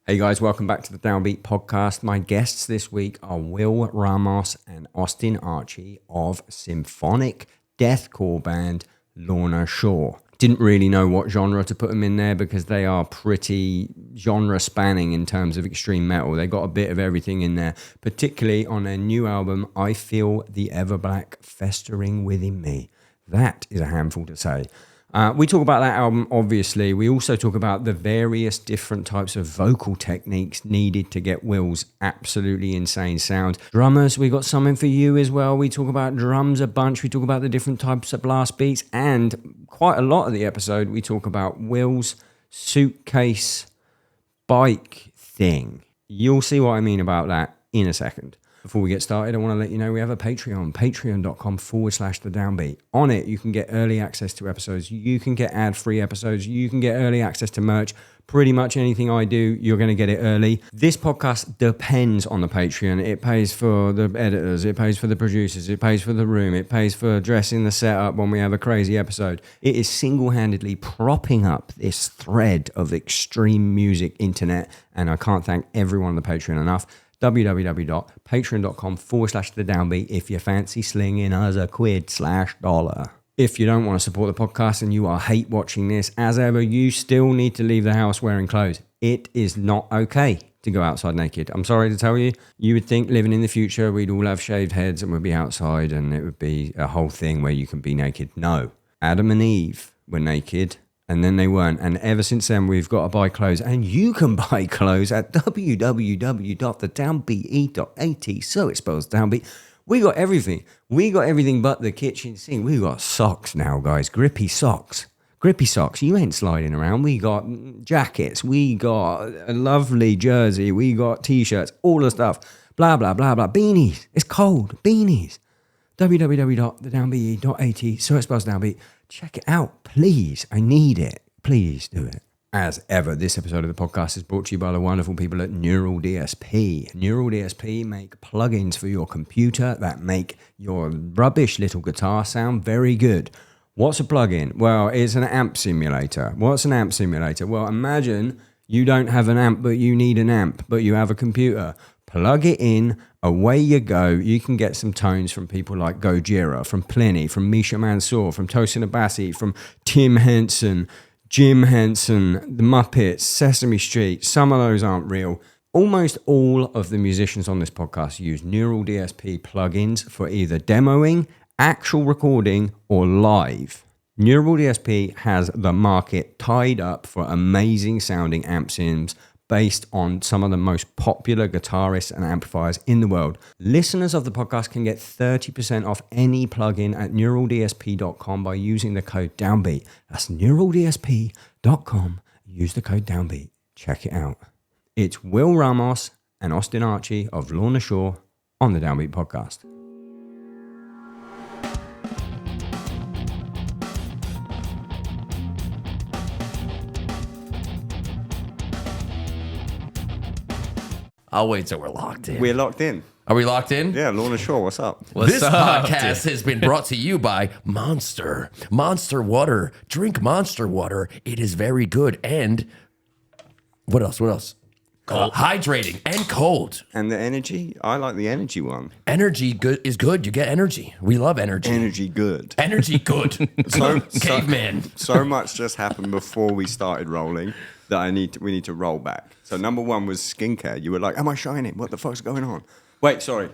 Hey guys, welcome back to the Downbeat podcast. My guests this week are Will Ramos and Austin Archey of symphonic deathcore band Lorna Shore. Didn't really know what genre to put them in there because they are pretty genre spanning in terms of extreme metal. They got a bit of everything in there, particularly on their new album, I Feel the Everblack Festering Within Me. That is a handful to say. We talk about that album, obviously. We also talk about the various different types of vocal techniques needed to get Will's absolutely insane sound. Drummers, we got something for you as well. We talk about drums a bunch. We talk about the different types of blast beats. And quite a lot of the episode, we talk about Will's suitcase bike thing. You'll see what I mean about that in a second. Before we get started, I want to let you know we have a Patreon, patreon.com/the Downbeat. On it, you can get early access to episodes. You can get ad-free episodes. You can get early access to merch. Pretty much anything I do, you're going to get it early. This podcast depends on the Patreon. It pays for the editors. It pays for the producers. It pays for the room. It pays for dressing the setup when we have a crazy episode. It is single-handedly propping up this thread of extreme music internet, and I can't thank everyone on the Patreon enough. www.patreon.com/the Downbeat if you fancy slinging us a $1/$. If you don't want to support the podcast and you are hate watching this, as ever, you still need to leave the house wearing clothes. It is not okay to go outside naked. I'm sorry to tell you. You would think living in the future, we'd all have shaved heads and we'd be outside and it would be a whole thing where you can be naked. No. Adam and Eve were naked. And then they weren't. And ever since then, we've got to buy clothes. And you can buy clothes at www.thedownbeat.at. So it spells Downbeat. We got everything. We got everything but the kitchen sink. We got socks now, guys. Grippy socks. Grippy socks. You ain't sliding around. We got jackets. We got a lovely jersey. We got t-shirts. All the stuff. Blah, blah, blah, blah. Beanies. It's cold. Beanies. www.thedownbeat.at. So it spells Downbeat. Check it out, please. I need it. Please do it. As ever, this episode of the podcast is brought to you by the wonderful people at Neural DSP. Neural DSP make plugins for your computer that make your rubbish little guitar sound very good. What's a plugin? Well, it's an amp simulator. What's an amp simulator? Well, imagine you don't have an amp, but you need an amp, but you have a computer. Plug it in, away you go. You can get some tones from people like Gojira, from Pliny, from Misha Mansour, from Tosin Abassi, from Tim Henson, Jim Henson, The Muppets, Sesame Street. Some of those aren't real. Almost all of the musicians on this podcast use Neural DSP plugins for either demoing, actual recording, or live. Neural DSP has the market tied up for amazing sounding amp sims based on some of the most popular guitarists and amplifiers in the world. Listeners of the podcast can get 30% off any plugin at neuraldsp.com by using the code Downbeat. That's neuraldsp.com. Use the code Downbeat. Check it out. It's Will Ramos and Austin Archey of Lorna Shore on the Downbeat podcast. I'll wait till we're locked in. We're locked in. Are we locked in? Yeah, Lorna Shore, what's up? This podcast has been brought to you by Monster. Monster water. Drink Monster water. It is very good. And what else? Cold. Hydrating and cold. And the energy? I like the energy one. Energy good is good. You get energy. We love energy. Energy good. Energy good. Caveman. So much just happened before we started rolling that we need to roll back. So number one was skincare. You were like, am I shining? What the fuck's going on? Wait, sorry.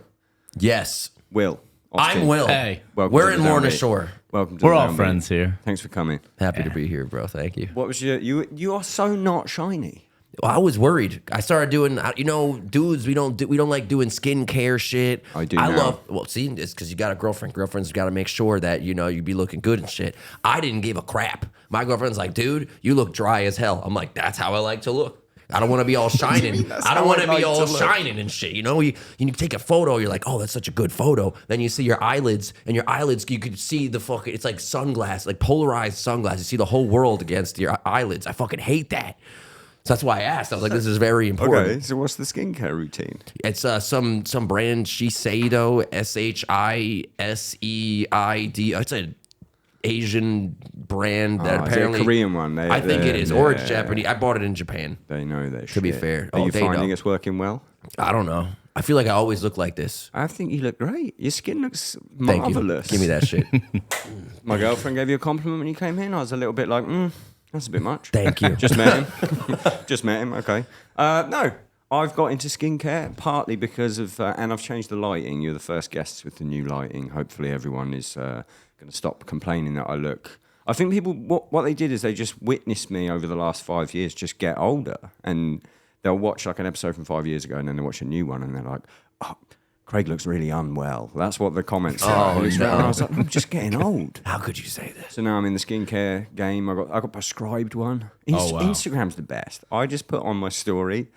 Yes. Will. Austin. I'm Will. Hey. We're in Lorna Shore. Welcome to We're the all Downbeat. friends here. Thanks for coming. Happy to be here, bro. Thank you. What was you are so not shiny. Well, I was worried. I started doing, dudes, we don't like doing skincare shit. I do now. See, it's because you got a girlfriend. Girlfriend's got to make sure that, you be looking good and shit. I didn't give a crap. My girlfriend's like, dude, you look dry as hell. I'm like, that's how I like to look. I don't want to be all shining. I don't want to be all shining and shit. You take a photo, you're like, oh, that's such a good photo. Then you see your eyelids, and your eyelids, you could see the fucking, it's like sunglass, like polarized sunglasses. You see the whole world against your eyelids. I fucking hate that. So that's why I asked. I was like, this is very important. Okay, so what's the skincare routine? It's some brand Shiseido, Shiseid. It's a Asian brand that Is it apparently a Korean one. I think it is, or it's Japanese. I bought it in Japan. They know their shit. To be fair. Are you they finding know. it's working well? I don't know. I feel like I always look like this. I think you look great. Your skin looks Thank marvelous. you. Give me that shit. My girlfriend gave you a compliment when you came in. I was a little bit like, that's a bit much. Thank you. Just met him. Just met him. Okay. No, I've got into skincare partly because of, and I've changed the lighting. You're the first guests with the new lighting. Hopefully, everyone is going to stop complaining that I look. I think people, what they did is they just witnessed me over the last 5 years just get older, and they'll watch like an episode from 5 years ago, and then they watch a new one, and they're like, "Oh, Craig looks really unwell." That's what the comments are. no. And I was like, "I'm just getting old." How could you say this? So now I'm in the skincare game. I got prescribed one. Oh, wow. Instagram's the best. I just put on my story,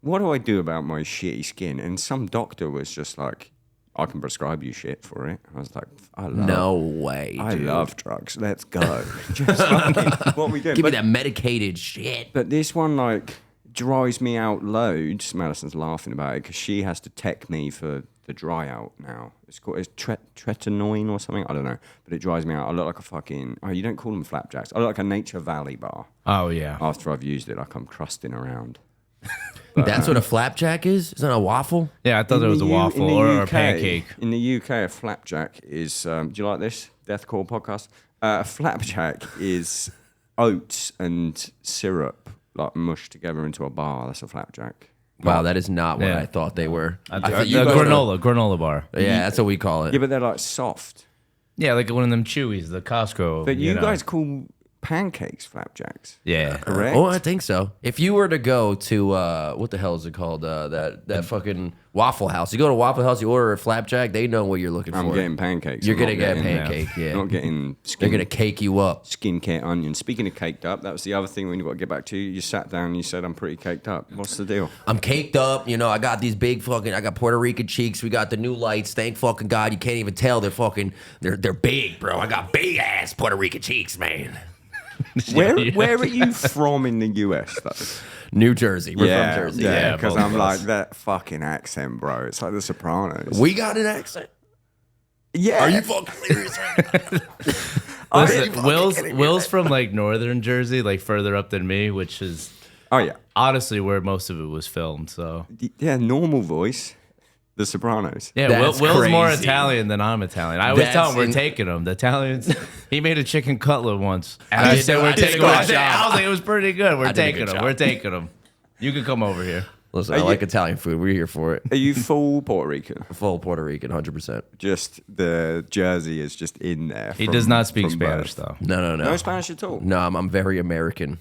what do I do about my shitty skin? And some doctor was just like, I can prescribe you shit for it. I was like, No way, I dude. love drugs. Let's go. Just fucking what we do. Give me that medicated shit. But this one like dries me out loads. Madison's laughing about it because she has to tech me for the dry out now. It's called tretinoin or something. I don't know. But it dries me out. I look like a fucking, you don't call them flapjacks. I look like a Nature Valley bar Oh, yeah. after I've used it. Like I'm crusting around. That's what a flapjack is? Isn't it a waffle? Yeah, I thought it was a waffle or a pancake. In the UK, a flapjack is, do you like this? Deathcore podcast? A flapjack is oats and syrup like mushed together into a bar. That's a flapjack. Wow, that is not what Yeah. I thought they were. I The thought you guys were- granola bar. Yeah, that's what we call it. Yeah, but they're like soft. Yeah, like one of them Chewies, the Costco. But you know. guys call pancakes flapjacks. Yeah. Correct? Oh, I think so. If you were to go to what the hell is it called? That fucking Waffle House. You go to Waffle House, you order a flapjack. They know what you're looking for. I'm getting pancakes. You're I'm gonna not get a getting- pancake. Yeah, Not getting they're gonna cake you up. skincare onions. Speaking of caked up, that was the other thing we got to get back to. You sat down and you said, I'm pretty caked up. What's the deal? I'm caked up. You know, I got these big fucking. I got Puerto Rican cheeks. We got the new lights. Thank fucking God. You can't even tell. They're fucking. They're big, bro. I got big ass Puerto Rican cheeks, man. Where are you from in the US, though? New Jersey. We're from Jersey. Yeah, Yeah, because both I'm of like, us. that fucking accent, bro. It's like The Sopranos. We got an accent. Yeah. Are you fucking serious right now? Listen, Will's from like northern Jersey, like further up than me, which is Oh, yeah. honestly where most of it was filmed. So Yeah, normal voice. The Sopranos. yeah, That's Will's more crazy. Italian than I'm Italian. I always tell him we're That's taking him. The Italians, he made a chicken cutlet once, and I did- said I we're did a taking good him. I job. was like, it was pretty good. We're I did a taking good him. job. We're taking him. You can come over here. Listen, I like Italian food. We're here for it. Are you full Puerto Rican? Full Puerto Rican, 100%. Just the Jersey is just in there. He from- does not speak from Spanish birth. though. No. No Spanish at all. No, I'm very American.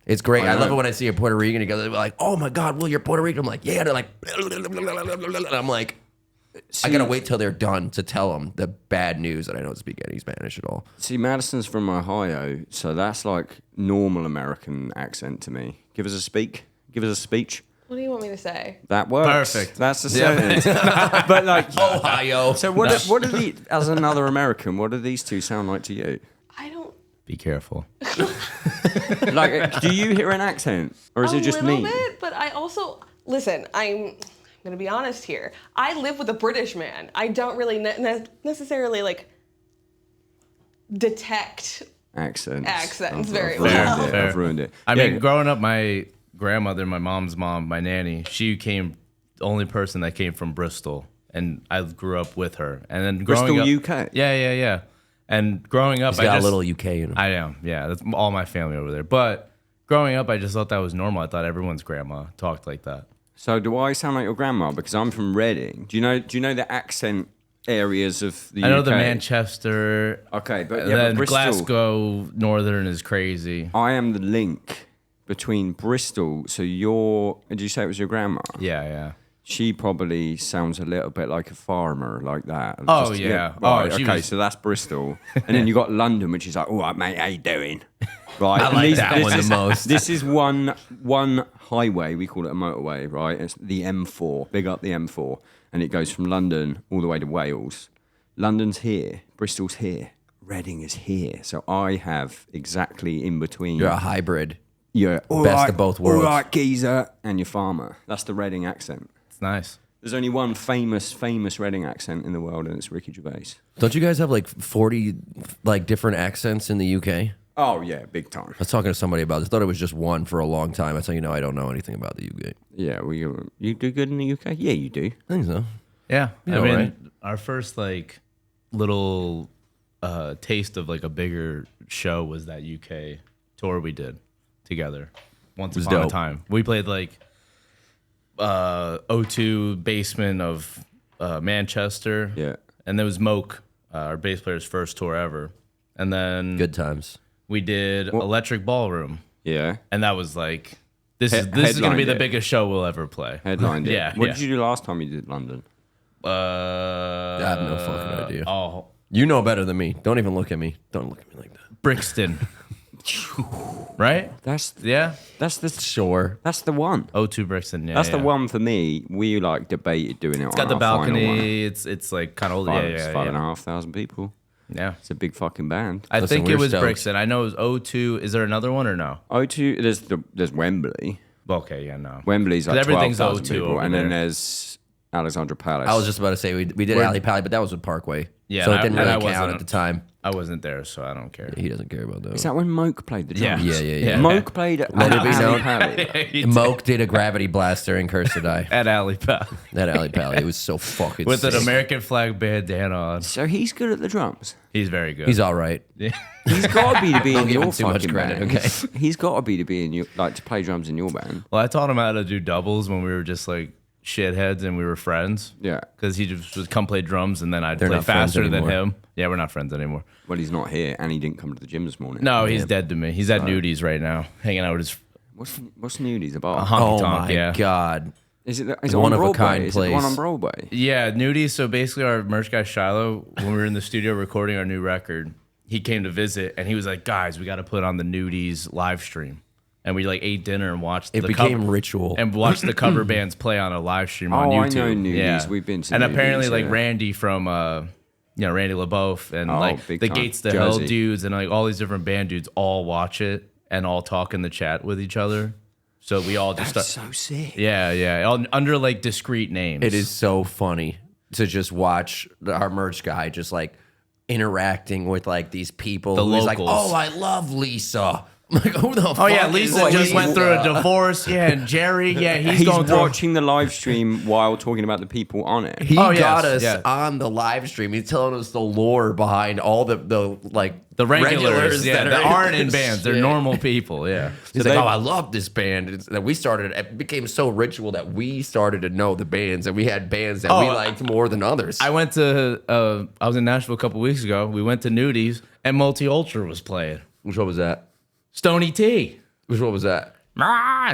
It's great. I I love know. it when I see a Puerto Rican. He goes they're like, "Oh my God, Will, you're Puerto Rican." I'm like, "Yeah." They're like, and I'm like, I gotta wait till they're done to tell them the bad news that I don't speak any Spanish at all. See, Madison's from Ohio, so that's like normal American accent to me. Give us a speak. Give us a speech. What do you want me to say? That works. Perfect. That's the sentence. But like, Ohio. so what do the as another American? What do these two sound like to you? I don't. Be careful. Like, do you hear an accent, or is it just a me? little bit, but I also listen. I'm gonna be honest here. I live with a British man. I don't really necessarily like detect accents very well. Fair. I've ruined it. I Yeah. mean, growing up, my grandmother, my mom's mom, my nanny, she came, the only person that came from Bristol, and I grew up with her. And then growing Bristol, up, UK? Yeah. And growing up, He's got a little UK in him. I am, yeah. That's all my family over there. But growing up, I just thought that was normal. I thought everyone's grandma talked like that. So do I sound like your grandma? Because I'm from Reading. Do you know the accent areas of the UK? I know the Manchester. Okay, but And yeah, then but Bristol. Glasgow Northern is crazy. I am the link between Bristol. So did you say it was your grandma? Yeah. She probably sounds a little bit like a farmer, like that. Oh, yeah. Right, Oh, she okay, was- so that's Bristol. And then you got London, which is like, all right, mate, how you doing? Right. I and like that one the is, most. This is one highway, we call it a motorway, right? It's the M4, big up the M4. And it goes from London all the way to Wales. London's here, Bristol's here, Reading is here. So I have exactly in between. You're a hybrid. You're Best of both worlds. All right, geezer, and your farmer. That's the Reading accent. It's nice. There's only one famous Reading accent in the world, and it's Ricky Gervais. Don't you guys have like 40 like different accents in the UK? Oh yeah, big time. I was talking to somebody about this. I thought it was just one for a long time. That's how you know I don't know anything about the UK. Yeah, you do good in the UK? Yeah, you do. I think so. Yeah. I all mean, right. our first like little taste of like a bigger show was that UK tour we did together once upon a time. We played like O2 basement of Manchester. Yeah. And there was Moke, our bass player's first tour ever. And then Good times. we did Electric Ballroom. Yeah. And that was like, this is going to be headlined the it. biggest show we'll ever play. Headlined it. Yeah, What yeah. did you do last time you did London? I have no fucking idea. Oh, You know better than me. Don't even look at me. Don't look at me like that. Brixton. Right? That's Yeah. the Sure. that's the one. O2 Brixton. Yeah. That's the yeah. one for me. We like debated doing it. It's got the balcony. It's like kind of old. Yeah. 5,500 people. Yeah. It's a big fucking band. I Listen, think we're it was stoked. Brixton. I know it was O2. Is there another one or no? O2. There's Wembley. Okay, yeah, no. Wembley's like everything's 12,000 O2 people, over and then there. there's Alexandra Palace. I was just about to say we did Ali Pally, but that was with Parkway. Yeah, so it and didn't I really count wasn't- at the time. I wasn't there, so I don't care. He doesn't care about that. Is that when Moke played the drums? Yeah. Yeah. Moke played at Let it be Alley known. Pally. Moke did a gravity blaster and Curse to Die. At Alley Pal That Ali Pally. It was so fucking with an sick. American flag bandana on. So he's good at the drums. He's very good. He's all right. He's got to be to be in give your him too much fucking credit, band. okay? He's got to be in your to play drums in your band. Well, I taught him how to do doubles when we were just like shitheads and we were friends. Yeah. Because he just would come play drums and then I'd They're play not friends faster than anymore. him. Yeah, we're not friends anymore. Well, he's not here, and he didn't come to the gym this morning. No, he's dead to me. He's at Nudies right now, hanging out with his What's Nudies about? honky Oh tonk. my Yeah. God. Is it One on of a Broadway? kind Is it the one place. on Broadway? Yeah, Nudies. So basically, our merch guy Shiloh, when we were in the studio recording our new record, he came to visit and he was like, "Guys, we got to put on the Nudies live stream." And we like ate dinner and watched. It the became cover, ritual. and watched the cover bands play on a live stream on Oh, I YouTube. know Nudies. Yeah. We've been to and Nudies, apparently, like yeah. Randy from, Randy LaBeouf and Oh, like big the time. Gates to Hell Jersey. dudes and like all these different band dudes all watch it and all talk in the chat with each other. So we all just That's start. so sick. Yeah, all, under like discrete names. It is so funny to just watch our merch guy just like interacting with like these people. The who's like, locals. oh, I love Lisa. I'm like, who the fuck? Oh yeah, is Lisa just went through a Lisa? divorce. Yeah, and Jerry. Yeah, he's He's going through. watching the live stream while talking about the people on it. He Oh, yes, got us yeah. on the live stream. He's telling us the lore behind all the regulars, yeah, that that are aren't in bands. They're shit. normal people. Yeah. He's So like, they- oh, I love this band. That we started. It became so ritual that we started to know the bands, and we had bands that we Oh, liked more than others. I went to. I was in Nashville a couple weeks ago. We went to Nudies, and Multi Ultra was playing. Which one was that? Stony T. Which one was that?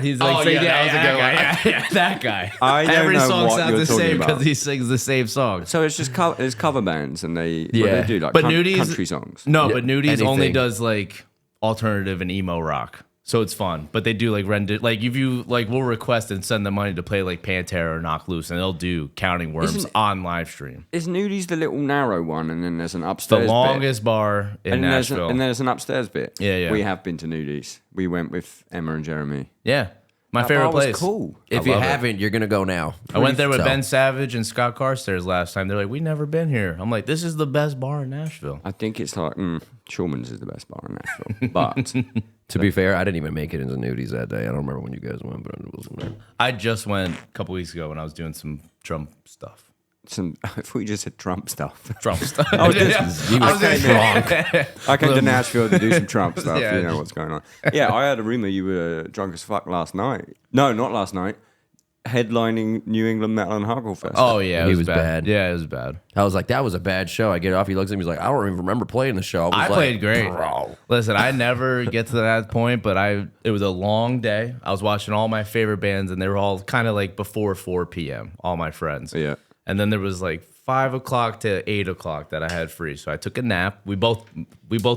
He's like, Oh, saying, yeah, that was a good one. yeah, that guy. I don't Every know song what sounds you're the talking same about. because he sings the same song. So it's just it's cover bands, and they Yeah. they do like But Nudies, country songs. No, Yeah, but Nudies only anything. does like alternative and emo rock. So it's fun, but they do like like if you like, we'll request and send them money to play like Pantera or Knock Loose, and they'll do Counting Worms Isn't- on live stream. Is Nudies the little narrow one, and then there's an The upstairs bit? longest bar in And Nashville. and there's an upstairs bit. Yeah. We have been to Nudies. We went with Emma and Jeremy. Yeah, my That favorite bar was place. cool. If I you love it. haven't, you're gonna go now. I went there with So- Ben Savage and Scott Carstairs last time. They're like, "We never been here." I'm like, "This is the best bar in Nashville." I think it's like Schulman's is the best bar in Nashville, but To be fair, I didn't even make it into Nudies that day. I don't remember when you guys went, but it wasn't there. I just went a couple weeks ago when I was doing some drum stuff. I thought you just said Trump stuff. Drum stuff. I was just, He was drunk. I came to Nashville to do some Trump stuff. Yeah. You know what's going on. Yeah, I heard a rumor you were drunk as fuck last night. No, not last night. Headlining New England Metal and Hardcore Fest. Oh yeah, it He was was bad. bad. Yeah, it was bad. I was like, that was a bad show. I get off. He looks at me. He's like, I don't even remember playing the show. I was played like, great. Bro. Listen, I never get to that point, but it was a long day. I was watching all my favorite bands, and they were all kind of like before 4 p.m. All my friends. Yeah. And then there was like 5 o'clock to 8 o'clock that I had free, so I took a nap. We both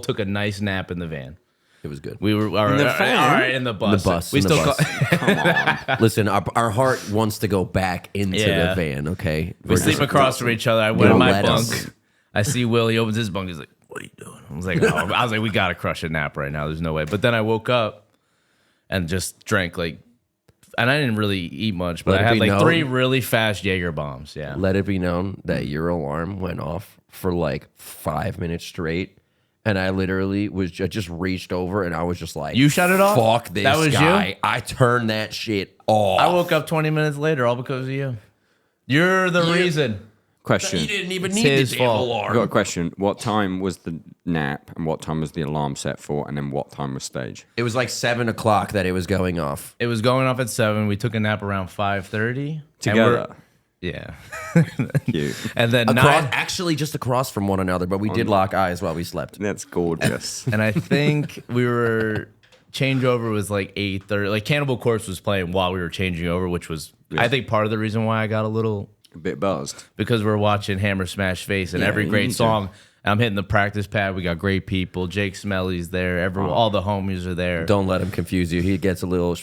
took a nice nap in the van. It was good. We were all right, the van? all right, in the bus. The bus, We in the still bus. Come on. Listen, our heart wants to go back into Yeah. the van, okay? We sleep across from each other. I went in don't my let bunk. us. I see Will. He opens his bunk. He's like, "What are you doing?" I was like, "Oh." We gotta crush a nap right now. There's no way." But then I woke up and just drank like and I didn't really eat much, but Let I it had be like known. 3 really fast Jager bombs. Yeah. Let it be known that your alarm went off for like 5 minutes straight. And I literally just reached over and I was just like, You shut it off? Fuck this That was guy. you? I turned that shit off. I woke up 20 minutes later, all because of you. You're the reason. Question. You didn't even It's need his the damn fault. I've alarm. got a question. What time was the nap and what time was the alarm set for? And then what time was stage? It was like 7 o'clock that it was going off. It was going off at 7. We took a nap around 5:30. Together. Yeah. Cute. And then Actually, just across from one another, but we did lock eyes while we slept. That's gorgeous. and I think we were changeover was like 8:30. Like Cannibal Corpse was playing while we were changing over, which was I think part of the reason why I got a little A bit buzzed. because we're watching Hammer Smash Face and Yeah, every you great need song. I'm hitting the practice pad. We got great people. Jake Smelly's there. All the homies are there. Don't let him confuse you. He gets a little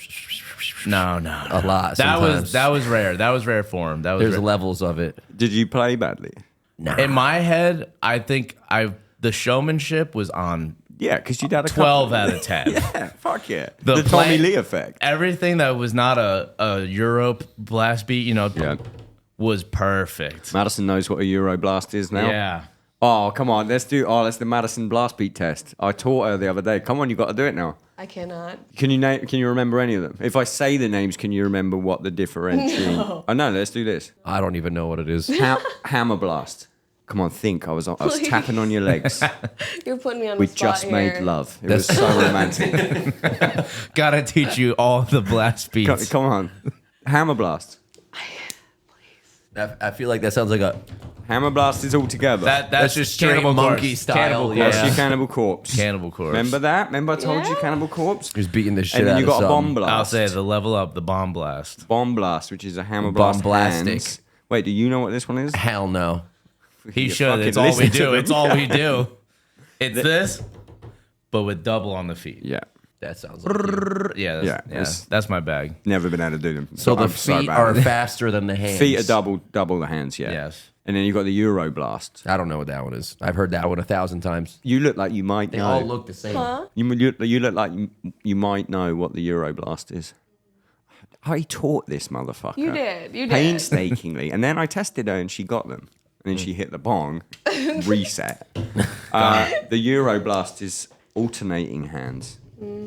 No. a lot. That Sometimes. was rare. That was rare for him. That was There's rare. levels of it. Did you play badly? In my head, I think the showmanship was on Yeah, because you'd had a 12 couple. out of 10. Yeah, fuck yeah. The The play- Tommy Lee effect. Everything that was not a Euro blast beat, Yeah. was perfect. Madison knows what a Euro blast is now. Yeah. Oh, come on. Let's the Madison blast beat test. I taught her the other day. Come on, you got to do it now. I cannot. Can you remember any of them? If I say the names, can you remember what the differentiating? No. Oh no, let's do this. I don't even know what it is. Hammer blast. Come on, think. I was Please. tapping on your legs. You're putting me on We the spot just here. made love. It was so romantic. Gotta teach you all the blast beats. Come on. Hammer blast. I feel like that sounds like a Hammer blast is all together. That's just straight Cannibal monkey Corpse. style, Cannibal yeah. That's Corpse. your Cannibal Corpse. Cannibal Corpse. Remember that? Remember I told you Yeah. Cannibal Corpse? He's beating the shit And then out you of got a bomb something. blast. I'll say the level up, the bomb blast. Bomb blast, which is a hammer Bomb blast. blastic. hands. Wait, do you know what this one is? Hell no. He You should. fucking It's all we listen to do. them. It's all we do. It's this, but with double on the feet. Yeah. That sounds like you. Yeah, Yeah, that's my bag. Never been able to do them. So the I'm so feet bad are at it. faster than the hands. Feet are double the hands, yeah. Yes. And then you got the Euro blast. I don't know what that one is. I've heard that one 1,000 times. You look like you might They know. all look the same. Huh? You look like you might know what the Euro blast is. I taught this motherfucker. You did. You did. Painstakingly. And then I tested her and she got them. And then she hit the bong. Reset. The Euro blast is alternating hands.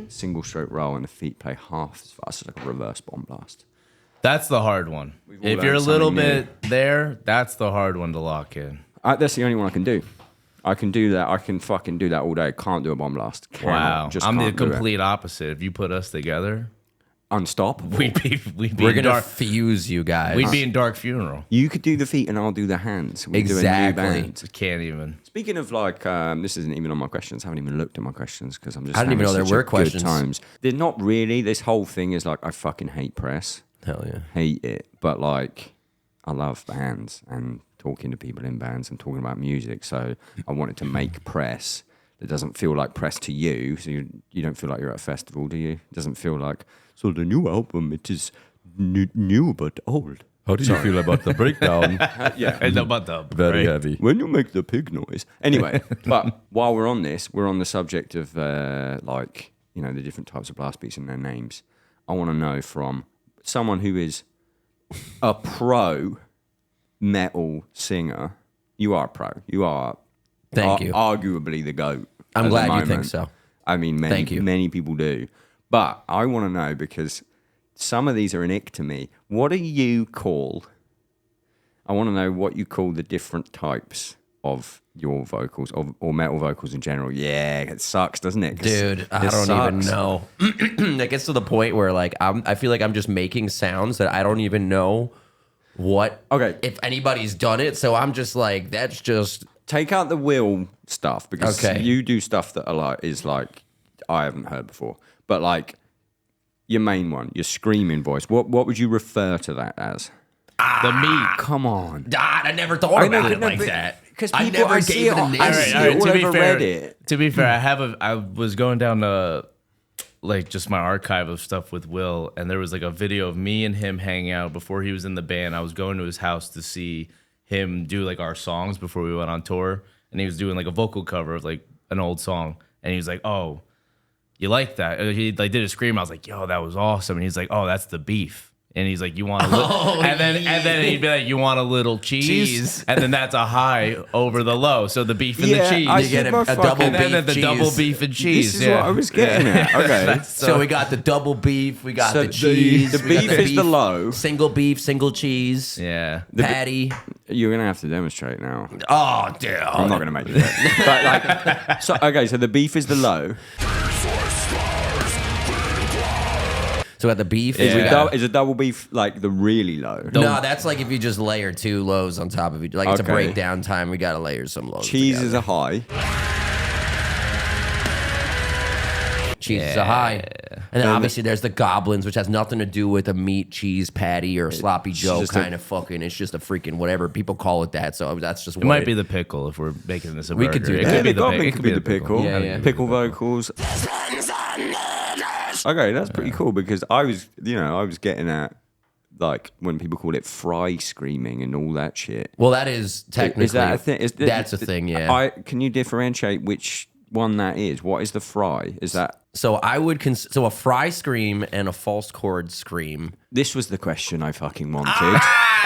Single stroke roll and the feet play half as fast as like a reverse bomb blast. That's the hard one. all If you're a learned little something bit there, that's the hard one to lock in. That's the only one I can do. I can do that. I can fucking do that all day. Can't do a bomb blast. Wow. I'm the can't do it. complete opposite. If you put us together, Unstoppable. we'd be We're in gonna dark. fuse you guys. We'd be in Dark Funeral. You could do the feet and I'll do the hands. We do a new Exactly. band. Can't even. Speaking of like, this isn't even on my questions. I haven't even looked at my questions because I'm just. I didn't even having know there such were a good questions. Times. They're not really. This whole thing is like I fucking hate press. Hell yeah. Hate it. But like, I love bands and talking to people in bands and talking about music. So I wanted to make press that doesn't feel like press to you. So you don't feel like you're at a festival, do you? It doesn't feel like. So the new album, it is new but old. How do you feel about the breakdown? Yeah. And about the Very right? heavy. When you make the pig noise. Anyway, but while we're on this, we're on the subject of like, you know, the different types of blast beats and their names. I want to know from someone who is a pro metal singer. You are a pro. You are Thank you. arguably the GOAT. I'm at the glad you think moment. so. I mean, Thank you. many people do. But I want to know because some of these are an ick to me. What do you call? I want to know what you call the different types of your vocals or metal vocals in general. Yeah, it sucks, doesn't it? 'Cause Dude, I it don't even sucks. know. It gets to the point where like I feel like I'm just making sounds that I don't even know what. Okay. If anybody's done it, so I'm just like that's just Take out the Will stuff because Okay. you do stuff that are like is like I haven't heard before. But like your main one, your screaming voice. What would you refer to that as? The meat. Come on. I never thought about it like that. Because I people, never I see gave it it a on, name. I All see right, it all to be over fair, Reddit. to be fair, I was going down to like just my archive of stuff with Will, and there was like a video of me and him hanging out before he was in the band. I was going to his house to see him do like our songs before we went on tour, and he was doing like a vocal cover of like an old song, and he was like, "Oh, you like that? He like did a scream. I was like, yo, that was awesome. And he's like, oh, that's the beef. And he's like, you want a little, and then he'd be like, you want a little cheese, and then that's a high over the low. So the beef and the cheese, you get a double and beef then the cheese. double beef and cheese. This is what I was getting at. Okay. So we got the double beef, we got the cheese. The beef is the low. Single beef, single cheese. Yeah. Patty. You're gonna have to demonstrate now. Oh, dude. I'm not gonna make you do it. But like, so okay, so the beef is the low. So we got the beef. Is a double beef like the really low? No, that's like if you just layer 2 lows on top of each. Like it's a breakdown time. We gotta layer some lows. Cheese together. is a high. Cheese is a high. And then obviously there's the goblins, which has nothing to do with a meat cheese patty or a sloppy Joe kind of fucking. It's just a freaking whatever people call it that. So that's just It might be the pickle if we're making this a We burger. could do It that. could be the pickle. Yeah. Pickle vocals. Okay, that's pretty cool because I was getting at like when people call it fry screaming and all that shit. Well, that is technically. Is that a thing? That's a thing, yeah. Can you differentiate which one that is? What is the fry? Is that? So I would so a fry scream and a false chord scream. This was the question I fucking wanted.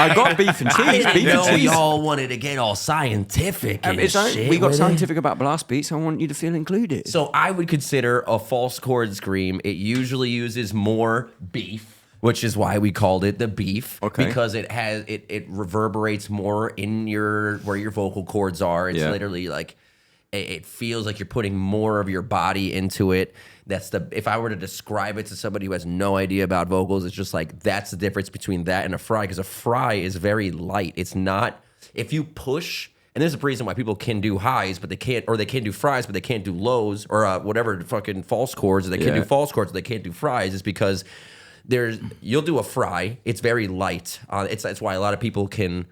I got beef and cheese. I didn't Beef know and cheese. y'all wanted to get all scientific and shit. We got with it. scientific about blast beats. I want you to feel included. So I would consider a false chord scream. It usually uses more beef, which is why we called it the beef. Okay. Because it reverberates more in where your vocal cords are. It's literally like it feels like you're putting more of your body into it. If I were to describe it to somebody who has no idea about vocals, it's just like that's the difference between that and a fry. Because a fry is very light. It's not if you push. And there's a reason why people can do highs, but they can't, or they can do fries, but they can't do lows, or whatever fucking false chords. Or they can do false chords, but they can't do fries. Is because you'll do a fry. It's very light. That's why a lot of people can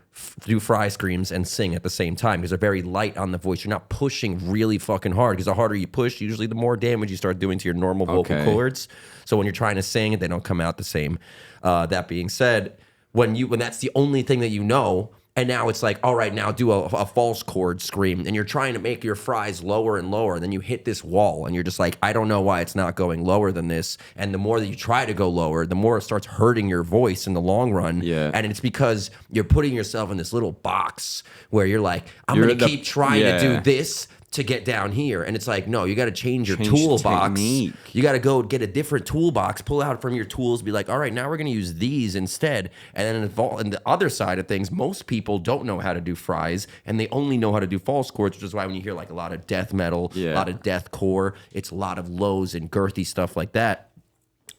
do fry screams and sing at the same time because they're very light on the voice. You're not pushing really fucking hard because the harder you push, usually the more damage you start doing to your normal vocal cords. So when you're trying to sing, they don't come out the same. That being said, when that's the only thing that you know. And now it's like, all right, now do a false chord scream. And you're trying to make your fries lower and lower. And then you hit this wall. And you're just like, I don't know why it's not going lower than this. And the more that you try to go lower, the more it starts hurting your voice in the long run. Yeah. And it's because you're putting yourself in this little box where you're like, I'm going to keep trying to do this to get down here. And it's like, no, you got to change your toolbox. Technique. You got to go get a different toolbox, pull out from your tools, be like, all right, now we're going to use these instead. And then in the other side of things, most people don't know how to do fries and they only know how to do false chords, which is why when you hear like a lot of death metal, a lot of deathcore, it's a lot of lows and girthy stuff like that.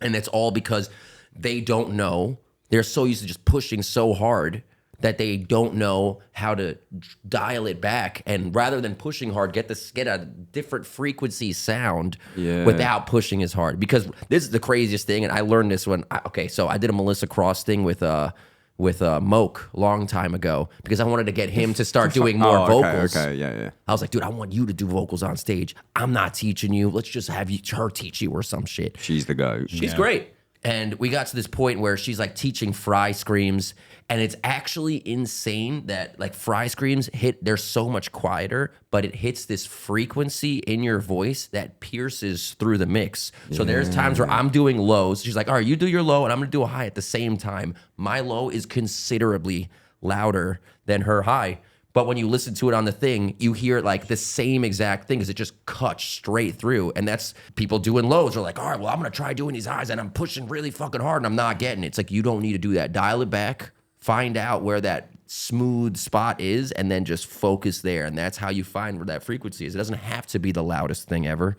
And it's all because they don't know. They're so used to just pushing so hard that they don't know how to dial it back, and rather than pushing hard, get a different frequency sound without pushing as hard. Because this is the craziest thing, and I learned this so I did a Melissa Cross thing with Moke a long time ago because I wanted to get him to start doing more vocals. Yeah. I was like, dude, I want you to do vocals on stage. I'm not teaching you. Let's just have her teach you or some shit. She's the goat. She's great. And we got to this point where she's like teaching fry screams, and it's actually insane that like fry screams they're so much quieter, but it hits this frequency in your voice that pierces through the mix. So there's times where I'm doing lows. She's like, all right, you do your low and I'm gonna do a high at the same time. My low is considerably louder than her high. But when you listen to it on the thing, you hear like the same exact thing because it just cuts straight through. And that's people doing lows are like, all right, well, I'm going to try doing these highs and I'm pushing really fucking hard and I'm not getting it. It's like, you don't need to do that. Dial it back, find out where that smooth spot is, and then just focus there. And that's how you find where that frequency is. It doesn't have to be the loudest thing ever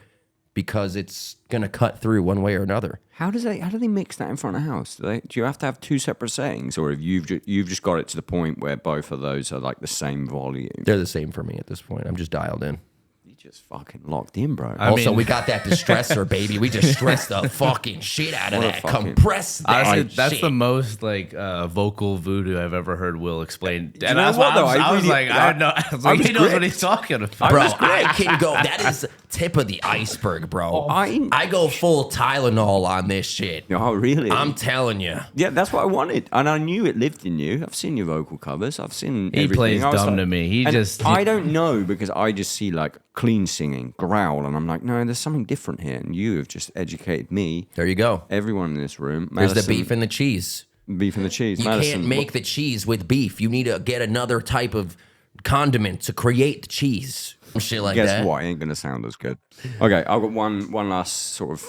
because it's going to cut through one way or another. How do they mix that in front of house? Do you have to have two separate settings, or have you've just got it to the point where both of those are like the same volume? They're the same for me at this point. I'm just dialed in. You just fucking locked in, bro. We got that distressor, baby. We just stressed the fucking shit out of that. Compress that. Honestly, that's shit. the most like vocal voodoo I've ever heard Will explain. And know that's what, why though? I was like, he knows what he's talking about. Bro, I can go. That is tip of the iceberg, bro. I go full Tylenol on this shit. Oh, really? I'm telling you. Yeah, that's what I wanted, and I knew it lived in you. I've seen your vocal covers. I've seen. He everything. plays I was dumb like- to me. I don't know because I just see like clean singing, growl, and I'm like, no, there's something different here, and you have just educated me. There you go. Everyone in this room. There's Madison, the beef and the cheese. beef and the cheese. You Madison, can't make the cheese with beef. You need to get another type of condiment to create the cheese. Shit like guess that. what? It ain't gonna sound as good. Okay, I've got one last sort of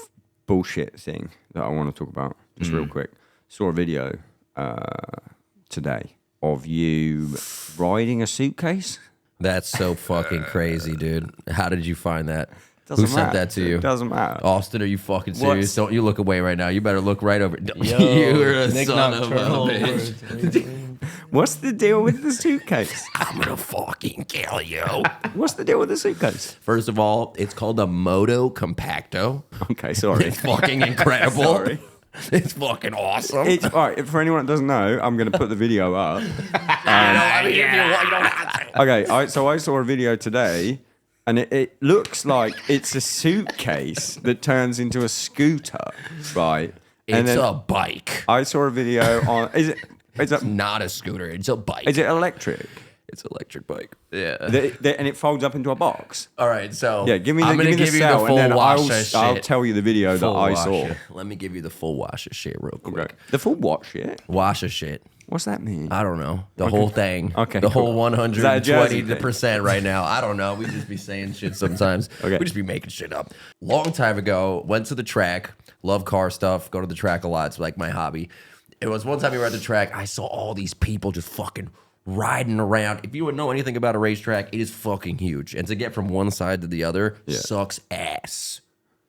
bullshit thing that I want to talk about, just real quick. Saw a video today of you riding a suitcase. That's so fucking crazy, dude. How did you find that? Who sent that to you? It doesn't matter. Austin, are you fucking serious? Don't you look away right now. You better look right over. Yo, You're a Nick son of a Nocturnal bitch. What's the deal with the suitcase? I'm gonna fucking kill you. What's the deal with the suitcase? First of all, it's called a Moto Compacto. Okay, sorry. It's fucking incredible. Sorry. It's fucking awesome. It's all right. For anyone that doesn't know, I'm going to put the video up. I mean, if you want, you don't have to. Okay, so I saw a video today, and it looks like it's a suitcase that turns into a scooter, right? And It's then a bike. I saw a video on. Is it Not a scooter. It's a bike. is it electric? It's an electric bike. Yeah. And it folds up into a box. All right, so Yeah, give me the, I'm gonna give me the give you cell, the and full then wash of I'll shit. tell you the video Full that I wash saw. it. Let me give you the full wash of shit real quick. Okay. The full watch, yeah. Wash of shit. What's that mean? I don't know. The whole thing. Okay, The cool. whole Is that a Jersey 120% right now. I don't know. We just be saying shit sometimes. Okay. We just be making shit up. Long time ago, went to the track. Love car stuff. Go to the track a lot. It's like my hobby. It was one time we were at the track. I saw all these people just fucking riding around. If you would know anything about a racetrack, it is fucking huge. And to get from one side to the other sucks ass.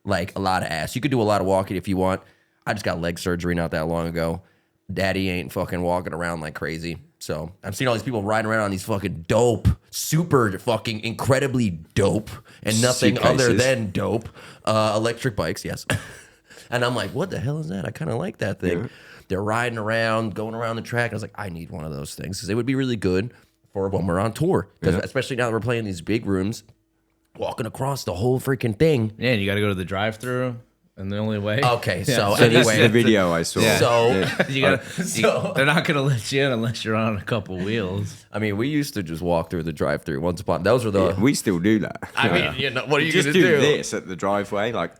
Like a lot of ass. You could do a lot of walking if you want. I just got leg surgery not that long ago. Daddy ain't fucking walking around like crazy. So I'm seeing all these people riding around on these fucking dope, super fucking incredibly dope, and nothing other Suitcases. than dope electric bikes, yes. And I'm like, what the hell is that? I kind of like that thing. They're riding around, going around the track. I was like, I need one of those things because it would be really good for when we're on tour. Because especially now that we're playing these big rooms, walking across the whole freaking thing. Yeah, you got to go to the drive-through, and the only way. Okay, so So this is anyway, the video I saw. so You gotta, they're not gonna let you in unless you're on a couple wheels. I mean, we used to just walk through the drive-through once upon. Those were the. We still do that. I mean, you know, what are you just gonna do do? this at the driveway, like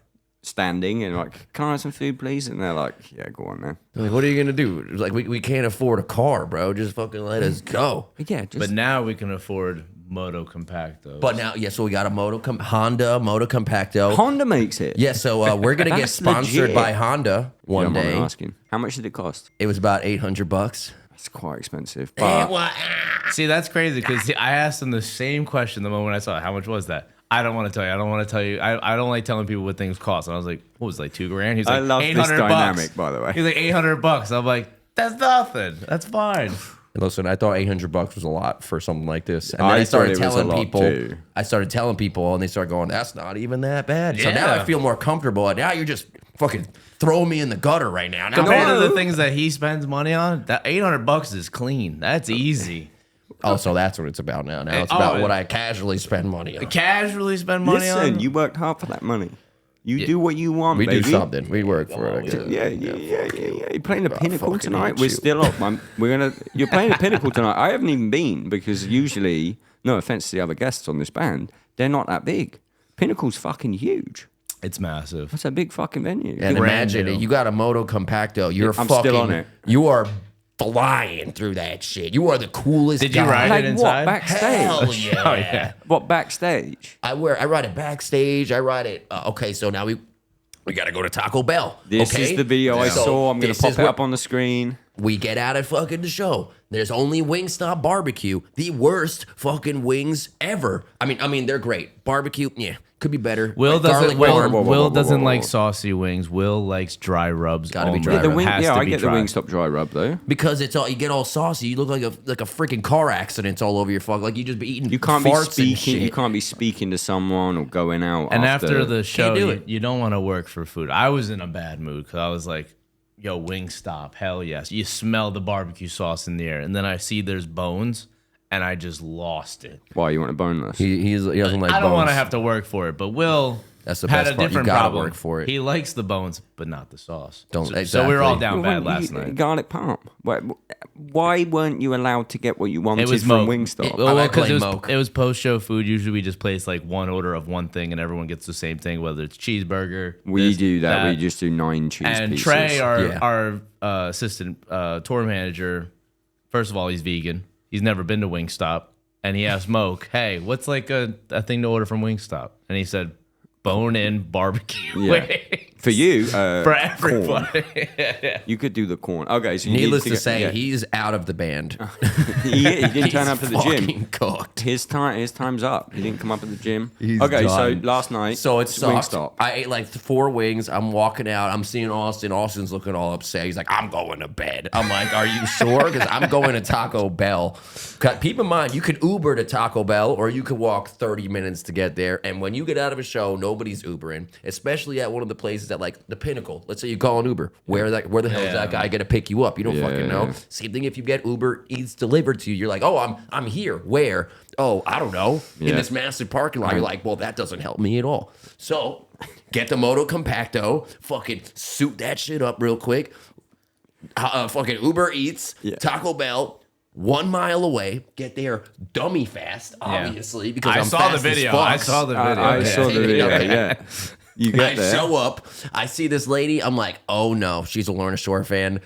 standing and like, can I have some food, please? And they're like, yeah, go on then. Like, what are you gonna do? Like, we can't afford a car, bro. Just fucking let us go. Yeah, just But now we can afford Moto Compacto. But now, yeah, so we got a Honda Moto Compacto. Honda makes it. Yeah, so we're gonna get That's sponsored legit. by Honda one I'm day. asking. How much did it cost? It was about $800. It's quite expensive. But see, that's crazy because I asked them the same question the moment I saw it. How much was that? I don't want to tell you. I don't want to tell you. I don't like telling people what things cost. And I was like, what was it, like $2,000? He's like, I love this 800 dynamic, bucks. by the way. He's like $800. I'm like, that's nothing. That's fine. Listen, I thought $800 was a lot for something like this, and then I I started thought it was a telling lot people. too. I started telling people, and they started going, "That's not even that bad." So now Yeah. I feel more comfortable. And now you're just fucking throwing me in the gutter right now. Now Compared to No. the things that he spends money on, that $800 is clean. That's easy. Oh, so that's what it's about now. Now it's Oh, about what I casually spend money on. Casually spend money listen, on. you worked hard for that money. You do what you want, We baby. do something. We work for it. I guess. Yeah. You're playing the Pinnacle fucking tonight. hate We're you. still up. You're playing the Pinnacle tonight. I haven't even been because usually, no offense to the other guests on this band, they're not that big. Pinnacle's fucking huge. It's massive. That's a big fucking venue. And Brand imagine new. it. You got a Moto Compacto. You're I'm fucking. still on it. You are flying through that shit. You are the coolest. Did you guy. ride Like it what? inside? Backstage? Hell yeah. Oh, yeah. What backstage? I ride it backstage. I ride it. Okay, so now we got to go to Taco Bell. This okay? is the video I So saw. I'm going this to pop is it what- up on the screen. We get out of fucking the show. There's only Wingstop Barbecue, the worst fucking wings ever. I mean, they're great. Barbecue, yeah, could be better. Will Like garlic doesn't. Will, parm. Will doesn't whoa. like saucy wings. Will likes dry rubs. Gotta be only. dry Yeah, the rub. wing, Has yeah to I be get dry. the Wingstop dry rub though. Because it's all you get all saucy. You look like a freaking car accident all over your fuck. Like you just be eating. You can't be farts and speaking. shit. You can't be speaking to someone or going out. And after the show, do you, it. you don't want to work for food. I was in a bad mood because I was like, yo, Wingstop, hell yes. You smell the barbecue sauce in the air. And then I see there's bones, and I just lost it. Why you want a boneless? He doesn't like. I don't want to bones. have to work for it, but Will, That's the Had best a part. You different gotta problem. work for it. He likes the bones, but not the sauce. Don't- So we were all exactly. down bad last night. Garlic parm. Why weren't you allowed to get what you wanted It was from Moke. Wingstop? Well, I because blame it Moke. was post-show food. Usually we just place like one order of one thing and everyone gets the same thing, whether it's cheeseburger. We this, do that. We just do 9 cheese And pieces. Trey, Yeah. our assistant tour manager, first of all, he's vegan. He's never been to Wingstop. And he asked Moke, hey, what's like a thing to order from Wingstop? And he said, bone-in barbecue wings. For you, For everybody. you could do the corn. Okay, so you Needless need to get- say, yeah. he's out of the band. he didn't turn up He's at the gym. fucking cooked. His time's up. He didn't come up at the gym. He's okay, so done. last night, So it sucked. Wingstop. I ate like 4 wings. I'm walking out. I'm seeing Austin. Austin's looking all upset. He's like, I'm going to bed. I'm like, are you sure? Because I'm going to Taco Bell. Keep in mind, you could Uber to Taco Bell or you could walk 30 minutes to get there. And when you get out of a show, nobody's Ubering, especially at one of the places at like the Pinnacle. Let's say you call an Uber. Where the hell is that guy going to pick you up? You don't fucking know. Yeah. Same thing if you get Uber Eats delivered to you. You're like, oh, I'm here. Where? Oh, I don't know. In Yeah. this massive parking lot. You're like, well, that doesn't help me at all. So get the Moto Compacto, fucking suit that shit up real quick. Fucking Uber Eats, Yeah. Taco Bell, 1 mile away. Get there dummy fast, obviously, because I I'm saw fast the as video. fuck. I saw the video. I saw the video. Okay. Yeah, you I get there. show up. I see this lady. I'm like, oh no, she's a Lorna Shore fan.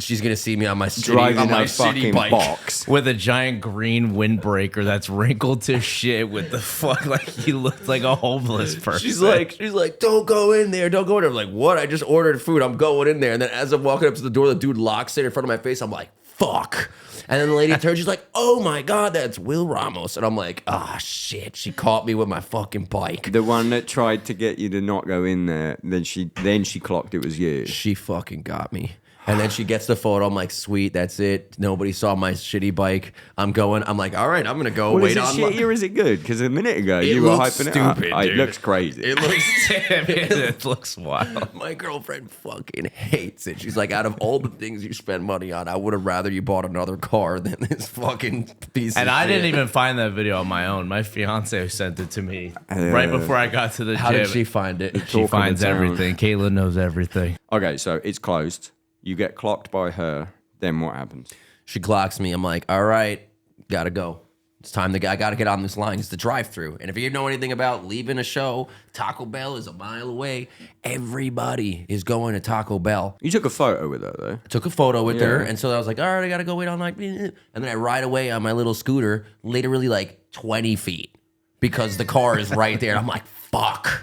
She's gonna see me on my Driving on my a fucking shitty bike. box. With a giant green windbreaker that's wrinkled to shit with the fuck, like he looked like a homeless person. She's like, don't go in there, don't go in there. I'm like, what? I just ordered food. I'm going in there. And then as I'm walking up to the door, the dude locks it in front of my face. I'm like, fuck. And then the lady turns, she's like, oh my God, that's Will Ramos. And I'm like, ah, shit. She caught me with my fucking bike. The one that tried to get you to not go in there, then she clocked it was you. She fucking got me. And then she gets the photo. I'm like, sweet, that's it. Nobody saw my shitty bike. I'm like, all right, I'm going to go Well, wait is it on. shitty or is it good? Because a minute ago It you were looks hyping it up. stupid, Oh, it dude. looks crazy. It looks it looks wild. My girlfriend fucking hates it. She's like, out of all the things you spend money on, I would have rather you bought another car than this fucking piece And of I shit. didn't even find that video on my own. My fiance sent it to me right before I got to the How gym. did she find it? She Talk of finds the town. everything. Kayla knows everything. Okay, so it's closed. You get clocked by her. Then what happens? She clocks me. I'm like, all right, gotta go. It's time to I gotta get on this line. It's the drive-through. And if you know anything about leaving a show, Taco Bell is a mile away. Everybody is going to Taco Bell. You took a photo with her though. I took a photo with her, Yeah. and so I was like, all right, I gotta go wait on like, and then I ride away on my little scooter, literally like 20 feet, because the car is right there. And I'm like, fuck.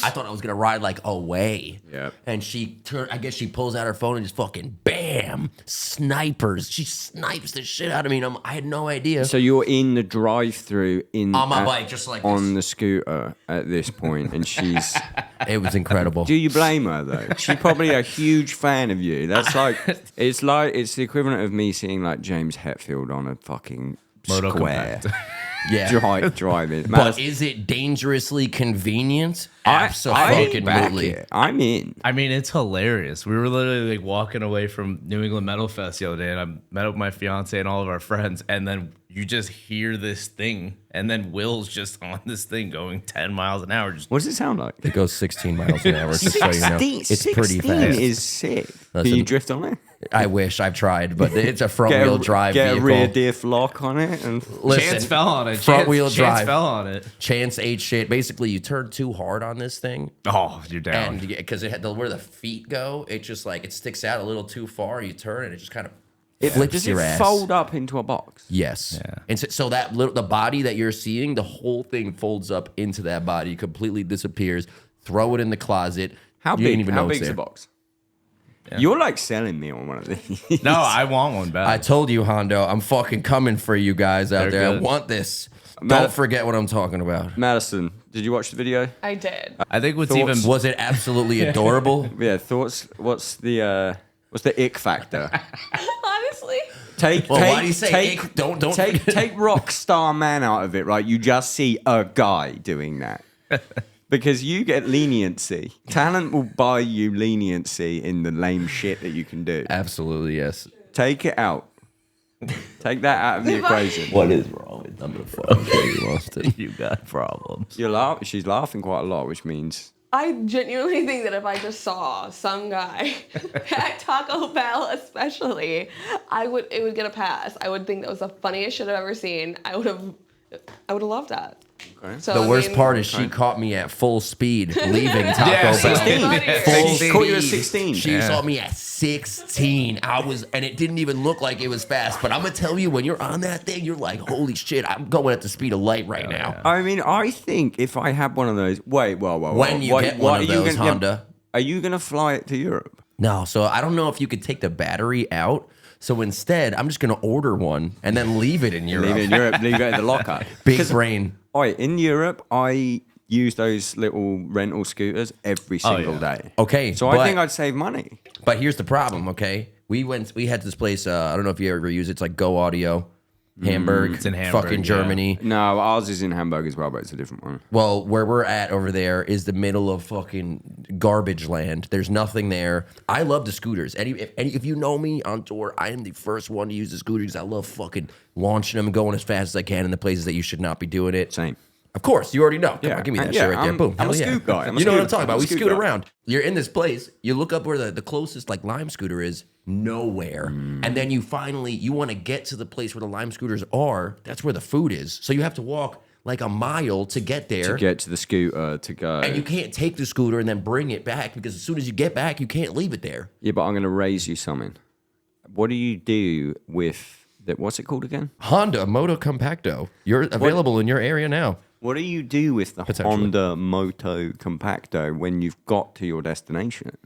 I thought I was gonna ride like away. Yep. And I guess she pulls out her phone and just fucking bam, snipers. She snipes the shit out of me. And I had no idea. So you're in the drive-through On my bike, just like on this. the scooter at this point, and she's. It was incredible. Do you blame her though? She's probably a huge fan of you. That's like it's the equivalent of me seeing like James Hetfield on a fucking Moto square Yeah. driving. But is it dangerously convenient? I'm Absolutely. I'm in. I mean, it's hilarious. We were literally like walking away from New England Metal Fest the other day, and I met up with my fiance and all of our friends, and then you just hear this thing, and then Will's just on this thing going 10 miles an hour. Just What does it sound like? It goes 16 miles an hour, just so you know. It's pretty 16 fast. is sick. Can Listen, you drift on it? I wish. I've tried, but it's a front-wheel drive Get vehicle. a rear diff lock on it, and Listen, Chance fell on it. Front-wheel Chance drive. fell on it. Chance ate shit. Basically, you turn too hard on this thing, Oh, you're down. and because it had where the feet go, it just like it sticks out a little too far. You turn, and it just kind of flips does your it ass. fold up into a box? Yes. Yeah. And so that the body that you're seeing, the whole thing folds up into that body, completely disappears. Throw it in the closet. How You big? didn't even How know it's big's the there. box? You're like selling me on one of these. No, I want one bad. I told you, Hondo, I'm fucking coming for you guys out They're there. good. I want this. Matt- Don't forget what I'm talking about. Madison, did you watch the video? I did. I think what's Thoughts? even Was it absolutely adorable? Yeah, thoughts. What's the ick factor? Honestly, Take Well, take, why do you say take, ick? Don't take rock star man out of it, right? You just see a guy doing that. Because you get leniency. Talent will buy you leniency in the lame shit that you can do. Absolutely, yes. Take it out. Take that out of the equation. What is wrong with I'm gonna fucking kill you, Austin. You got problems. She's laughing quite a lot, which means I genuinely think that if I just saw some guy at Taco Bell, especially, it would get a pass. I would think that was the funniest shit I've ever seen. I would have loved that. Okay. So, The worst part is she caught me at full speed leaving Taco Yeah, Bell. 16. Full She caught you at speed. 16. She Yeah. saw me at 16. And it didn't even look like it was fast. But I'm gonna tell you, when you're on that thing, you're like, holy shit, I'm going at the speed of light right now. I mean, I think if I had one of those, wait, When you get one of those, Honda. Are you gonna fly it to Europe? No, so I don't know if you could take the battery out. So instead, I'm just gonna order one and then leave it in Europe. Leave it in Europe. Leave it in the locker. Big brain. In Europe, I use those little rental scooters every single day. Okay, So but- I think I'd save money. But here's the problem, okay? We had this place, I don't know if you ever use it, it's like Go Audio, Hamburg, It's in Hamburg, fucking yeah. Germany. No, ours is in Hamburg as well, but it's a different one. Well, where we're at over there is the middle of fucking garbage land. There's nothing there. I love the scooters. If you know me on tour, I am the first one to use the scooters. I love fucking launching them and going as fast as I can in the places that you should not be doing it. Same. Of course, you already know. Come Yeah, on, give me that yeah, shit right there. I'm- Boom. I'm a Hell yeah. scoot guy. I'm a You know what I'm scoot- talking about. I'm a We scoot scoot guy. around. You're in this place. You look up where the closest like lime scooter is. Nowhere. And then you want to get to the place where the lime scooters are. That's where the food is. So you have to walk like a mile to get there. To get to the scooter to go. And you can't take the scooter and then bring it back because as soon as you get back, you can't leave it there. Yeah, but I'm going to raise you something. What do you do with that? What's it called again? Honda Moto Compacto. You're available in your area now. What do you do with the Potentially. Honda Moto Compacto when you've got to your destination?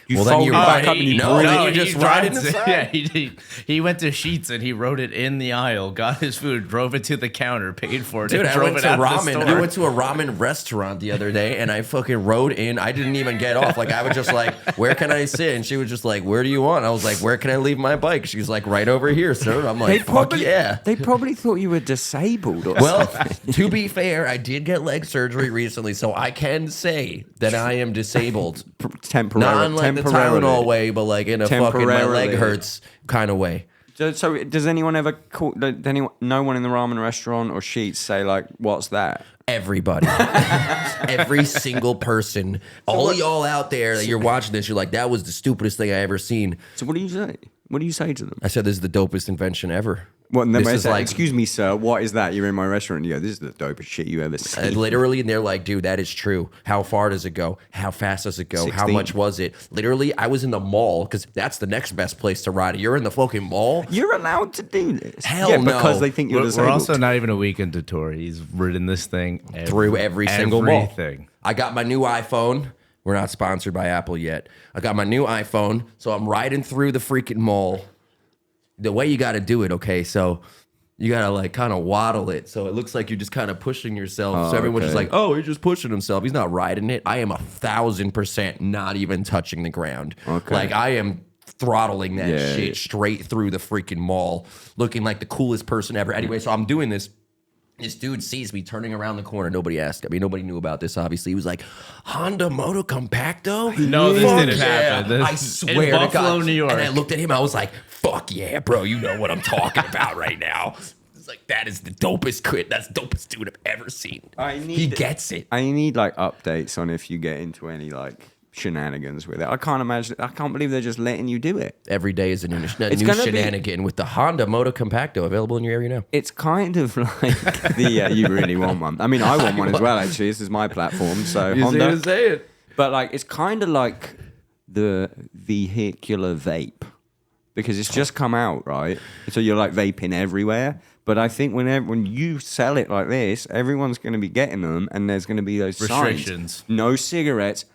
You Well, then fold you it back ride up it- and you no, bring no, it. you just ride it drives inside. Yeah, he went to Sheetz and he wrote it in the aisle, got his food, drove it to the counter, paid for it, Dude, and I drove went it to out the ramen. store. I went to a ramen restaurant the other day, and I fucking rode in. I didn't even get off. Like I was just like, "Where can I sit?" And she was just like, "Where do you want?" I was like, "Where can I leave my bike?" She's like, "Right over here, sir." I'm like, "Fuck yeah." They probably thought you were disabled or Well, something. to be fair, I did get leg surgery recently, so I can say that I am disabled. Not in like the Tylenol way, but like in a fucking my leg Temporarily. hurts kind of way. So does anyone ever call? No one in the ramen restaurant or Sheets say like, "What's that?" Everybody, every single person, all y'all out there that you're watching this, you're like, that was the stupidest thing I ever seen. So what do you say? What do you say to them? I said, this is the dopest invention ever. What, and then This they is say, like- "Excuse me, sir, what is that?" You're in my restaurant. And you go, "This is the dopest shit you ever seen." Literally, and they're like, dude, that is true. How far does it go? How fast does it go? How 16. much was it? Literally, I was in the mall because that's the next best place to ride it. You're in the fucking mall. You're allowed to do this. Hell yeah, no. because they think you're We're disabled. also not even a week into tour. He's ridden this thing Through every single mall. everything. I got my new iPhone. We're not sponsored by Apple yet. I got my new iPhone, so I'm riding through the freaking mall. The way you got to do it, okay? So you got to like kind of waddle it, so it looks like you're just kind of pushing yourself. So everyone's just okay. like, "Oh, he's just pushing himself. He's not riding it." I am 1,000% not even touching the ground. Okay. Like I am throttling that Yeah. shit straight through the freaking mall, looking like the coolest person ever. Anyway, so I'm doing this. This dude sees me turning around the corner. Nobody asked. I mean, nobody knew about this, obviously. He was like, Honda Moto Compacto? No, this Fuck didn't yeah. happen. This- I swear in to Buffalo, God. New York. And I looked at him. I was like, fuck yeah, bro. You know what I'm talking about right now. It's like, that is the dopest quit. That's the dopest dude I've ever seen. He gets it. I need like updates on if you get into any like shenanigans with it. I can't believe they're just letting you do it. Every day is a new gonna be- shenanigan with the Honda Moto Compacto available in your area now. It's kind of like the you really want one. I mean, I want one as well. Actually, this is my platform. So Honda, say it. but like it's kind of like the vehicular vape because it's just come out, right? So you're like vaping everywhere. But I think when you sell it like this, everyone's going to be getting them, and there's going to be those Restrictions. signs. No cigarettes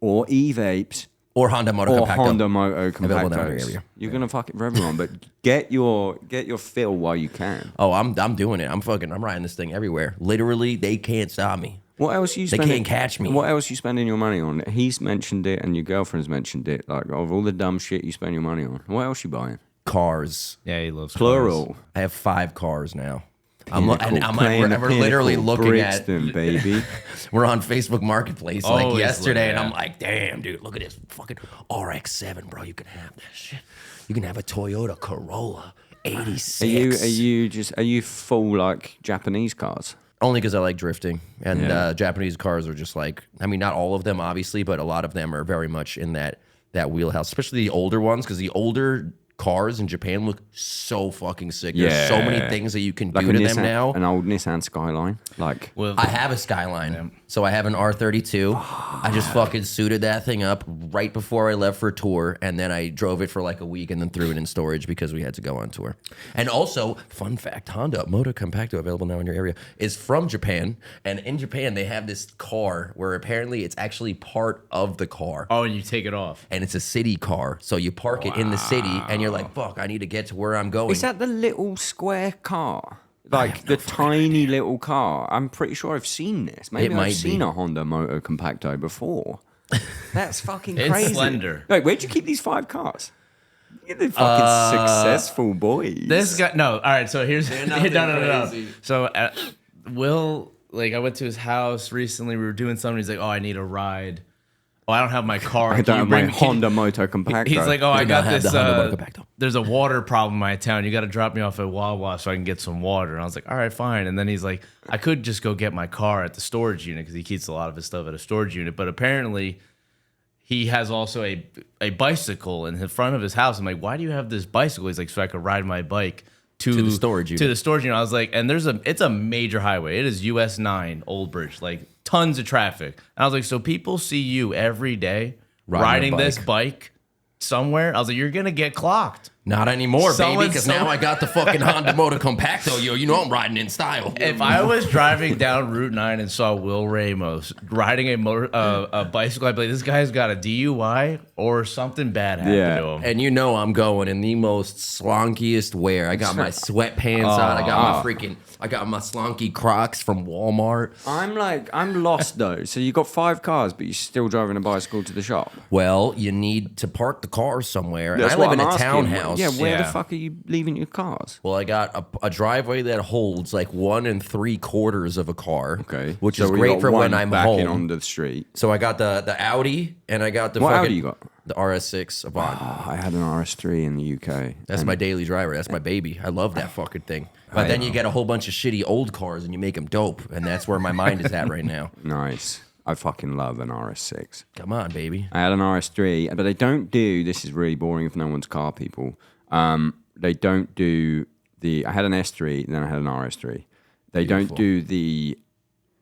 or e-vapes. Or Honda Moto Or Compacto. Honda Moto Available in our Compactos. area. You're gonna fuck it for everyone, but get your fill while you can. Oh, I'm doing it. I'm riding this thing everywhere. Literally, they can't stop me. What else you They spending? can't catch me. What else you spending your money on? He's mentioned it, and your girlfriend's mentioned it. Like of all the dumb shit you spend your money on, what else you buying? Cars. Yeah, he loves Plural. cars. I have 5 cars now. Playing the We're literally pinnacle looking at. Brixton, baby. We're on Facebook Marketplace like Always yesterday, looking and I'm at. like, damn, dude, look at this fucking RX-7, bro. You can have that shit. You can have a Toyota Corolla 86. Are you full like Japanese cars? Only because I like drifting. And Japanese cars are just like, I mean, not all of them, obviously, but a lot of them are very much in that wheelhouse, especially the older ones, because the older cars in Japan look so fucking sick. There's so many things that you can do to them now. An old Nissan Skyline. Like, I have a Skyline. So I have an R32. I just fucking suited that thing up right before I left for tour, and then I drove it for like a week and then threw it in storage because we had to go on tour. And also, fun fact, Honda Moto Compacto, available now in your area, is from Japan. And in Japan, they have this car where apparently it's actually part of the car. Oh, and you take it off. And it's a city car. So you park it in the city, and you're like, fuck, I need to get to where I'm going. is that the little square car? Like the tiny little car. I'm pretty sure I've seen this. Maybe I've seen a Honda Moto Compacto before. That's fucking crazy. It's slender. Wait, where'd you keep these 5 cars? You're the fucking successful boys. This guy, no. All right, so here's no. crazy. So Will, like, I went to his house recently. We were doing something. He's like, "Oh, I need a ride. Oh, I don't have my car. I don't have my Honda Moto Compacto." He's like, "Oh, I got this. the Honda Moto Compacto. There's a water problem in my town. You got to drop me off at Wawa so I can get some water." And I was like, "All right, fine." And then he's like, "I could just go get my car at the storage unit because he keeps a lot of his stuff at a storage unit, but apparently." He has also a bicycle in the front of his house. I'm like, why do you have this bicycle? He's like, so I could ride my bike to the storage unit. To the storage unit. I was like, and it's a major highway. It is US 9 Old Bridge, like tons of traffic. And I was like, so people see you every day riding this bike somewhere. I was like, you're gonna get clocked. Not anymore, baby, because now I got the fucking Honda Moto Compacto. Yo, you know I'm riding in style. If I was driving down Route 9 and saw Will Ramos riding a bicycle, I'd be like, this guy's got a DUI or something bad happened to him. And you know I'm going in the most slonkiest wear. I got my sweatpants on. I got my slonky Crocs from Walmart. I'm lost though. So you got 5 cars, but you're still driving a bicycle to the shop. Well, you need to park the car somewhere. And I live in a townhouse. Yeah, where the fuck are you leaving your cars? Well, I got a driveway that holds like 1 3/4 of a car. Okay, which is great for when I'm backing home. onto the street. So I got the Audi, and I got the What Audi you got? The RS6 Avant. I had an RS3 in the UK. That's my daily driver. That's my baby. I love that fucking thing. But then you get a whole bunch of shitty old cars, and you make them dope, and that's where my mind is at right now. Nice. I fucking love an RS6. Come on, baby. I had an RS3, but they don't do. This is really boring if no one's car people. They don't do the. I had an S3, then I had an RS3. They don't do the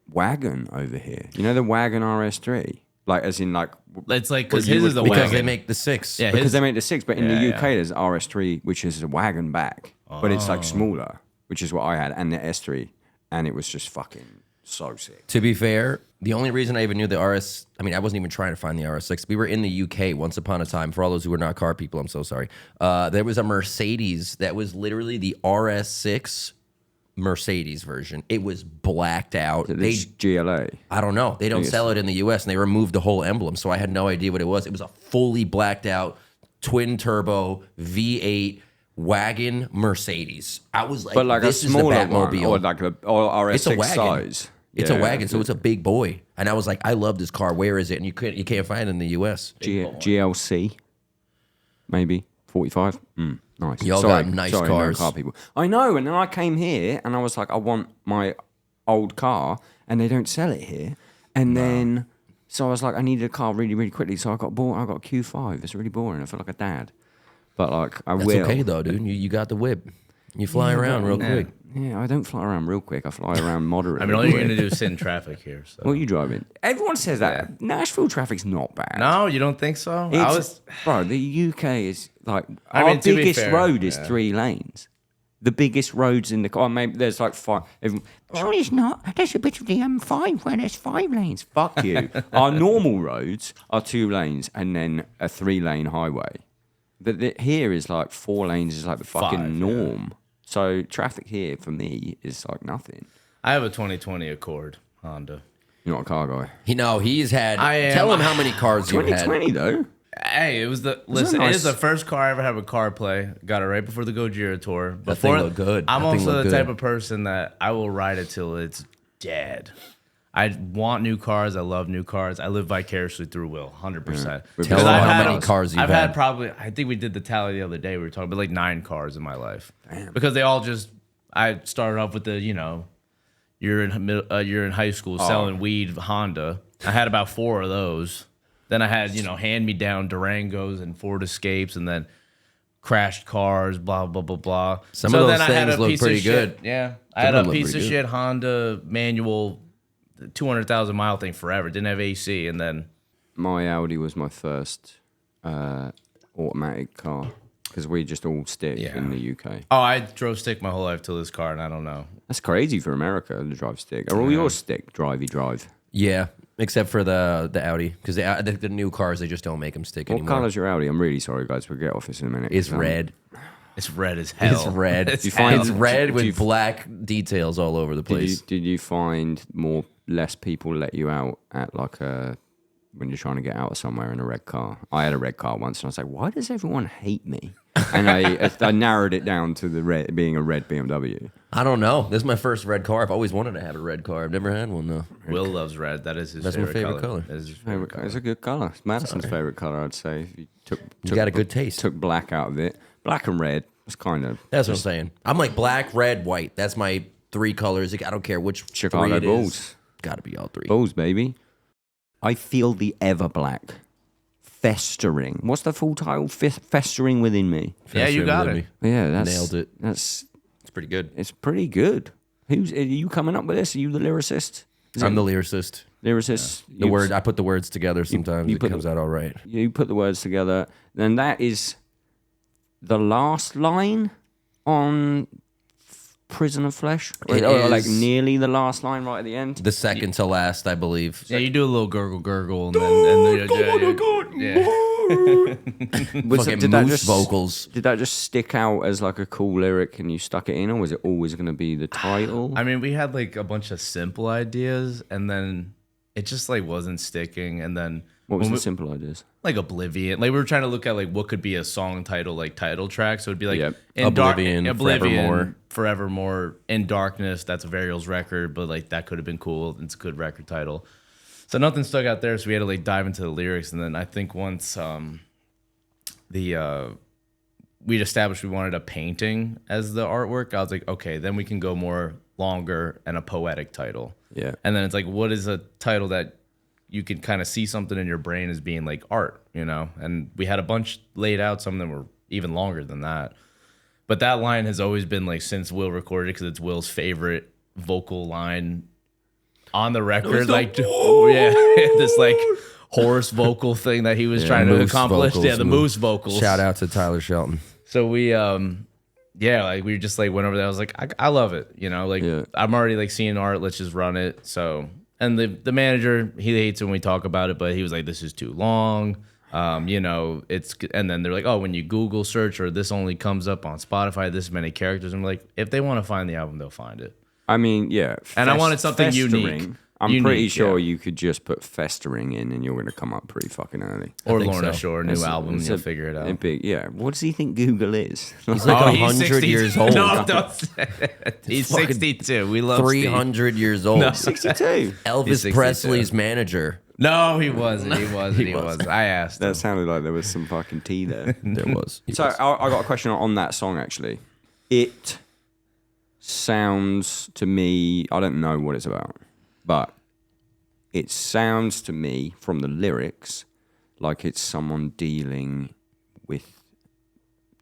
wagon over here. You know the wagon RS3, like as in like. It's like because his is the because wagon. they make the 6. Yeah, because they make the 6, but in the UK there's RS3, which is a wagon back, but it's like smaller, which is what I had, and the S3, and it was just fucking so sick. To be fair, the only reason I even knew the RS, I mean, I wasn't even trying to find the RS6. We were in the UK once upon a time. For all those who are not car people, I'm so sorry. There was a Mercedes that was literally the RS6 Mercedes version. It was blacked out. It's GLA. I don't know. They don't sell it in the US, and they removed the whole emblem, so I had no idea what it was. It was a fully blacked out twin turbo V8 wagon Mercedes. I was like, But like this a smaller is the Batmobile. one, or like a RS6 size. It's a wagon, so it's a big boy. And I was like, I love this car. Where is it? And you can't find it in the US. GLC, maybe 45. Nice. Y'all got nice sorry, cars. No car people. I know. And then I came here and I was like, I want my old car, and they don't sell it here. And then, so I was like, I needed a car really, really quickly. So I got a Q5. It's really boring. I feel like a dad. But like, That's okay though, dude. You got the whip. You fly around real quick. Yeah, I don't fly around real quick. I fly around moderately. I mean, all you're going to do is sit in traffic here. So. What are you driving? Everyone says that. Nashville traffic's not bad. No, you don't think so? Bro, the UK is like, I our mean, to be biggest fair, road is 3 lanes. The biggest roads in the car. Maybe there's like 5. No, it's not. There's a bit of the M5 where there's 5 lanes. Fuck you. Our normal roads are 2 lanes and then a 3-lane highway. Here is like 4 lanes is like the fucking norm. So traffic here for me is like nothing. I have a 2020 Accord Honda. You're not a car guy. He's had. Tell him how many cars you've had. 2020 though. Hey, it is the first car I ever had with CarPlay. Got it right before the Gojira tour. That thing looked good. I'm also the type of person that I will ride it till it's dead. I want new cars. I love new cars. I live vicariously through Will, 100%. Tell Because them I've how had- many cars you've I've had. had probably, I think we did the tally the other day. We were talking about like 9 cars in my life. Damn. Because they all just, I started off with the, you're in high school selling weed Honda. I had about 4 of those. Then I had, hand-me-down Durangos and Ford Escapes, and then crashed cars, blah, blah, blah, blah. Some of those then I had things a look piece pretty of shit. good. Yeah. I Some had of a them look piece of pretty shit Honda manual 200,000 mile thing forever. Didn't have AC, and then My Audi was my first automatic car because we just all stick in the UK. I drove stick my whole life till this car, and I don't know. That's crazy for America to drive stick. Are all yours stick, drivey drive? Yeah, except for the Audi, because the new cars, they just don't make them stick What anymore. colour's your Audi? I'm really sorry, guys. We'll get off this in a minute. It's red. It's red as hell. It's red. It's It's red do with you- black details all over the place. Did you find less people let you out at when you're trying to get out of somewhere in a red car? I had a red car once, and I was like, why does everyone hate me? And I narrowed it down to being a red BMW. I don't know. This is my first red car. I've always wanted to have a red car. I've never had one though. Will loves red. That is his That's my favorite, favorite color. That is his favorite color. It's a good color. It's Madison's favorite color, I'd say. If you You got a good taste. Took black out of it. Black and red. It's kind of That's what I'm saying. I'm like black, red, white. That's my 3 colors. I don't care which Chicago 3 it Bulls. is. Got to be all 3. Bulls, baby. I feel the Everblack. Festering. What's the full title? Festering within me. Yeah, you got Festering it. within me. Yeah, that's Nailed it. That's It's pretty good. it's pretty good. Are you coming up with this? Are you the lyricist? I'm the lyricist. Lyricist. I put the words together sometimes. It comes out all right. You put the words together. Then that is the last line on Prison of Flesh. It Or like is. nearly the last line right at the end. The second to last, I believe. Yeah, you do a little gurgle, and then Fucking moose vocals. Did that just stick out as like a cool lyric and you stuck it in, or was it always going to be the title? I mean, we had like a bunch of simple ideas, and then it just like wasn't sticking. And then What was when the we- simple ideas? like Oblivion? Like we were trying to look at like what could be a song title, like title track. So it'd be like Yep. Oblivion, Forevermore, In Darkness. That's a Varials record, but like that could have been cool. It's a good record title. So nothing stuck out there, so we had to like dive into the lyrics. And then I think once we'd established we wanted a painting as the artwork, I was like, okay, then we can go more longer and a poetic title. Yeah. And then it's like, what is a title that you can kind of see something in your brain as being like art, And we had a bunch laid out. Some of them were even longer than that. But that line has always been like since Will recorded it, because it's Will's favorite vocal line on the record. This like hoarse vocal thing that he was trying to moose accomplish. vocals, Yeah, the moose vocals. Shout out to Tyler Shelton. So we we just like went over there. I was like, I love it. I'm already like seeing art. Let's just run it. So, and the manager, he hates when we talk about it, but he was like, this is too long. And then they're like, oh, when you Google search or this only comes up on Spotify, this many characters. I'm like, if they want to find the album, they'll find it. I mean, yeah. And I wanted something Festering. unique. I'm pretty sure you could just put Festering in and you're going to come up pretty fucking early. Or think Lorna so. Shore, new album, It's you'll a- figure it a out. big, yeah. What does he think Google is? He's like Oh, he's 100 60 years old. No, don't say it. He's fucking 62. We love Steve. 300 years old. 62. Elvis 62. Presley's manager. No, he wasn't. He wasn't. I asked him. That sounded like there was some fucking tea there. There was. So I got a question on that song, actually. It sounds to me, I don't know what it's about, but it sounds to me from the lyrics like it's someone dealing with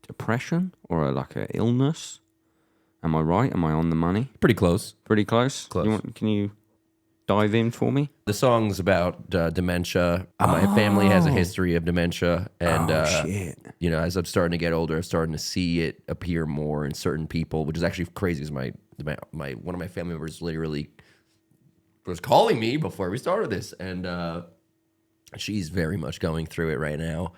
depression or like an illness. Am I right? Am I on the money? Pretty close. Pretty close? Close. Can you dive in for me? The song's about dementia. My family has a history of dementia, and shit. as I'm starting to get older, I'm starting to see it appear more in certain people, which is actually crazy. Because my one of my family members literally was calling me before we started this, and she's very much going through it right now.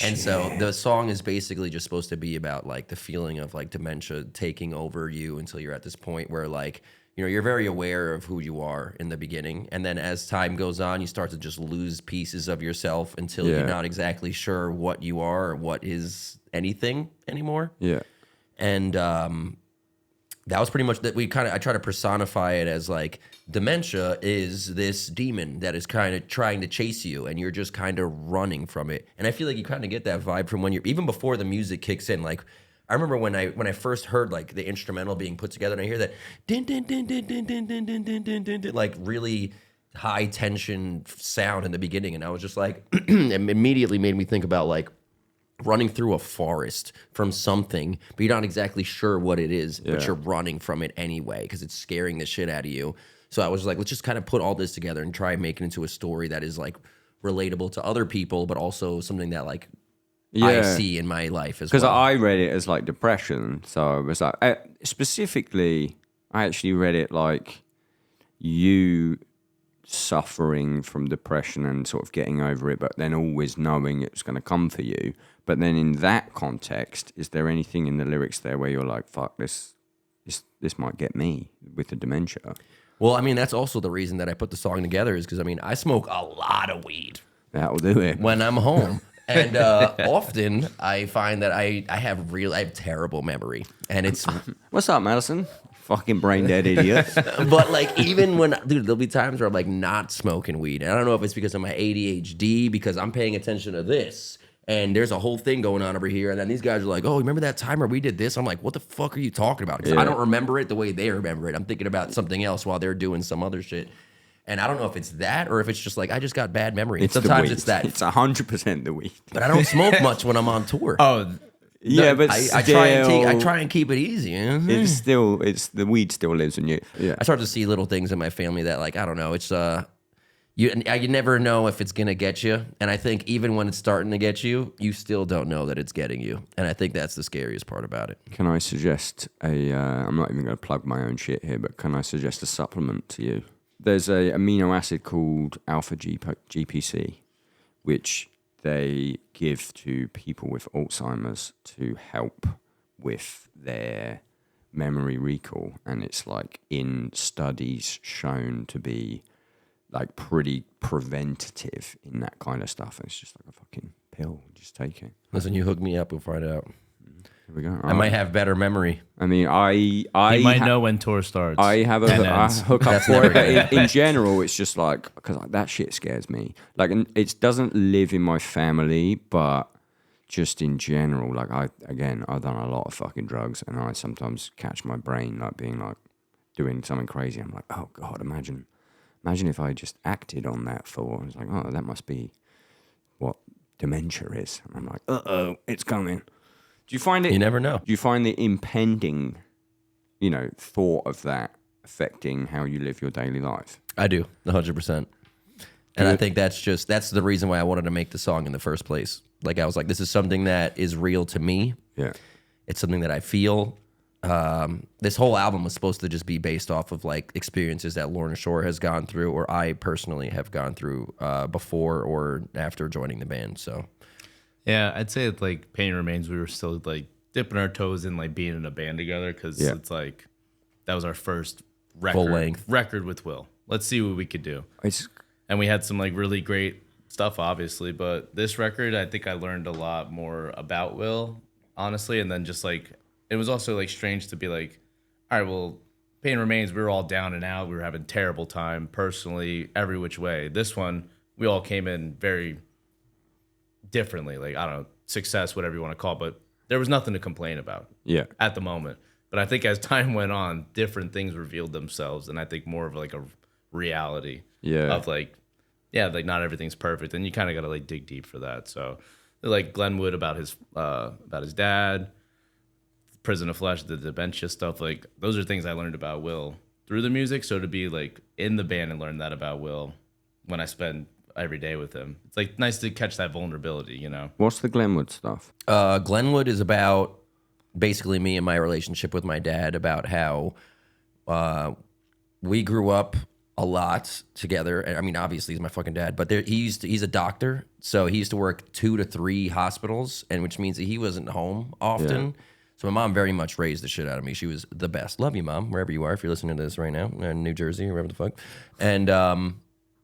And so the song is basically just supposed to be about like the feeling of like dementia taking over you until you're at this point where like, you're very aware of who you are in the beginning. And then as time goes on, you start to just lose pieces of yourself until you're not exactly sure what you are or what is anything anymore. Yeah. And that was pretty much that. I try to personify it as like dementia is this demon that is kind of trying to chase you, and you're just kind of running from it. And I feel like you kind of get that vibe from when you're even before the music kicks in. Like I remember when I first heard like the instrumental being put together, and I hear that din din din din din din din din din din din din, like really high tension sound in the beginning, and I was just like, it immediately made me think about like running through a forest from something, but you're not exactly sure what it is, but you're running from it anyway because it's scaring the shit out of you. So I was like, let's just kind of put all this together and try and make it into a story that is like relatable to other people, but also something that like I see in my life as well. Because I read it as like depression, so it was like specifically, I actually read it like you suffering from depression and sort of getting over it, but then always knowing it was going to come for you. But then in that context, is there anything in the lyrics there where you're like, fuck, this might get me with the dementia? Well, I mean, that's also the reason that I put the song together is because, I mean, I smoke a lot of weed. That'll do it. When I'm home. And often I find that I have terrible memory. And it's... What's up, Madison? Fucking brain dead idiot. But like even when, dude, there'll be times where I'm like not smoking weed. And I don't know if it's because of my ADHD, because I'm paying attention to this. And there's a whole thing going on over here. And then these guys are like, oh, remember that time where we did this? I'm like, what the fuck are you talking about? Because I don't remember it the way they remember it. I'm thinking about something else while they're doing some other shit. And I don't know if it's that or if it's just like, I just got bad memory. Sometimes it's that. It's 100% the weed. But I don't smoke much when I'm on tour. Oh, yeah, but I try and keep it easy. It's the weed still lives in you. Yeah. I start to see little things in my family that, like, I don't know. It's you never know if it's gonna get you, and I think even when it's starting to get you, you still don't know that it's getting you, and I think that's the scariest part about it. Can I suggest I'm not even going to plug my own shit here, but can I suggest a supplement to you? There's a amino acid called alpha GPC, which they give to people with Alzheimer's to help with their memory recall. And it's like in studies shown to be like pretty preventative in that kind of stuff. It's just like a fucking pill. Just take it. Listen, you hook me up, we'll find out. Here we go. I might have better memory. I mean, you might know when tour starts. I have a hook up for it. But in general, it's just like, because that shit scares me. Like, it doesn't live in my family, but just in general, like I've done a lot of fucking drugs, and I sometimes catch my brain like being like doing something crazy. I'm like, oh God, imagine if I just acted on that thought. It's like, oh, that must be what dementia is. And I'm like, uh-oh, it's coming. Do you find it? You never know. Do you find the impending, thought of that affecting how you live your daily life? I do, 100%. And I think that's the reason why I wanted to make the song in the first place. Like, I was like, this is something that is real to me. Yeah. It's something that I feel. This whole album was supposed to just be based off of like experiences that Lorna Shore has gone through, or I personally have gone through before or after joining the band. So. Yeah, I'd say like Pain Remains, we were still like dipping our toes in like being in a band together, because it's like that was our first full length record with Will. Let's see what we could do. And we had some like really great stuff, obviously, but this record, I think I learned a lot more about Will, honestly, and then just like it was also like strange to be like, all right, well, Pain Remains, we were all down and out, we were having a terrible time personally, every which way. This one, we all came in very differently, like, I don't know, success, whatever you want to call it, but there was nothing to complain about at the moment. But I think as time went on, different things revealed themselves, and I think more of like a reality of like, like not everything's perfect, and you kind of got to like dig deep for that. So like Glenwood about his dad, Prison of Flesh, the dementia stuff, like those are things I learned about Will through the music. So to be like in the band and learn that about Will when I spend every day with him, it's like nice to catch that vulnerability, What's the Glenwood stuff? Glenwood is about basically me and my relationship with my dad, about how we grew up a lot together. I mean, obviously he's my fucking dad, but he's a doctor, so he used to work 2 to 3 hospitals, and which means that he wasn't home often. Yeah. So my mom very much raised the shit out of me. She was the best. Love you, Mom, wherever you are, if you're listening to this right now, in New Jersey, or wherever the fuck. And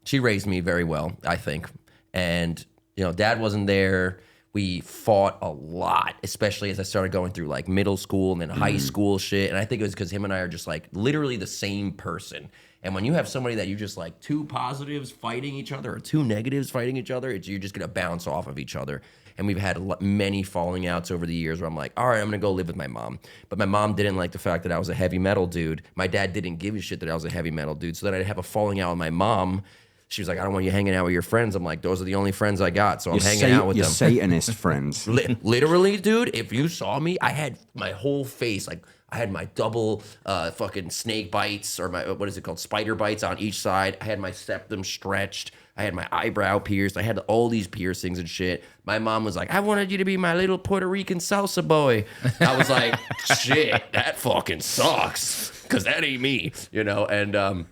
she raised me very well, I think. And, Dad wasn't there we fought a lot, especially as I started going through like middle school and then high school shit. And I think it was because him and I are just like literally the same person. And when you have somebody that you just like two positives fighting each other or two negatives fighting each other, you're just going to bounce off of each other. And we've had many falling outs over the years where I'm like, all right, I'm going to go live with my mom. But my mom didn't like the fact that I was a heavy metal dude. My dad didn't give a shit that I was a heavy metal dude. So then I'd have a falling out with my mom. She was like, I don't want you hanging out with your friends. I'm like, those are the only friends I got, so I'm hanging out with them. Your Satanist friends. Literally, dude, if you saw me, I had my whole face, like, I had my double fucking snake bites, or my, what is it called, spider bites on each side. I had my septum stretched. I had my eyebrow pierced. I had all these piercings and shit. My mom was like, I wanted you to be my little Puerto Rican salsa boy. I was like, shit, that fucking sucks, because that ain't me, you know, and...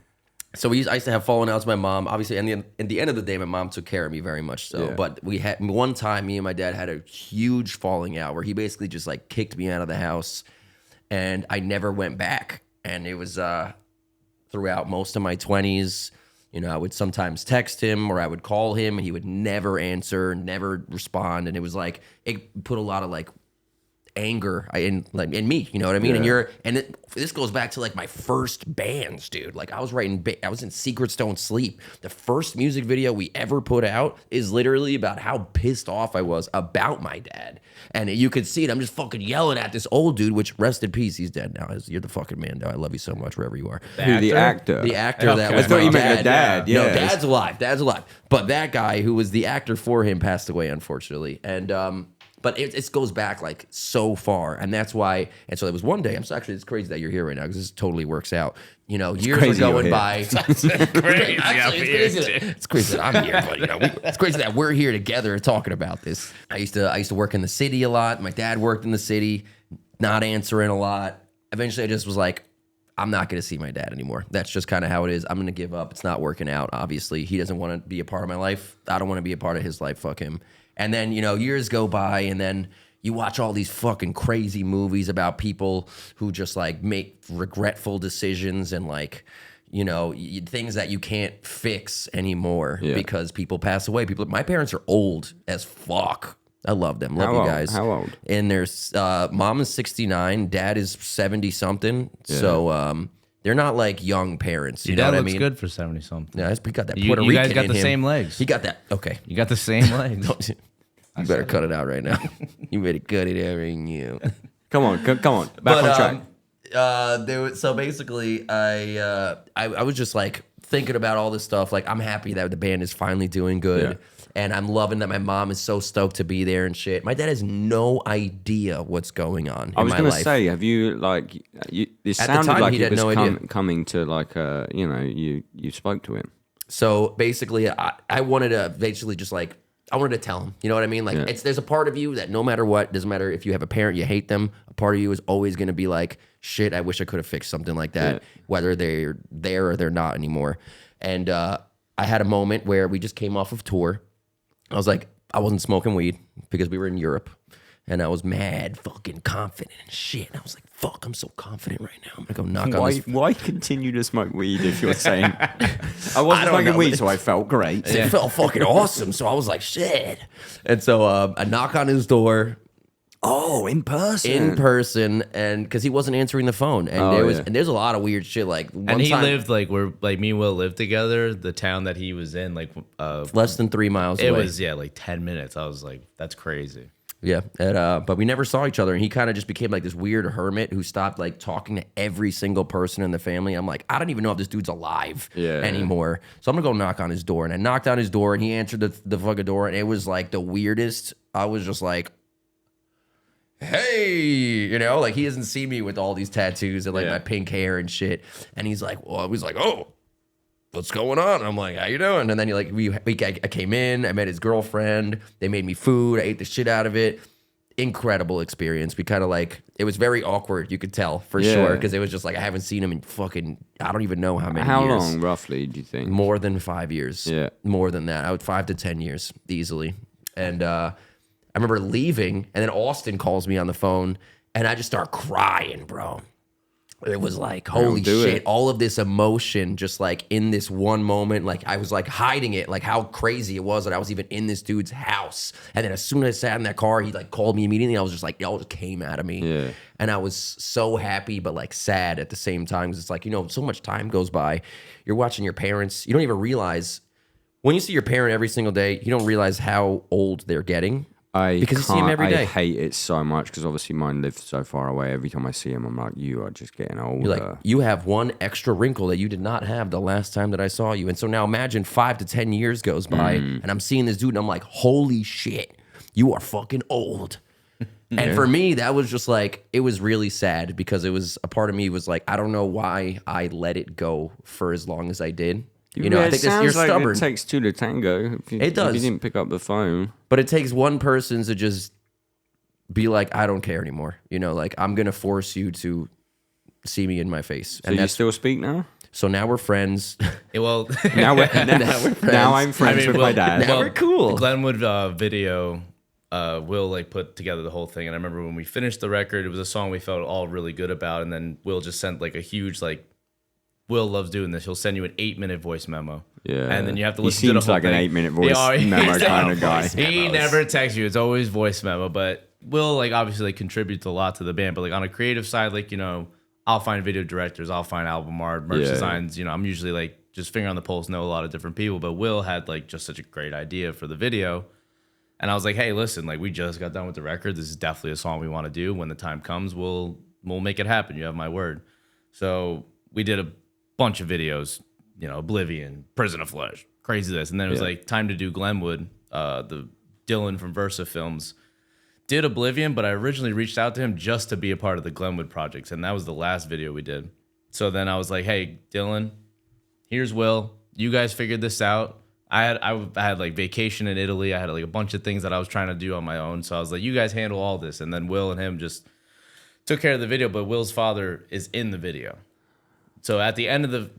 So I used to have fallen outs with my mom. Obviously, and at the end of the day, my mom took care of me very much so. Yeah. But we had one time, me and my dad had a huge falling out where he basically just like kicked me out of the house, and I never went back. And it was throughout most of my 20s. You know, I would sometimes text him or I would call him, and he would never answer, never respond. And it was like, it put a lot of like anger in me, you know what I mean? Yeah. This goes back to like my first bands, dude. Like I was in Secrets Don't Sleep. The first music video we ever put out is literally about how pissed off I was about my dad. And you could see it. I'm just fucking yelling at this old dude, which rest in peace, he's dead now. You're the fucking man, though. I love you so much wherever you are. The actor? The actor that was I thought you my meant the dad. Yeah. No, dad's alive. But that guy who was the actor for him passed away, unfortunately. And but it goes back like so far, and that's why. And so there was one day. It's crazy that you're here right now because this totally works out. You know, years are going by. It's crazy that I'm here, but you know, it's crazy that we're here together talking about this. I used to work in the city a lot. My dad worked in the city, not answering a lot. Eventually, I just was like, I'm not going to see my dad anymore. That's just kind of how it is. I'm going to give up. It's not working out. Obviously, he doesn't want to be a part of my life. I don't want to be a part of his life. Fuck him. And then, you know, years go by, and then you watch all these fucking crazy movies about people who just like make regretful decisions and like, you know, things that you can't fix anymore because people pass away. My parents are old as fuck. I love them. Love you guys. How old? And there's mom is 69, dad is 70 something. Yeah. So they're not like young parents. You know what I mean? Looks good for 70 something. Yeah, he got that Puerto Rican. You guys got the him. Same legs. He got that. Okay, you got the same legs. You better cut it out right now. You better cut it out right now. Come on. Back on track. So basically, I was just like thinking about all this stuff. Like, I'm happy that the band is finally doing good. Yeah. And I'm loving that my mom is so stoked to be there and shit. My dad has no idea what's going on in my life. I was going to say, have you, like, it sounded like it was coming to, like, you know, you spoke to him. So basically, I wanted to basically just, like, I wanted to tell him. You know what I mean? Like, there's a part of you that no matter what, doesn't matter if you have a parent, you hate them, a part of you is always going to be like, shit, I wish I could have fixed something like that, whether they're there or they're not anymore. And I had a moment where we just came off of tour. I was like, I wasn't smoking weed because we were in Europe, and I was mad fucking confident and shit. And I was like, fuck, I'm so confident right now. I'm gonna go knock on this. Why continue to smoke weed if you're saying I wasn't smoking weed, so I felt great. It felt fucking awesome. So I was like, shit. And so I knock on his door. Oh, in person. In person, and because he wasn't answering the phone, and there's a lot of weird shit. Like, and he lived like where like me and Will lived together. The town that he was in, like less than 3 miles away. It was like 10 minutes. I was like, that's crazy. Yeah, and, but we never saw each other, and he kind of just became like this weird hermit who stopped like talking to every single person in the family. I'm like, I don't even know if this dude's alive anymore. So I'm gonna go knock on his door, and I knocked on his door, and he answered the fucking door, and it was like the weirdest. I was just like, hey, you know, like he doesn't see me with all these tattoos and like my pink hair and shit. And he's like, well, I was like, oh, what's going on? I'm like, how you doing? And then I came in, I met his girlfriend. They made me food. I ate the shit out of it. Incredible experience. We kind of like, it was very awkward. You could tell for sure. Cause it was just like, I haven't seen him in fucking, I don't even know how many years. How long roughly do you think? More than 5 years. Yeah. More than that. 5 to 10 years easily. And, I remember leaving, and then Austin calls me on the phone, and I just start crying, bro. it was like, holy shit, all of this emotion just like in this one moment. Like I was like hiding it, like how crazy it was that I was even in this dude's house. And then as soon as I sat in that car, he like called me immediately. I was just like, it all just came out of me. Yeah. And I was so happy, but like sad at the same time. Cause it's like, you know, so much time goes by. You're watching your parents. You don't even realize when you see your parent every single day, you don't realize how old they're getting. Because you see him every day. I hate it so much because obviously mine lives so far away. Every time I see him, I'm like, you are just getting older. You're like, you have one extra wrinkle that you did not have the last time that I saw you. And so now imagine 5 to 10 years goes by and I'm seeing this dude and I'm like, holy shit, you are fucking old. And for me, that was just like, it was really sad because it was a part of me was like, I don't know why I let it go for as long as I did. You know, I think you're stubborn. It takes two to tango. It does. If you didn't pick up the phone. But it takes one person to just be like, I don't care anymore. You know, like I'm going to force you to see me in my face. So you still speak now? So now we're friends. Yeah, well, Now we're friends. Now I'm friends with my dad. Now we're cool. The Glenwood video, Will like put together the whole thing. And I remember when we finished the record, it was a song we felt all really good about. And then Will just sent like a huge like, Will loves doing this. He'll send you an 8-minute voice memo. Yeah. And then you have to listen to the whole thing. He seems like an 8-minute voice memo kind of guy. He never texts you. It's always voice memo. But Will, like, obviously, like, contributes a lot to the band. But, like, on a creative side, like, you know, I'll find video directors. I'll find album art, merch designs. You know, I'm usually, like, just finger on the pulse, know a lot of different people. But Will had, like, just such a great idea for the video. And I was like, hey, listen, like, we just got done with the record. This is definitely a song we want to do. When the time comes, we'll make it happen. You have my word. So we did a bunch of videos, you know, Oblivion, Prison of Flesh, crazy this. And then it was like time to do Glenwood. The Dylan from Versa Films did Oblivion, but I originally reached out to him just to be a part of the Glenwood projects. And that was the last video we did. So then I was like, hey, Dylan, here's Will. You guys figured this out. I had like vacation in Italy. I had like a bunch of things that I was trying to do on my own. So I was like, you guys handle all this. And then Will and him just took care of the video. But Will's father is in the video. So at the end of the,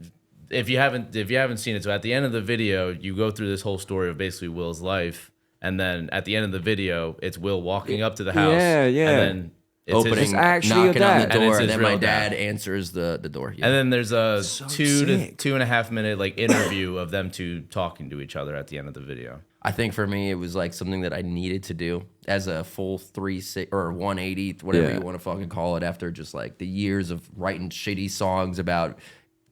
if you haven't seen it, so at the end of the video, you go through this whole story of basically Will's life, and then at the end of the video, it's Will walking up to the house, and then it's opening, knocking on the door, and then my dad answers the door. Yeah. And then there's a 2 to 2.5 minute like interview of them two talking to each other at the end of the video. I think for me, it was like something that I needed to do as a full 360 or 180, whatever you want to fucking call it, after just like the years of writing shitty songs about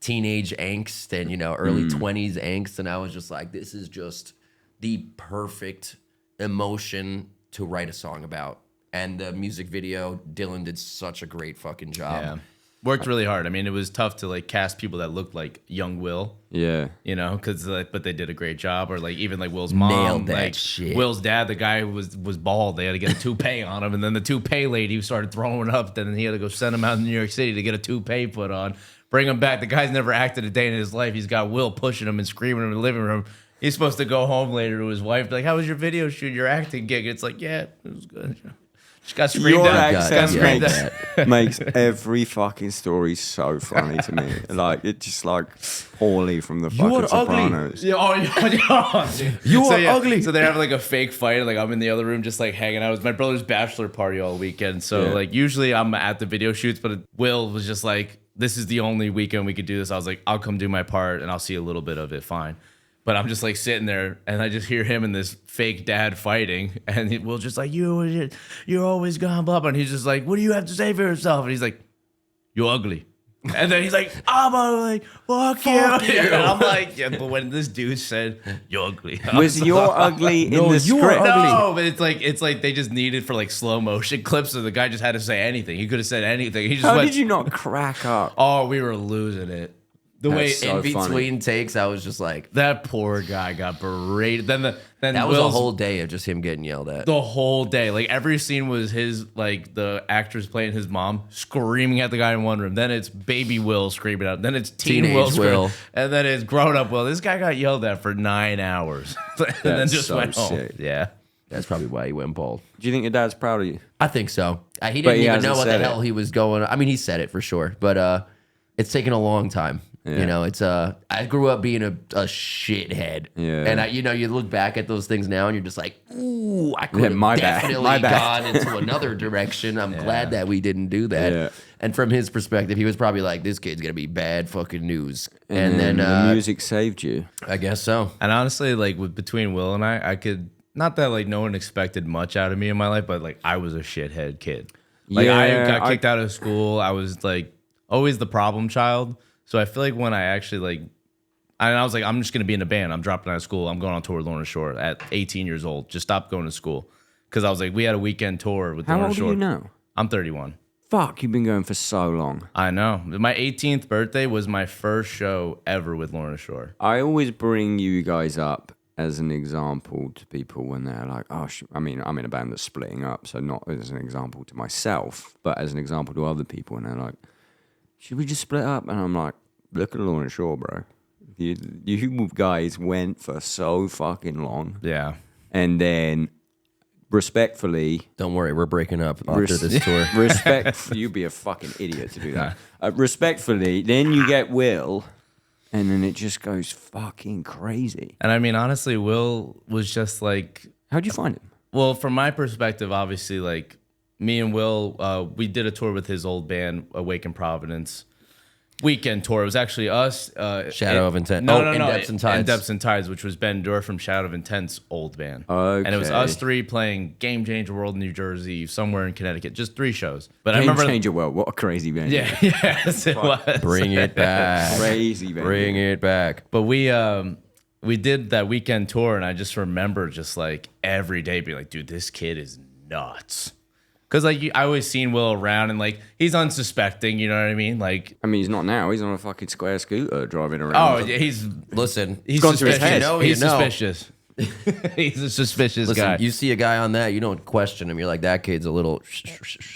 teenage angst and, you know, early 20s angst. And I was just like, this is just the perfect emotion to write a song about. And the music video, Dylan did such a great fucking job. Yeah. Worked really hard. I mean, it was tough to like cast people that looked like young Will. Yeah. You know, because like, but they did a great job. Or like even like Will's mom, nailed that like shit. Will's dad, the guy was bald. They had to get a toupee on him, and then the toupee lady started throwing up. Then he had to go send him out to New York City to get a toupee put on, bring him back. The guy's never acted a day in his life. He's got Will pushing him and screaming in the living room. He's supposed to go home later to his wife, like, "How was your video shoot? Your acting gig?" It's like, "Yeah, it was good." Just got screamed at. Makes every fucking story so funny to me. Like, it's just like Paulie from the fucking Sopranos. You are ugly. So they're having like a fake fight. Like I'm in the other room just like hanging out. It was my brother's bachelor party all weekend. So like usually I'm at the video shoots, but Will was just like, this is the only weekend we could do this. I was like, I'll come do my part and I'll see a little bit of it. Fine. But I'm just like sitting there, and I just hear him and this fake dad fighting, and Will's just like, you're always gone, blah, blah. And he's just like, what do you have to say for yourself? And he's like, you're ugly. And then he's like, I'm ugly, fuck you. And I'm like, yeah, but when this dude said, you're ugly. Was you're ugly in the script? No, but it's like they just needed for like slow motion clips, so the guy just had to say anything. He could have said anything. He just How did you not crack up? Oh, we were losing it. The way in between takes, I was just like, that poor guy got berated. Then that was a whole day of just him getting yelled at. The whole day, like every scene was his, like the actress playing his mom screaming at the guy in one room. Then it's baby Will screaming out. Then it's teenage Will, and then it's grown up Will. This guy got yelled at for 9 hours, and then just went home. Sick. Yeah, that's probably why he went bald. Do you think your dad's proud of you? I think so. He didn't even know what the hell he was going. I mean, he said it for sure, but it's taken a long time. You know, it's I grew up being a shithead. Yeah. And you look back at those things now and you're just like, ooh, I could have my bad. definitely My bad. gone into another direction. I'm glad that we didn't do that. Yeah. And from his perspective, he was probably like, this kid's gonna be bad fucking news. And then the music saved you. I guess so. And honestly, like between Will and I could, not that like no one expected much out of me in my life, but like I was a shithead kid. Like I got kicked out of school. I was like always the problem child. So I feel like when I actually like, and I was like, I'm just going to be in a band. I'm dropping out of school. I'm going on tour with Lorna Shore at 18 years old. Just stopped going to school. Because I was like, we had a weekend tour with Lorna Shore. How old are you now? I'm 31. Fuck, you've been going for so long. I know. My 18th birthday was my first show ever with Lorna Shore. I always bring you guys up as an example to people when they're like, oh, I mean, I'm in a band that's splitting up. So not as an example to myself, but as an example to other people. And they're like, should we just split up? And I'm like, look at Lorna Shore, bro. You guys went for so fucking long. Yeah. And then, respectfully... Don't worry, we're breaking up after this tour. You'd be a fucking idiot to do that. Respectfully, then you get Will, and then it just goes fucking crazy. And I mean, honestly, Will was just like... How'd you find him? Well, from my perspective, obviously, like, me and Will, we did a tour with his old band, Awaken Providence. Weekend tour. It was actually us. Shadow of Intent. No. In Depths and Tides. In Depths and Tides, which was Ben Durr from Shadow of Intent's old band. Okay. And it was us three playing Game Changer World in New Jersey, somewhere in Connecticut. Just 3 shows. But I remember... Game Changer World. What a crazy band. Yeah, yes, it was. Bring it back. Crazy band. Bring it back. But we did that weekend tour, and I just remember just like every day being like, dude, this kid is nuts. Because like I always seen Will around, and like he's unsuspecting, you know what I mean? Like, I mean, he's not now. He's on a fucking square scooter driving around. oh, yeah, he's gone to his head. He's suspicious. He's a suspicious guy. You see a guy on that, you don't question him. You're like, that kid's a little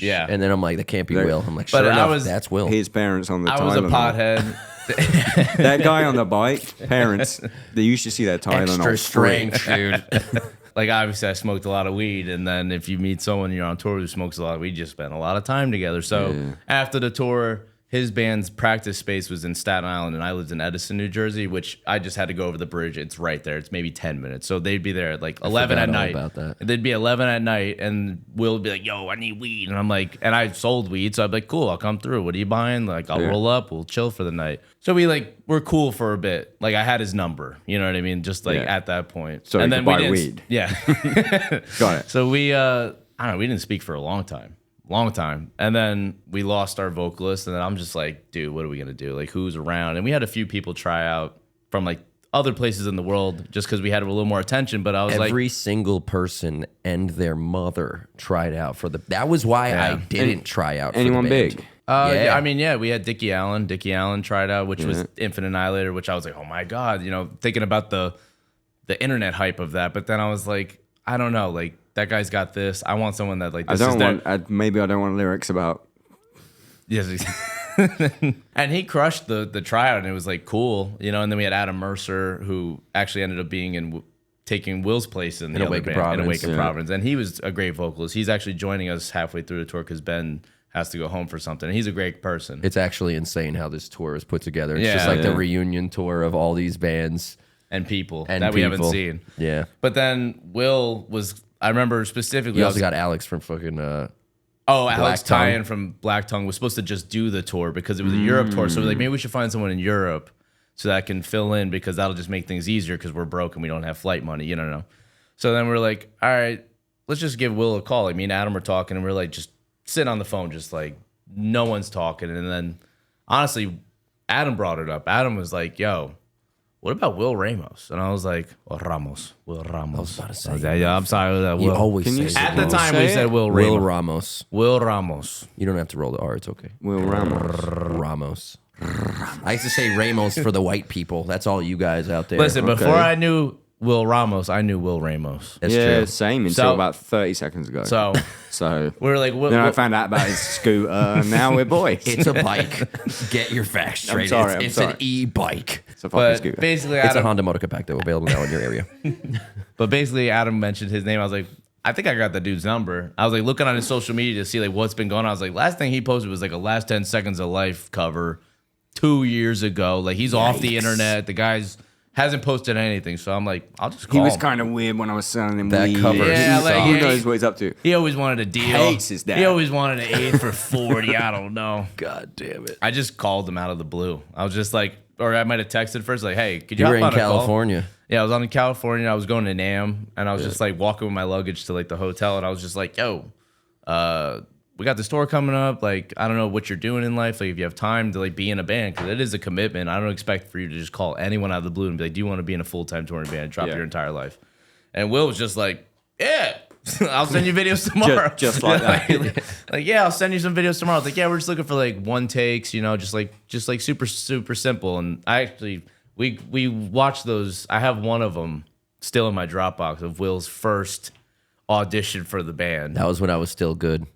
Yeah. And then I'm like, that can't be Will. I'm like, But sure I enough, was- that's Will. His parents on the I was a Tylenol. pothead. That guy on the bike, parents, they used to see that Tylenol. Extra strength, dude. Like, obviously, I smoked a lot of weed, and then if you meet someone you're on tour who smokes a lot of weed, you spend a lot of time together. So after the tour, his band's practice space was in Staten Island, and I lived in Edison, New Jersey, which I just had to go over the bridge. It's right there. It's maybe 10 minutes. So they'd be there at like 11 at night. About that. They'd be 11 at night, and Will would be like, yo, I need weed. And I'm like, and I sold weed, so I'd be like, cool, I'll come through. What are you buying? Like, I'll roll up. We'll chill for the night. So we're cool for a bit. Like, I had his number. You know what I mean? Just like at that point. So and you then could we buy didn't, weed. Yeah. Got it. So we, I don't know, we didn't speak for a long time. And then we lost our vocalist, and then I'm just like, dude, what are we going to do? Like, who's around? And we had a few people try out from like other places in the world just because we had a little more attention. But I was Every single person and their mother tried out for the. That was why I didn't try out. Anyone for the band. big? I mean, we had Dickie Allen. Dickie Allen tried out, which was Infinite Annihilator, which I was like, oh my God, you know, thinking about the internet hype of that. But then I was like, I don't know, like, that guy's got this. I want someone that like this maybe I don't want lyrics about. Yes. And he crushed the tryout, and it was like cool, you know. And then we had Adam Mercer, who actually ended up being taking Will's place in the other band, in Awaken Providence, and he was a great vocalist. He's actually joining us halfway through the tour because Ben has to go home for something. And he's a great person. It's actually insane how this tour is put together. It's just like the reunion tour of all these bands and people that we haven't seen. Yeah. But then Will was. I remember specifically. You also got Alex from fucking. Alex Tyan from Black Tongue was supposed to just do the tour because it was a Europe tour. So we're like, maybe we should find someone in Europe so that can fill in because that'll just make things easier because we're broke and we don't have flight money. You know. So then we're like, all right, let's just give Will a call. Like, me and Adam were talking, and we're like, just sitting on the phone, just like no one's talking. And then, honestly, Adam brought it up. Adam was like, yo. What about Will Ramos? And I was like, Will Ramos. I was about to say. Yeah, I'm sorry. You always say at the time we said Will Ramos. Will Ramos. Will Ramos. You don't have to roll the R. It's okay. Will Ramos. Ramos. I used to say Ramos for the white people. That's all you guys out there. Listen, before I knew Will Ramos, I knew Will Ramos. That's true. Same until about 30 seconds ago. So we were like, then I found out about his scooter, and now we're boys. It's a bike. Get your facts straight. It's an e-bike. It's a fucking scooter. Basically, it's a Honda Moto Compacto available now in your area. But basically, Adam mentioned his name. I was like, I think I got the dude's number. I was like looking on his social media to see like what's been going on. I was like, last thing he posted was like a last 10 seconds of life cover 2 years ago. Like he's off the internet. The guy's hasn't posted anything. So I'm like, I'll just call him. He was kind of weird when I was selling him That weed. cover Yeah, like, Who yeah, knows what he's up to? He always wanted a deal. Hates his dad. He always wanted an 8 for 40. I don't know. God damn it. I just called him out of the blue. I was just like, or I might have texted first, like, hey, could you You were hop in on a call? California. Yeah, I was on in California. I was going to Nam, and I was just like walking with my luggage to like the hotel, and I was just like, yo, we got this tour coming up. Like, I don't know what you're doing in life. Like, if you have time to like be in a band, because it is a commitment. I don't expect for you to just call anyone out of the blue and be like, do you want to be in a full-time touring band and drop your entire life? And Will was just like, yeah, I'll send you videos tomorrow. Just like that. like, yeah, I'll send you some videos tomorrow. I was like, yeah, we're just looking for like one takes, you know, just like super, super simple. And I actually, we watched those. I have one of them still in my Dropbox of Will's first audition for the band. That was when I was still good.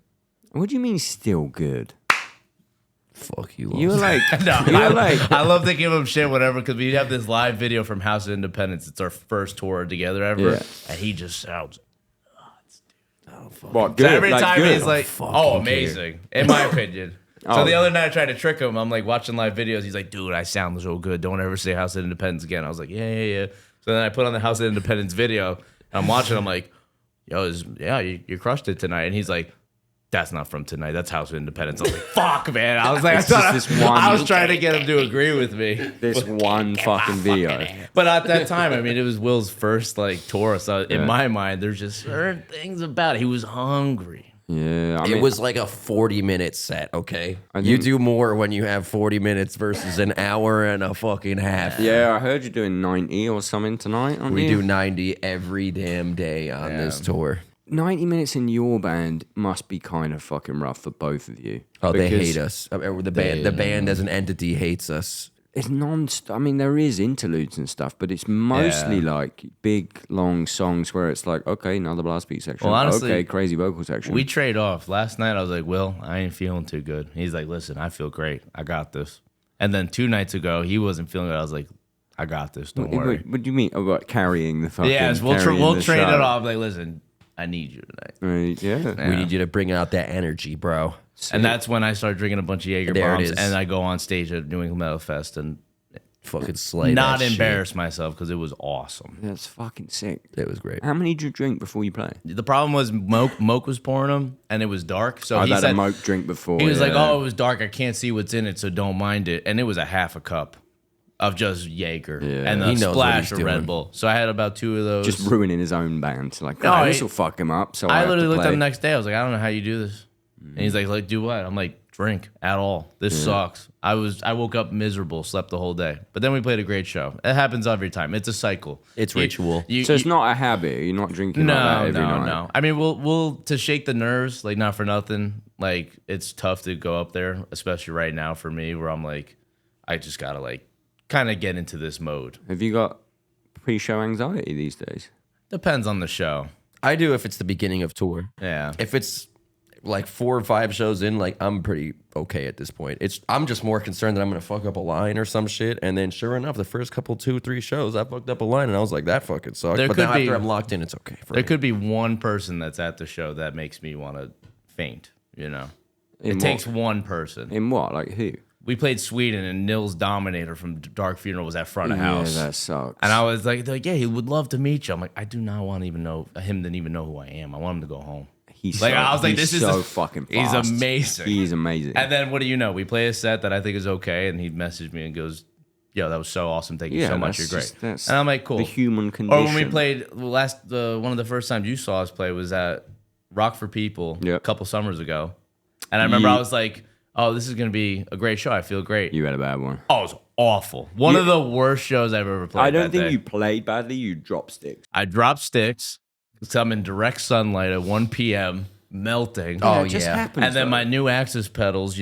What do you mean still good? Fuck you. You were like, No, you were like, I love to give him shit, whatever, because we have this live video from House of Independence. It's our first tour together ever, Yeah. and he just sounds. what, So good? every time good. he's like, "Oh, amazing," in my opinion. So Oh. the other night I tried to trick him. I'm like watching live videos. He's like, "Dude, I sound so good. Don't ever say House of Independence again." I was like, "Yeah." So then I put on the House of Independence video. And I'm watching. I'm like, "Yo, you crushed it tonight." And he's like, "That's not from tonight. That's House of Independence." I was like, "Fuck, man!" I was like, It's just this one- I was trying to get him to agree with me. this one fucking video. But at that time, I mean, it was Will's first like tour. So in my mind, there's just certain things about it. He was hungry. Yeah, I It mean, was like a 40-minute set, okay? I You think- do more when you have 40 minutes versus an hour and a fucking half. yeah, I heard you're doing 90 or something tonight. Aren't We you? do 90 every damn day on this tour. 90 minutes in your band must be kind of fucking rough for both of you. Oh, they Because hate us. The band as an entity hates us. It's non-stop. I mean, there is interludes and stuff, but it's mostly like big, long songs where it's like, okay, another blast beat section. Well, honestly, okay, crazy vocal section. We trade off. Last night I was like, Will, I ain't feeling too good. He's like, listen, I feel great. I got this. And then 2 nights ago, he wasn't feeling it. I was like, I got this. Don't worry. What do you mean? Oh, what, carrying the fucking... Yes, we'll carrying the trade it show? off. Like, listen, I need you tonight. Yeah. We need you to bring out that energy, bro. And that's when I started drinking a bunch of Jager There it bombs, is. and I go on stage at New England Metal Fest and Fucking slay not that shit. embarrass myself because it was awesome. That's fucking sick. It was great. How many did you drink before you play? The problem was Moke was pouring them, and it was dark. So I've he had said a Moke drink before. he was like, yeah. "Oh, it was dark. I can't see what's in it, so don't mind it." And it was a half a cup of just Jager and He a knows what splash he's of doing. Red Bull. So I had about 2 of those. Just ruining his own band. Like, No, this will fuck him up. So I I have literally to looked at play. him the next day. I was like, I don't know how you do this. And he's like, do what? I'm like, drink at all. This sucks. I woke up miserable, slept the whole day. But then we played a great show. It happens every time. It's a cycle. It's ritual. So it's not a habit. You're not drinking like that every night. No. I mean, we'll to shake the nerves, like not for nothing. Like it's tough to go up there, especially right now for me, where I'm like, I just gotta like kind of get into this mode. Have you got pre-show anxiety these days? Depends on the show. I do if it's the beginning of tour. Yeah. If it's like 4 or 5 shows in, like I'm pretty okay at this point. I'm just more concerned that I'm gonna fuck up a line or some shit. And then sure enough, the first couple 2-3 shows, I fucked up a line and I was like, that fucking sucked. There But could now be- after I'm locked in, it's okay for There me. could be one person that's at the show that makes me want to faint. You know, In it what? takes one person. In what? Like who? We played Sweden, and Nils Dominator from Dark Funeral was at front of house. Yeah, that sucks. And I was like, they're like, yeah, he would love to meet you. I'm like, I do not want to even know him to even know who I am. I want him to go home. He's Like, so, I was like, he's this is so a- fucking he's fast. amazing. He's amazing. And then what do you know? We play a set that I think is okay, and he messaged me and goes, yo, that was so awesome. Thank you Yeah, so much. You're that's great. just- that's And I'm like, cool. the human Or condition. when we played one of the first times you saw us play was at Rock for People Yep. a couple summers ago. And I remember Ye- I was like, oh, this is going to be a great show. I feel great. You had a bad one. Oh, it was awful. One of the worst shows I've ever played. I don't that think day. you played badly. You dropped sticks. I dropped sticks because I'm in direct sunlight at 1 p.m. melting. Oh, it just yeah. happens. And then though. my new Axis pedals,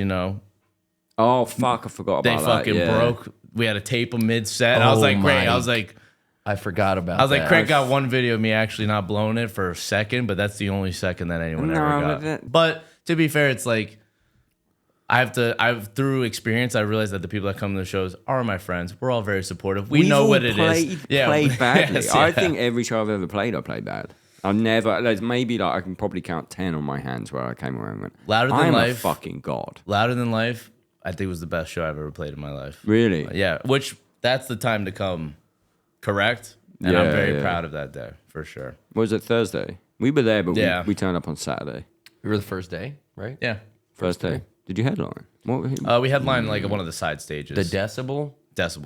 Oh fuck! I forgot they about fucking that. Yeah. broke. We had to tape them mid-set. I was Oh like, great. my I was like, I forgot about that. Craig got one video of me actually not blowing it for a second, but that's the only second that anyone No, ever but got. that- But to be fair, it's like I've through experience, I realized that the people that come to the shows are my friends. We're all very supportive. We We've know all what it is. Played badly. Yes, I yeah. think every show I've ever played, I played bad. I've never. There's maybe like I can probably count 10 on my hands where I came away and went, Louder Than I'm Life. a fucking god. Louder Than Life. I think it was the best show I've ever played in my life. Really? Yeah, which that's the time to come, correct? And I'm very proud of that day, for sure. Was it Thursday? We were there, but Yeah. we turned up on Saturday. We were the first day, right? Yeah. First day. Did you headline? We headlined like one of the side stages. The decibel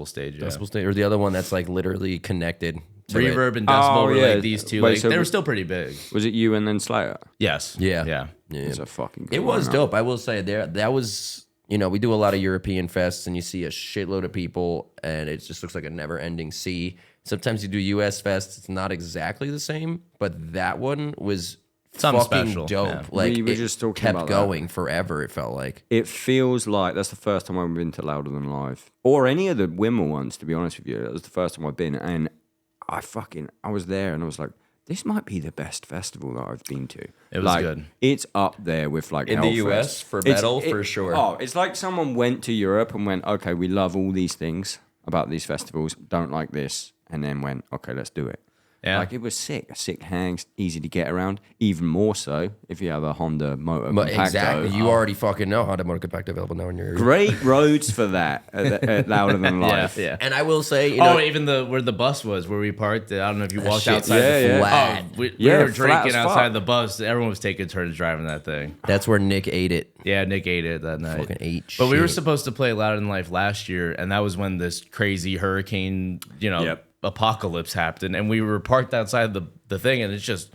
stage, yeah. decibel stage, or the other one that's like literally connected. To Reverb it. and Decibel were yeah. like these two. Wait, Like, so they were still pretty big. Was it you and then Slayer? Yes. Yeah. Yeah. Yeah. It's a fucking good It was lineup. dope. I will say that was, we do a lot of European fests and you see a shitload of people and it just looks like a never ending sea. Sometimes you do US fests, it's not exactly the same, but that one was Something fucking special, dope. yeah. Like We were it just talking kept about that. going forever, it felt like. It feels like that's the first time I've been to Louder Than Live. Or any of the Wimmer ones, to be honest with you. That was the first time I've been. And I was there and I was like, this might be the best festival that I've been to. It was like, good. It's up there with like In the Hellfest. US for It's- metal, for sure. Oh, it's like someone went to Europe and went, okay, we love all these things about these festivals, don't like this, and then went, okay, let's do it. Yeah. Like it was sick. A sick hang, easy to get around. Even more so if you have a Honda Moto But Compacto. exactly, you already fucking know how to Moto Compacto available now in your area. Great roads for that at Louder Than Life. Yeah. And I will say, Even where the bus was, where we parked. I don't know if you walked shit, outside yeah, the yeah. flat. We Yeah, were flat drinking as outside fuck. the bus. Everyone was taking turns driving that thing. That's where Nick ate it. Yeah, Nick ate it that night. Fucking ate But we were shit. supposed to play Louder Than Life last year, and that was when this crazy hurricane, Yep. apocalypse happened, and we were parked outside the thing, and it's just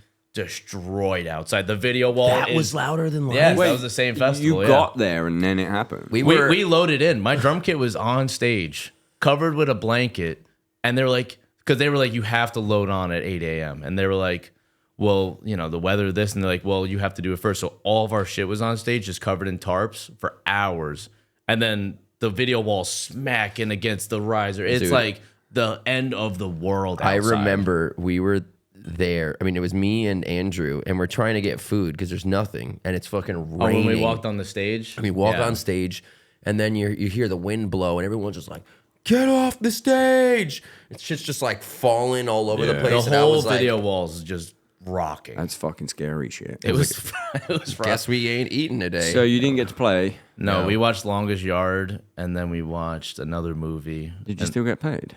destroyed outside. The video wall is louder than life. Yes, that was the same festival. You got there and then it happened. We loaded in. My drum kit was on stage, covered with a blanket, and they were like, you have to load on at 8 a.m. And they were like, well, the weather, this, and they're like, well, you have to do it first. So all of our shit was on stage, just covered in tarps for hours, and then the video wall smacking against the riser. It's Dude. like the end of the world. I Outside. remember we were there. I mean, it was me and Andrew, and we're trying to get food because there's nothing, and it's fucking raining. Oh, when we walked on the stage. We walk Yeah. on stage, and then you hear the wind blow, and everyone's just like, "Get off the stage!" It's just like falling all over the place. The and I whole was like, video walls just rocking. That's fucking scary shit. It was it was rough. "Guess we ain't eating today." So you didn't get to play. No, we watched Longest Yard, and then we watched another movie. Did you still get paid?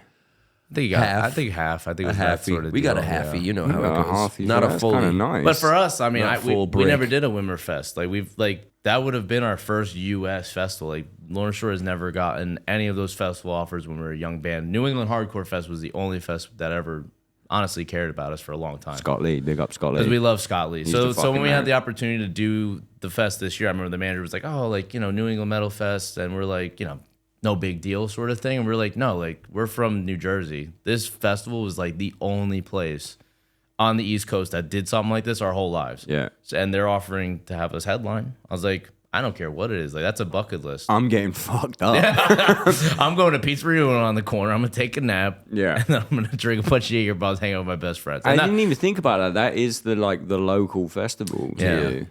I think Half. I think half. I think it a was that halfie. sort of We got a deal, halfie. yeah. You know how it Got a goes. halfie Not for a that. That's fully. kinda nice. But for us, I mean, Not we full never break. did a Wimmer Fest. That would have been our first U.S. festival. Like Lorna Shore has never gotten any of those festival offers when we were a young band. New England Hardcore Fest was the only fest that ever honestly cared about us for a long time. Scott Lee, big up Scott Lee. Because we love Scott Lee. the So when fucking we had man. the opportunity to do the fest this year, I remember the manager was like, oh, New England Metal Fest. And we're like, no big deal sort of thing. And we're like, no, we're from New Jersey. This festival was like the only place on the East Coast that did something like this our whole lives. Yeah. And they're offering to have us headline. I was like, I don't care what it is. Like, that's a bucket list. I'm getting fucked up. I'm going to Pizzeria on the corner. I'm going to take a nap. Yeah. And then I'm going to drink a bunch of Jager bottles, hang out with my best friends. I And, didn't even think about that. That is the local festival. To Yeah. you.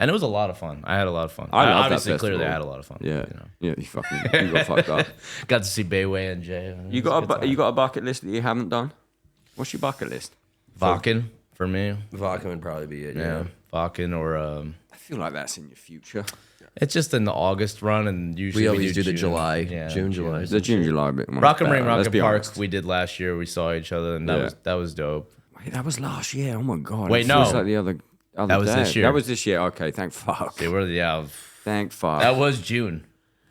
and it was a lot of fun. I had a lot of fun. I love that obviously, clearly, festival. I had a lot of fun. Yeah. Yeah. You got fucked up. Got to see Bayway and Jay. You got a bucket list that you haven't done? What's your bucket list? Vakken for me. Vodka would probably be it. Yeah, Vakken or I feel like that's in your future. it's just in the August run, and usually We always do the June. July, Yeah, June, July. The June, July bit. one's Rock and Ring, better, Rock let's and be Park. honest. We did last year. We saw each other, and Yeah. that was dope. Wait, that was last year. Oh my god. Wait, It feels no. like the other That was day. this year. That was this year. Okay, thank fuck. They were Thank fuck. that was June.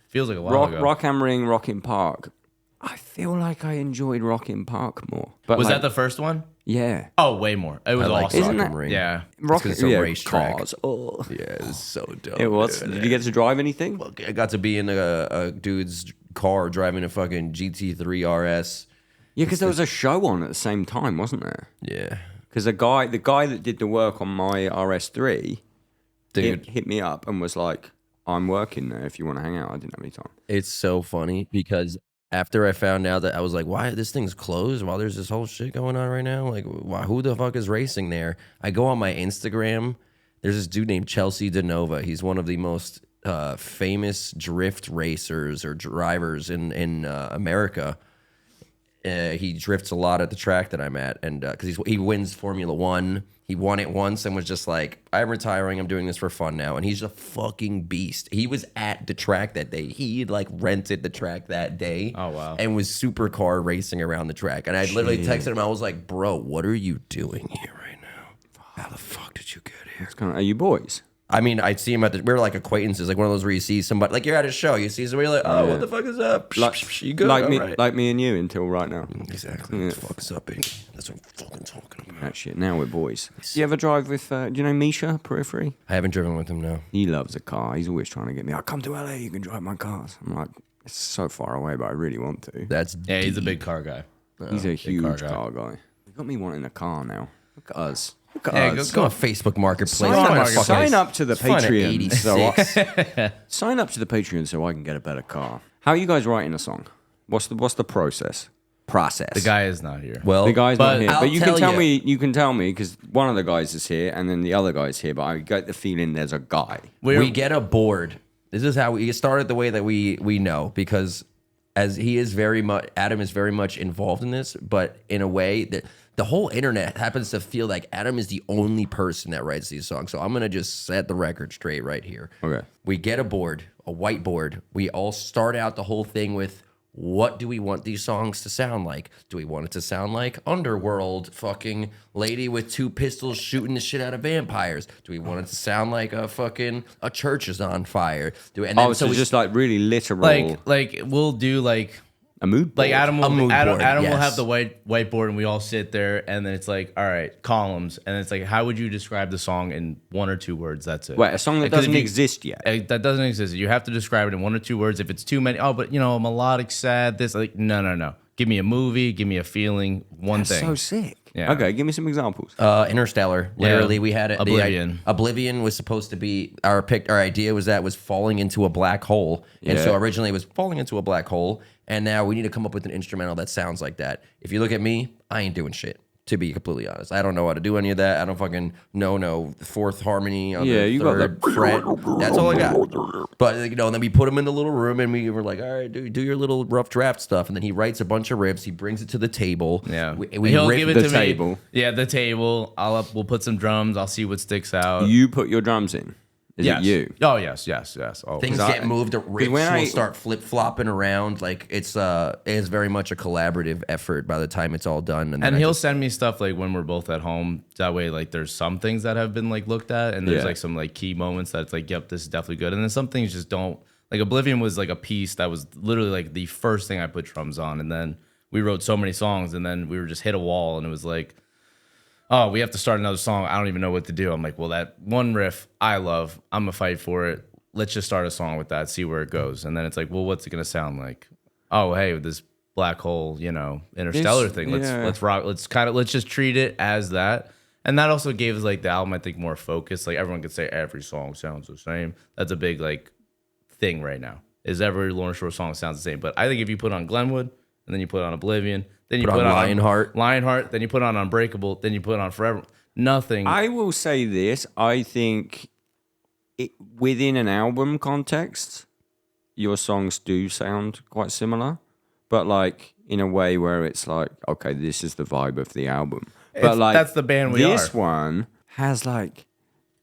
Feels like a while ago. Rock and Ring, Rockin' Park. I feel like I enjoyed Rockin' Park more. But Was like, that the first one? Yeah. Oh, way more. It was I like awesome. Isn't Rock and that- Ring. Yeah. Rockin' it's a racetrack. Cars. Oh. Yeah, it's so dope. It was. dude. Did you get to drive anything? I got to be in a dude's car driving a fucking GT3 RS. Yeah, because there was a show on at the same time, wasn't there? Yeah. Because the guy that did the work on my RS3 Dude, hit me up and was like, I'm working there if you want to hang out. I didn't have any time. it's so funny because after I found out that I was like, why this thing's closed while there's this whole shit going on right now? Like, why, who the fuck is racing there? I go on my Instagram. There's this dude named Chelsea DeNova. He's one of the most famous drift racers or drivers in America. he drifts a lot at the track that I'm at, and because he wins Formula One. He won it once and was just like, I'm retiring. I'm doing this for fun now. And he's a fucking beast. He was at the track that day. He like rented the track that day. Oh, wow. And was supercar racing around the track. And I literally texted him. I was like, bro, what are you doing here right now? How the fuck did you get here? Are you boys? I mean, I'd see him we were like acquaintances, like one of those where you see somebody, like you're at a show, you see somebody, you're like, oh, what the fuck is up? You good? Like me and you until right now. Exactly. What the fuck is up, baby? That's what I'm fucking talking about. That shit. Now we're boys. Do you ever drive with, do you know Misha, Periphery? I haven't driven with him, no. He loves a car. He's always trying to get me, I'll come to LA, you can drive my cars. I'm like, it's so far away, but I really want to. Yeah, he's a big car guy. He's a huge car guy. He got me wanting a car now. Look at us. Go on Facebook Marketplace. Sign up to the Patreon. So sign up to the Patreon so I can get a better car. How are you guys writing a song? What's the process? The guy is not here. Well, the guy's not here, but you can tell me. You can tell me because one of the guys is here and then the other guy's here. But I get the feeling there's a guy. We get a board. This is how we started the way that we know because as he is Adam is very much involved in this, but in a way that. The whole internet happens to feel like Adam is the only person that writes these songs. So I'm going to just set the record straight right here. Okay. We get a whiteboard. We all start out the whole thing with what do we want these songs to sound like? Do we want it to sound like Underworld, fucking lady with 2 pistols shooting the shit out of vampires? Do we want it to sound like a church is on fire? So just like really literal. Like we'll do like... A mood board. Like Adam will yes. have the whiteboard and we all sit there and then it's like, all right, columns. And it's like, how would you describe the song in 1 or 2 words? That's it. Wait, a song that doesn't exist yet. That doesn't exist. You have to describe it in 1 or 2 words. If it's too many, but melodic, sad, this, like, no. Give me a movie, give me a feeling, one That's thing. so sick. Yeah. Okay, give me some examples. Interstellar. Literally, we had it. Oblivion. Oblivion was supposed to be our idea was falling into a black hole, and so originally it was falling into a black hole, and now we need to come up with an instrumental that sounds like that. If you look at me, I ain't doing shit. To be completely honest, I don't know how to do any of that. I don't fucking know fourth harmony on the third fret. That's all I got. But then we put him in the little room and we were like, all right, do your little rough draft stuff. And then he writes a bunch of riffs. He brings it to the table. Yeah, He'll give it the to table. Me. Yeah, the table. We'll put some drums. I'll see what sticks out. You put your drums in. Is it you? Oh yes. Oh, things get moved. Riffs will start flip flopping around. Like it's very much a collaborative effort by the time it's all done. And he'll send me stuff like when we're both at home. That way, like there's some things that have been like looked at, and there's like some like key moments that's like, yep, this is definitely good. And then some things just don't. Like Oblivion was like a piece that was literally like the first thing I put drums on, and then we wrote so many songs, and then we were just hit a wall, and it was like, oh, we have to start another song. I don't even know what to do. I'm like, well, that one riff I love. I'm going to fight for it. Let's just start a song with that, see where it goes. And then it's like, well, what's it going to sound like? Oh, hey, this black hole, interstellar thing. Let's rock. Let's just treat it as that. And that also gave us like the album, I think, more focus. Like everyone could say every song sounds the same. That's a big like thing right now. Is every Lorna Shore song sounds the same. But I think if you put on Glenwood and then you put on Oblivion, then you put on Lionheart, then you put on Unbreakable, then you put on Forever. Nothing. I will say this. I think within an album context, your songs do sound quite similar, but like in a way where it's like, okay, this is the vibe of the album. But like that's the band we are. This one has like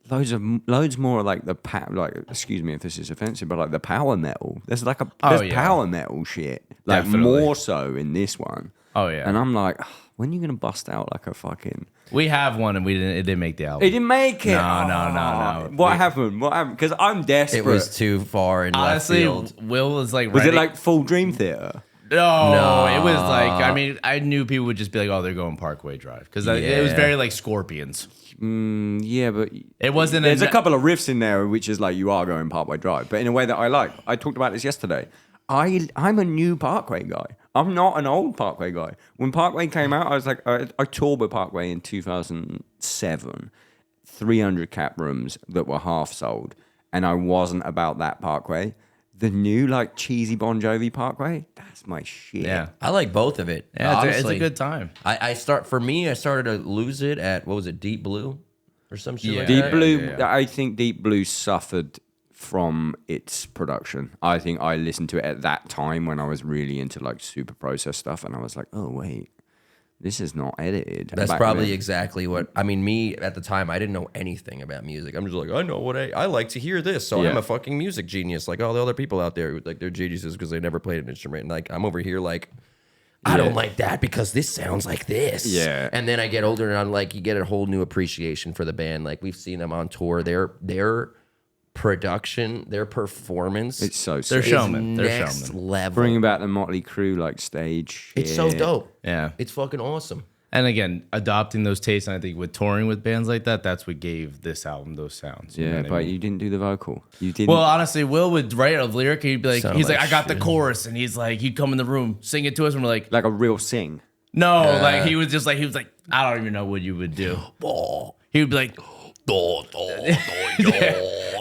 loads more like the excuse me if this is offensive, but like the power metal. There's like power metal shit. Like Definitely. More so in this one. Oh yeah. And I'm like, when are you gonna bust out like a fucking? We have one and it didn't make the album. It didn't make it. No. What happened? Because I'm desperate. It was too far in honestly, left field. Will was like, was it like full Dream Theater? No, it was like, I mean, I knew people would just be like, oh, they're going Parkway Drive. Because it was very like Scorpions. Yeah, but it wasn't. There's a couple of riffs in there which is like you are going Parkway Drive, but in a way that I like. I talked about this yesterday. I'm a new Parkway guy. I'm not an old Parkway guy. When Parkway came out, I was like, I toured with Parkway in 2007. 300 cap rooms that were half sold, and I wasn't about that Parkway. The new like cheesy Bon Jovi Parkway, that's my shit. Yeah, I like both of it. Yeah, honestly, it's a good time. I started to lose it at what was it, Deep Blue, or some shit like that. Deep Blue. Yeah. I think Deep Blue suffered from its production. I think I listened to it at that time when I was really into like super processed stuff, and I was like, oh wait, this is not edited. That's Back probably then. exactly what I mean. Me at the time, I didn't know anything about music. I'm just like, I know what I like to hear this, so I'm a fucking music genius, like all the other people out there. Like they're geniuses because they never played an instrument. And like I'm over here, like I don't like that because this sounds like this. Yeah. And then I get older and I'm like, you get a whole new appreciation for the band. Like we've seen them on tour. Their production, their performance, It's so They're sick. showmen. They're next showmen. level. Bringing back the Motley Crue like stage. It's so shit. dope. Yeah. It's fucking awesome. And again, adopting those tastes, and I think with touring with bands like that, that's what gave this album those sounds. You know Yeah, what I but mean? you didn't do the vocal. You didn't. Well, honestly, Will would write a lyric. He'd be like, Sounded he's like, like I got the shit. chorus, and he's like, he'd come in the room, sing it to us, and we're like, like a real sing. no, like he was like, I don't even know what you would do. He would be like,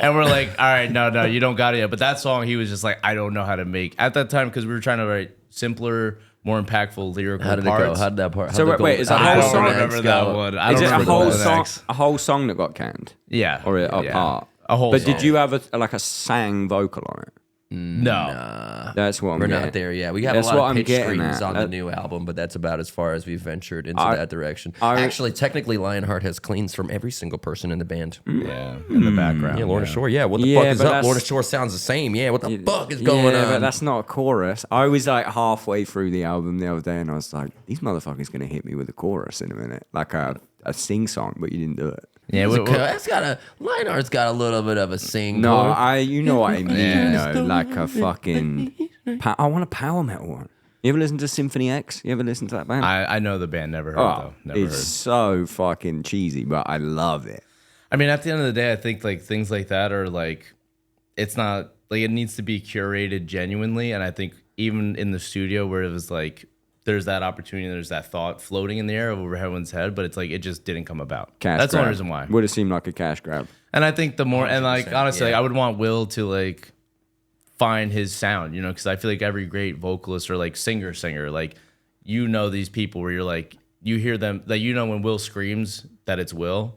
and we're like, all right, no, you don't got it yet. But that song, he was just like, I don't know how to make at that time because we were trying to write simpler, more impactful lyrical How did parts. it go? How did that part? So wait, is that I whole don't song? remember that one. I Is don't it a remember whole the song? lyrics. A whole song that got canned, Yeah, or a yeah. part? A whole. But song. did you have a sang vocal on it? No. That's what I'm We're getting. not there yet. We have That's a lot what of I'm pitch getting streams at. on the That- new album, but that's about as far as we've ventured into that direction. I- Actually, technically, Lionheart has cleans from every single person in the band. Yeah, in the background. Yeah, Lorna Shore. Yeah, what the Yeah, fuck is but up? that's- Lorna Shore sounds the same. Yeah, what the fuck is going Yeah, on? but that's not a chorus. I was like halfway through the album the other day, and I was like, "These motherfuckers gonna hit me with a chorus in a minute, like a sing song." But you didn't do it. Yeah, That's got a Lionheart's got a little bit of a sing. No, chord. you know what I mean. Yeah. You know, like a fucking. I want a power metal one. You ever listen to Symphony X? You ever listen to that band? I know the band. Never heard though. Never it's heard. so fucking cheesy, but I love it. I mean, at the end of the day, I think like things like that are like, it's not like it needs to be curated genuinely. And I think even in the studio where it was like, there's that opportunity, there's that thought floating in the air over everyone's head, but it's like it just didn't come about. Cash That's the grab. only reason why. Would have seemed like a cash grab. And I think the more, and like 100%, honestly, yeah. like, I would want Will to like find his sound, you know, because I feel like every great vocalist or like singer, like, you know, these people where you're like, you hear them, that you know, when Will screams that it's Will.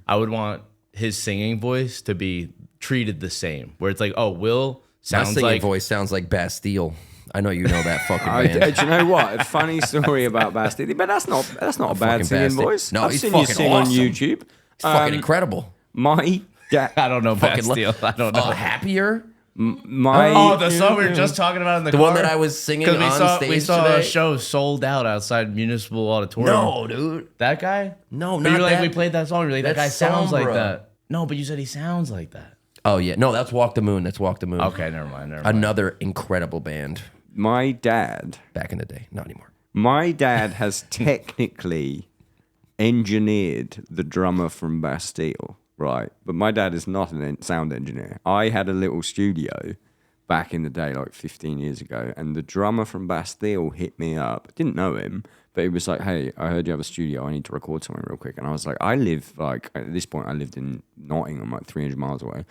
I would want his singing voice to be treated the same, where it's like, oh, Will My sounds singing like voice sounds like Bastille. I know you know that fucking Do band. you know what? A funny story about Bastille, but that's not a bad fucking singing Bastille. voice. No, I've he's seen you fucking sing awesome. on YouTube. It's fucking incredible. My dad, I don't know Fucking Bastille. I don't know. Happier. my Oh, the song we were just talking about in the The car. one that I was singing Because on stage we saw today. a show sold out outside Municipal Auditorium. No, dude. That guy? No, But not you're like, that. we played that song. You're like, that guy That's sounds like Sombra. that. No, but you said he sounds like that. Oh yeah, no, that's Walk the Moon. That's Walk the Moon. Okay, never mind. Another incredible band my dad back in the day. Not anymore. My dad has technically engineered the drummer from Bastille, right? But my dad is not a sound engineer. I had a little studio back in the day, like 15 years ago, and the drummer from Bastille hit me up. I didn't know him, but he was like, "Hey, I heard you have a studio. I need to record something real quick." And I was like, I live, like, at this point, I lived in Nottingham, like 300 miles away.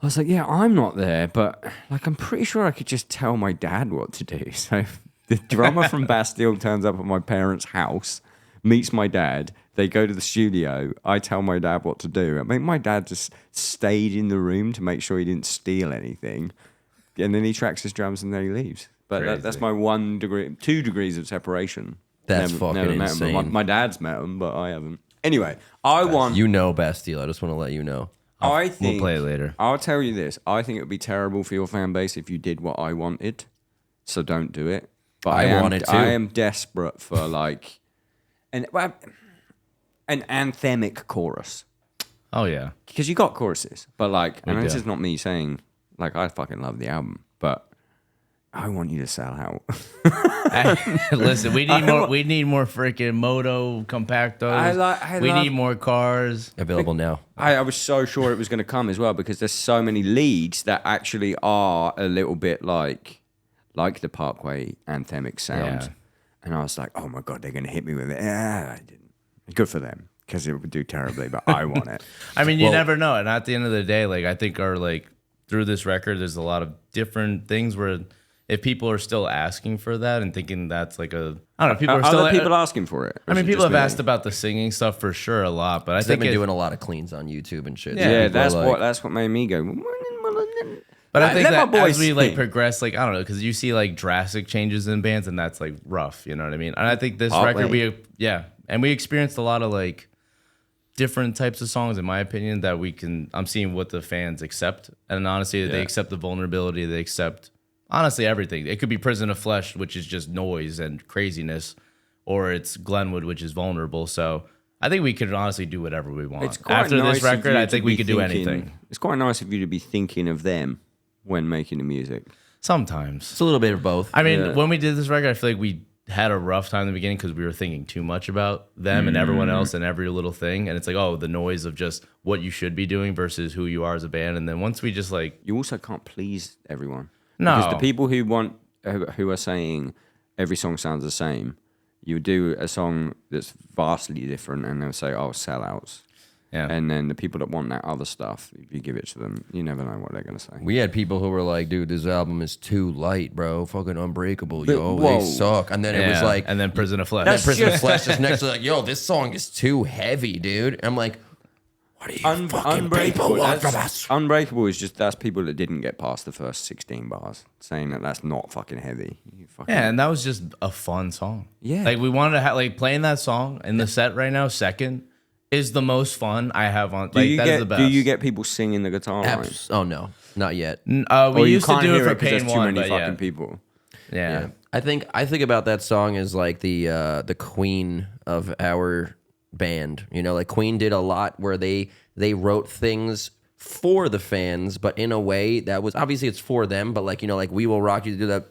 I was like, yeah, I'm not there, but like, I'm pretty sure I could just tell my dad what to do. So the drummer from Bastille turns up at my parents' house, meets my dad. They go to the studio. I tell my dad what to do. I mean, my dad just stayed in the room to make sure he didn't steal anything. And then he tracks his drums and then he leaves. But that's Crazy. my 2 degrees of separation. That's Never fucking met him, but insane. my dad's met him, but I haven't. Anyway, I want... You know Bastille. I just want to let you know. I think We'll play it later. I'll tell you this. I think it would be terrible for your fan base if you did what I wanted. So don't do it. But I want it too. I am desperate for like an anthemic chorus. Oh, yeah. Because you got choruses. But like, and We this do. is not me saying like I fucking love the album, but I want you to sell out. Listen, we need more freaking Moto Compactos. We love- need more cars. Available now. I was so sure it was going to come as well because there's so many leads that actually are a little bit like the Parkway anthemic sound. Yeah. And I was like, oh my God, they're going to hit me with it. Yeah, I didn't. Good for them because it would do terribly, but I want it. I mean, you never know. And at the end of the day, like, I think through this record, there's a lot of different things where if people are still asking for that and thinking that's like I don't know, people are still Other people asking for it. I mean, people have asked about the singing stuff for sure a lot, but I They've think been doing a lot of cleans on YouTube and shit. Yeah, So Yeah, people are like, that's what made me go, when But I think let my that boys as we like sing. progress, like I don't know, because you see like drastic changes in bands, and that's like rough. You know what I mean? And I think this Parkway. record, and we experienced a lot of like different types of songs, in my opinion, that we can. I'm seeing what the fans accept, and honestly, they accept the vulnerability. They accept honestly everything. It could be Prison of Flesh, which is just noise and craziness, or it's Glenwood, which is vulnerable. So I think we could honestly do whatever we want. It's quite After nice this of record, you I to think we be could do thinking- anything. It's quite nice of you to be thinking of them when making the music. Sometimes. It's a little bit of both. I mean, Yeah. when we did this record, I feel like we had a rough time in the beginning because we were thinking too much about them and everyone else and every little thing. And it's like, oh, the noise of just what you should be doing versus who you are as a band. And then once we just like, You also can't please everyone. No. Because the people who are saying every song sounds the same, you do a song that's vastly different and they'll say, oh, sellouts. yeah. And then the people that want that other stuff, if you give it to them, you never know what they're going to say. We had people who were like, dude, this album is too light, bro. Fucking Unbreakable, But- yo. whoa. They suck. And then it was like, and then Prison of Flesh. that Prison of Flesh is next to like, yo, this song is too heavy, dude. And I'm like, what are you fucking people want from us? Unbreakable is just, that's people that didn't get past the first 16 bars, saying that that's not fucking heavy. You fucking, Yeah, and that was just a fun song. Yeah. Like we wanted to have like playing that song in the set right now, second, is the most fun I have on. Like that is the best. Do you get people singing the guitar line? Oh, no, not yet. We Or you used to can't do it hear for 'cause Pain there's too One, many but fucking yeah. people. Yeah. I think about that song as like the queen of our band. You know, like Queen did a lot where they wrote things for the fans, but in a way that was obviously it's for them, but like, you know, like We Will Rock You do that.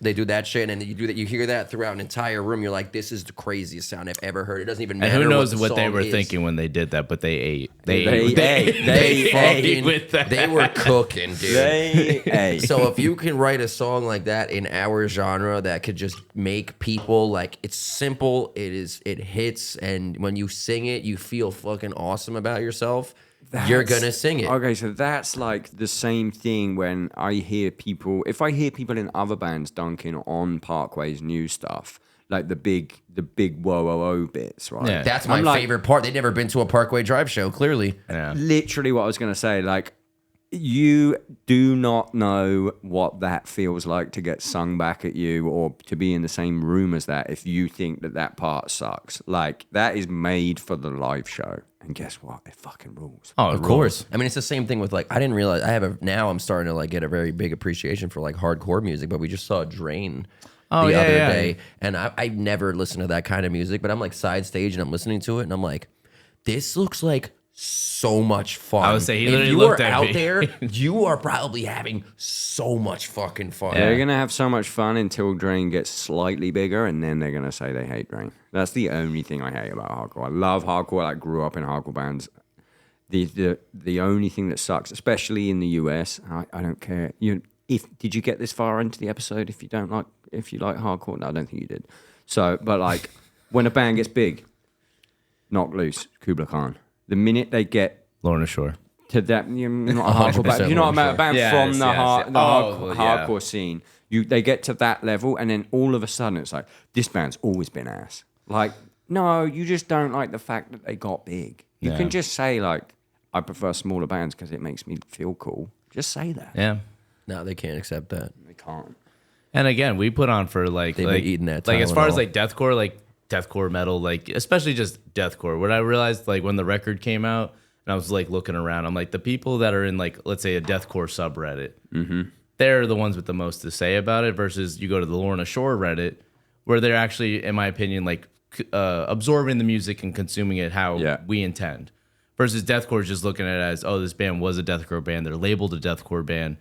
They do that shit, and then you do that. You hear that throughout an entire room. You're like, "This is the craziest sound I've ever heard." It doesn't even And matter. who knows what, what the they song were is. thinking when they did that, but they ate. They They fucking- with that. They were cooking, dude. Hey. So if you can write a song like that in our genre that could just make people like it's simple, it hits, and when you sing it, you feel fucking awesome about yourself. You're gonna sing it. Okay, so that's like the same thing when I hear people, if I hear people in other bands dunking on Parkway's new stuff, like the big whoa whoa whoa bits, right? Yeah. That's my I'm like- favorite part. They've never been to a Parkway Drive show, clearly. Yeah. Literally what I was going to say, like, you do not know what that feels like to get sung back at you or to be in the same room as that if you think that part sucks. Like, that is made for the live show. And guess what? It fucking rules. Oh, Of course. I mean, it's the same thing with like, I didn't realize now I'm starting to like get a very big appreciation for like hardcore music, but we just saw Drain the other day. And I never listened to that kind of music, but I'm like side stage and I'm listening to it and I'm like, this looks like so much fun. I would say he if literally you looked are at out me. there, you are probably having so much fucking fun. They're going to have so much fun until Drain gets slightly bigger, and then they're going to say they hate Drain. That's the only thing I hate about hardcore. I love hardcore. I grew up in hardcore bands. The only thing that sucks, especially in the US, I don't care. Did you get this far into the episode? If you like hardcore, no, I don't think you did. So, but like when a band gets big, Knock Loose, Kubla Khan. The minute they get Lorna Shore. to that, you're not a hardcore 100% band. You're not Lorna a band Shore. from Yes, the, yes, hard, yes. the Oh, well, yeah. hardcore scene. They get to that level, and then all of a sudden it's like, this band's always been ass. Like, no, you just don't like the fact that they got big. You Yeah. can just say like, I prefer smaller bands because it makes me feel cool. Just say that. Yeah. No, they can't accept that. They can't. And again, we put on for like They've been eating that like as far as Tylenol. like deathcore metal, like especially just deathcore. What I realized like when the record came out and I was like looking around, I'm like the people that are in like let's say a deathcore subreddit, they're the ones with the most to say about it. Versus you go to the Lorna Shore Reddit, where they're actually, in my opinion, like absorbing the music and consuming it how we intend. Versus deathcore is just looking at it as, oh, this band was a deathcore band. They're labeled a deathcore band.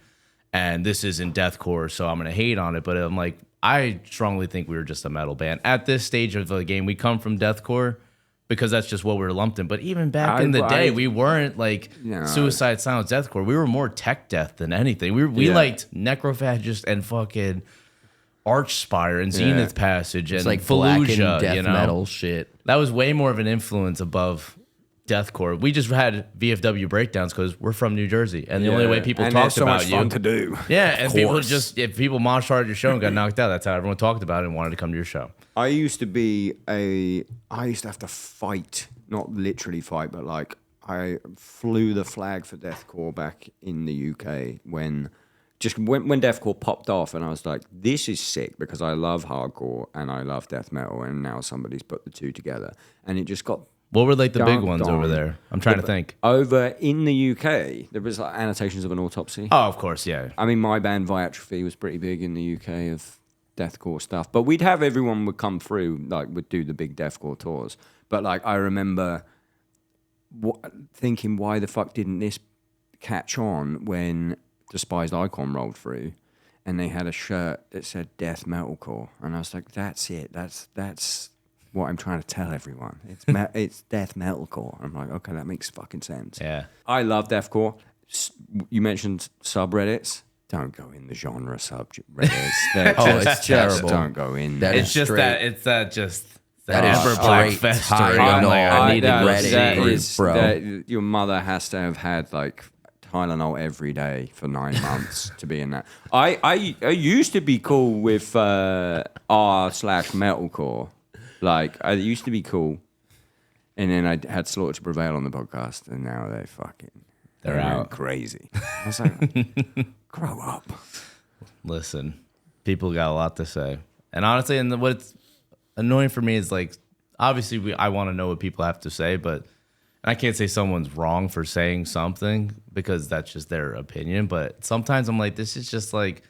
And this isn't deathcore, so I'm going to hate on it. But I'm like, I strongly think we were just a metal band. At this stage of the game, we come from deathcore because that's just what we were lumped in. But even back in the day, we weren't like Suicide Silence deathcore. We were more tech death than anything. We liked Necrophagist and fucking Archspire and Zenith Passage and It's like black and Fallujah, death you know? metal shit. That was way more of an influence above deathcore. We just had VFW breakdowns because we're from New Jersey, and the only way people and talked it's so about much you, fun to do. yeah, and people course. just if people mosh hard at your show and got knocked out, that's how everyone talked about it and wanted to come to your show. I used to have to fight, not literally fight, but like I flew the flag for deathcore back in the UK when deathcore popped off, and I was like, this is sick because I love hardcore and I love death metal, and now somebody's put the two together, and it just got. What were like the big dunked ones on. over there? I'm trying to think. Over in the UK, there was like Annotations of an Autopsy. Oh, of course, yeah. I mean, my band Viatrophy was pretty big in the UK of deathcore stuff, but we'd have everyone would come through, like would do the big deathcore tours. But like I remember thinking, why the fuck didn't this catch on when Despised Icon rolled through, and they had a shirt that said Death Metalcore, and I was like, that's it. That's what I'm trying to tell everyone. It's Death Metalcore. I'm like, okay, that makes fucking sense. Yeah. I love deathcore. You mentioned subreddits. Don't go in the genre subreddits. It's terrible. Don't go in there. That It's is just straight. that. It's that just. That That is Everblack straight Festering. Tylenol. I'm like, I need to that go is- see. that is- bro. that your mother has to have had like Tylenol every day for 9 months to be in that. I used to be cool with r/metalcore. Like I used to be cool, and then I had Slaughter to Prevail on the podcast, and now they're out. crazy. I was like, grow up. Listen, people got a lot to say, and honestly, and what's annoying for me is like, obviously, I want to know what people have to say, but I can't say someone's wrong for saying something because that's just their opinion. But sometimes I'm like, this is just like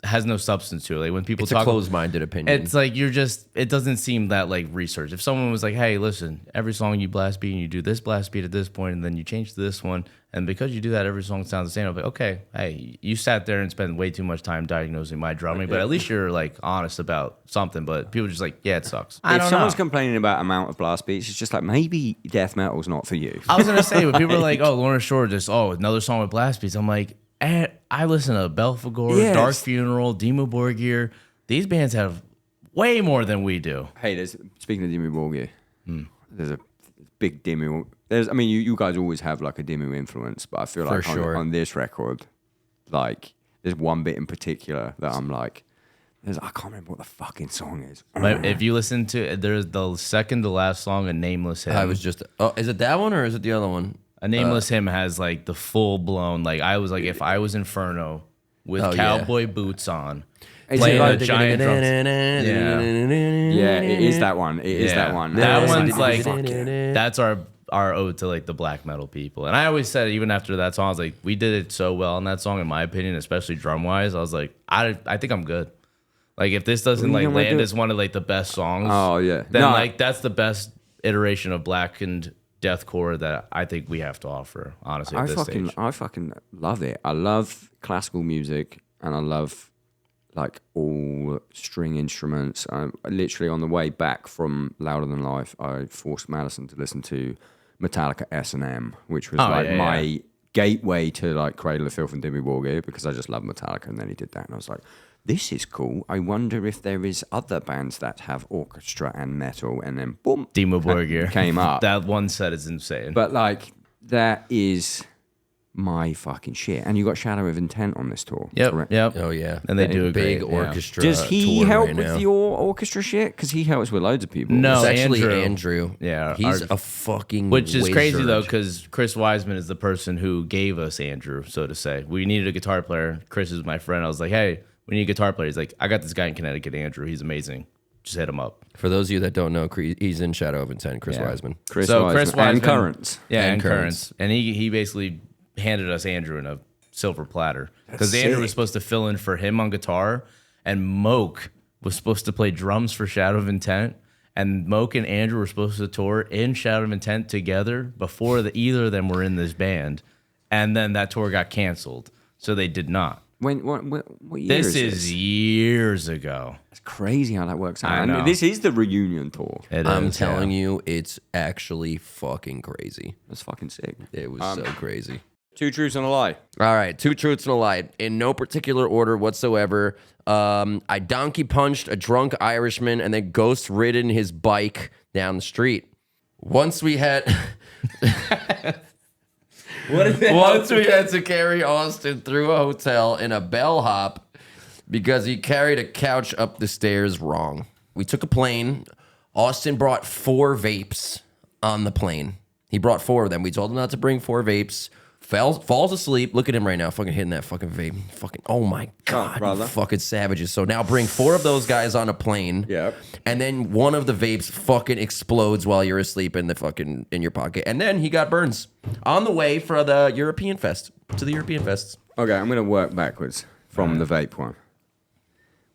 has no substance to it. Like when people It's talk, a closed-minded opinion. it's like it doesn't seem that like research. If someone was like, hey, listen, every song you blast beat and you do this blast beat at this point, and then you change to this one, and because you do that, every song sounds the same. I'm like, okay, hey, you sat there and spent way too much time diagnosing my drumming, but at least you're like honest about something. But people are just like, yeah, it sucks. I If don't someone's know. complaining about amount of blast beats, it's just like maybe death metal's not for you. I was gonna say when people are like, oh, Lorna Shore, just another song with blast beats. I'm like, I listen to Belphegor, Yes. Dark Funeral, Dimmu Borgir. These bands have way more than we do. Hey, speaking of Dimmu Borgir, there's a big Dimmu. I mean, you guys always have like a Dimmu influence, but I feel like sure. on this record, like there's one bit in particular that I'm like, I can't remember what the fucking song is. But if you listen to, there's the second to last song, A Nameless Hymn. I was just. Oh, is it that one or is it the other one? A Nameless Hymn has like the full blown, like I was like, if I was Inferno with Oh, yeah. cowboy boots on, Is playing it like a giant drums. Yeah, it is that one. It is that one. That It's one's like, fuck yeah. that's our ode to like the black metal people. And I always said, even after that song, I was like, we did it so well in that song, in my opinion, especially drum wise. I was like, I think I'm good. Like if this doesn't What are like you gonna land do? as one of like the best songs, Oh, yeah. then No. like that's the best iteration of blackened deathcore that I think we have to offer. Honestly, at this stage. I fucking love it. I love classical music, and I love like all string instruments. Literally on the way back from Louder Than Life, I forced Madison to listen to Metallica S&M, which was my gateway to like Cradle of Filth and Dimmu Borgir, because I just love Metallica, and then he did that, and I was like, this is cool. I wonder if there is other bands that have orchestra and metal, and then boom, Dimmu Borgir came up. That one set is insane. But like that is my fucking shit. And you got Shadow of Intent on this tour. correct? Yep. Oh yeah, And they do a big great, yeah. orchestra. Does he tour help right with now. your orchestra shit? Because he helps with loads of people. No. It's actually Andrew. Andrew. Yeah, he's our- a fucking Which is crazy wizard. though, because Chris Wiseman is the person who gave us Andrew, so to say. We needed a guitar player. Chris is my friend. I was like, hey, we need a guitar player. He's like, I got this guy in Connecticut, Andrew. He's amazing. Just hit him up. For those of you that don't know, he's in Shadow of Intent. Chris Yeah. Wiseman. Chris So Wiseman. Chris Wiseman and Currents. Yeah, And and Currents. Currents. And he basically handed us Andrew in a silver platter. Because That's Andrew sick. was supposed to fill in for him on guitar, and Moke was supposed to play drums for Shadow of Intent. And Moke and Andrew were supposed to tour in Shadow of Intent together before either of them were in this band. And then that tour got canceled. So they did not. What year This is years ago. It's crazy how that works out. I And know. this is the reunion tour. I'm telling you, it's actually fucking crazy. That's fucking sick. It was so crazy. Two truths and a lie. All right, two truths and a lie. In no particular order whatsoever. I donkey punched a drunk Irishman and then ghost ridden his bike down the street. Once we had Once we had to carry Austin through a hotel in a bellhop because he carried a couch up the stairs wrong. We took a plane. Austin brought 4 vapes on the plane. He brought 4 of them. We told him not to bring 4 vapes. Falls asleep. Look at him right now, fucking hitting that fucking vape. Fucking, oh my God, brother. fucking savages. So now bring 4 of those guys on a plane. Yep. And then one of the vapes fucking explodes while you're asleep in your pocket. And then he got burns on the way for the European Fest, to the European Fests. Okay, I'm going to work backwards from the vape one.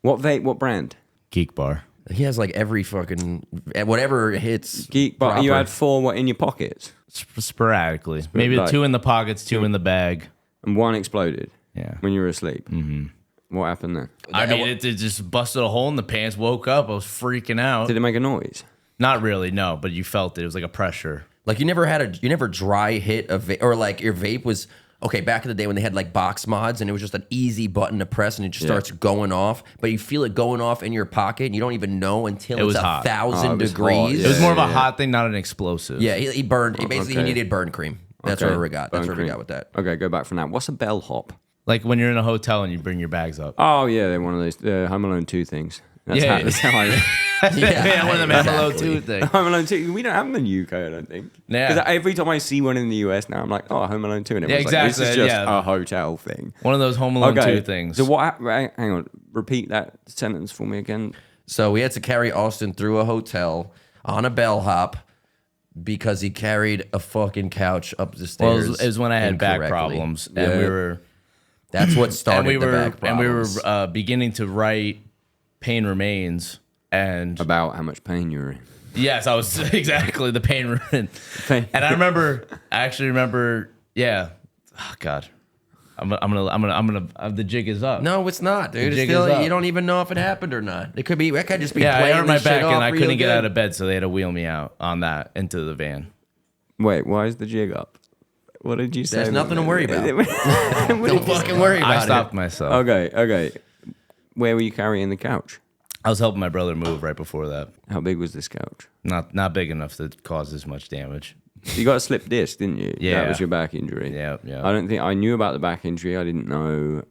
What vape, what brand? Geek Bar. He has like every fucking, whatever hits. Geek, but you proper. had 4 what in your pockets? Sporadically. Maybe like- 2 in the pockets, 2 in the bag. And 1 exploded? Yeah. When you were asleep? Mm-hmm. What happened then? I mean, it just busted a hole in the pants, woke up, I was freaking out. Did it make a noise? Not really, no, but you felt it. It was like a pressure. Like you never dry hit a vape, or like your vape was, okay, back in the day when they had like box mods and it was just an easy button to press and it just starts going off, but you feel it going off in your pocket and you don't even know until It was it's hot. 1,000 it was degrees. hot, It was more of a hot thing, not an explosive. Yeah, he burned. Basically, Okay. he needed burn cream. That's Okay, where we got. That's burn where we cream. got with that. Okay, go back from that. What's a bellhop? Like when you're in a hotel and you bring your bags up. Oh, yeah, they're one of those Home Alone 2 things. That's Yeah. that's how I... Yeah, one of them exactly. MLO 2 thing. Home Alone 2, we don't have them in the UK, I don't think. Yeah. Because every time I see one in the US now, I'm like, oh, Home Alone 2. And Yeah, everyone's like, this is exactly, just yeah. a hotel thing. One of those Home Alone 2 things. So what, hang on, repeat that sentence for me again. So we had to carry Austin through a hotel on a bellhop because he carried a fucking couch up the Well, stairs. it was when I had back incorrectly. problems, and we were That's what started the back and we were problems. beginning to write "Pain Remains," and About how much pain you're in. yes, I was exactly the pain remains. Pain. And I actually remember, yeah. Oh God, I'm gonna. The jig is up. No, it's not, dude. The It's jig still, is up. you don't even know if it happened or not. It could be. It could just be. Yeah, I playing hurt my this shit back and off I real couldn't get good. out of bed, so they had to wheel me out on that into the van. Wait, why is the jig up? What did you say? There's nothing to worry about. Don't fucking worry about I it. stopped myself. Okay. Where were you carrying the couch? I was helping my brother move right before that. How big was this couch? Not big enough to cause this much damage. You got a slip disc, didn't you? Yeah. That was your back injury. Yeah. I don't think I knew about the back injury. I didn't know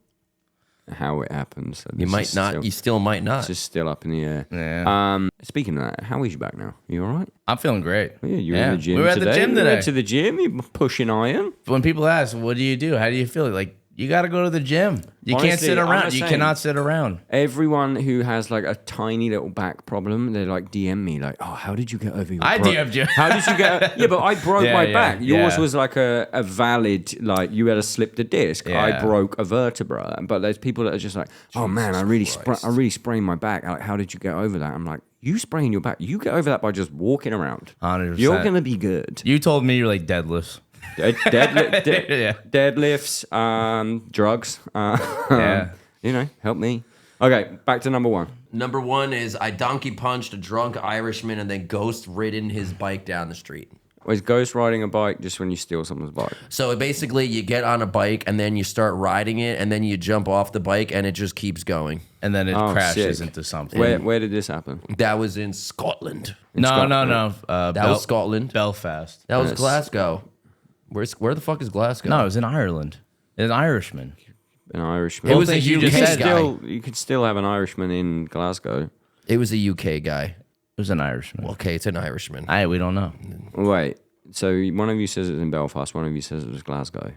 how it happened. So You this might is not. Still, You still might not. it's just still up in the air. Yeah. Speaking of that, how is your back now? You all right? I'm feeling great. Yeah, you were in the gym We were at today. the gym You today. went to the gym. You pushing iron. When people ask, what do you do? How do you feel? Like, you got to go to the gym. You can't Honestly, sit I'm around. not You saying- cannot sit around. Everyone who has like a tiny little back problem, they like DM me like, "Oh, how did you get over your?" I DM'd you. How did you get? Yeah, but I broke Yeah, my yeah, back. Yours yeah. was like a valid, like you had a slip the disc. I Yeah. broke a vertebra. But there's people that are just like, "Oh man, I really sprained my back. Like, how did you get over that?" I'm like, "You sprained your back. You get over that by just walking around. 100%. You're gonna be good." You told me you're like deadlifts. Yeah. Deadlifts, drugs. Yeah. You know, help me. Okay, back to number 1. Number 1 is I donkey punched a drunk Irishman and then ghost ridden his bike down the street. Was ghost riding a bike just when you steal someone's bike? So basically, you get on a bike and then you start riding it, and then you jump off the bike, and it just keeps going. And then it Oh, crashes sick. into something. Where did this happen? That was in Scotland. No. That was Scotland. Belfast. That was Yes. Glasgow. Where the fuck is Glasgow? No, it was in Ireland. An Irishman. An Irishman. It was a things you UK just guy. said, You could still have an Irishman in Glasgow. It was a UK guy. It was an Irishman. Okay, it's an Irishman. We don't know. Wait, so one of you says it's in Belfast, one of you says it was Glasgow.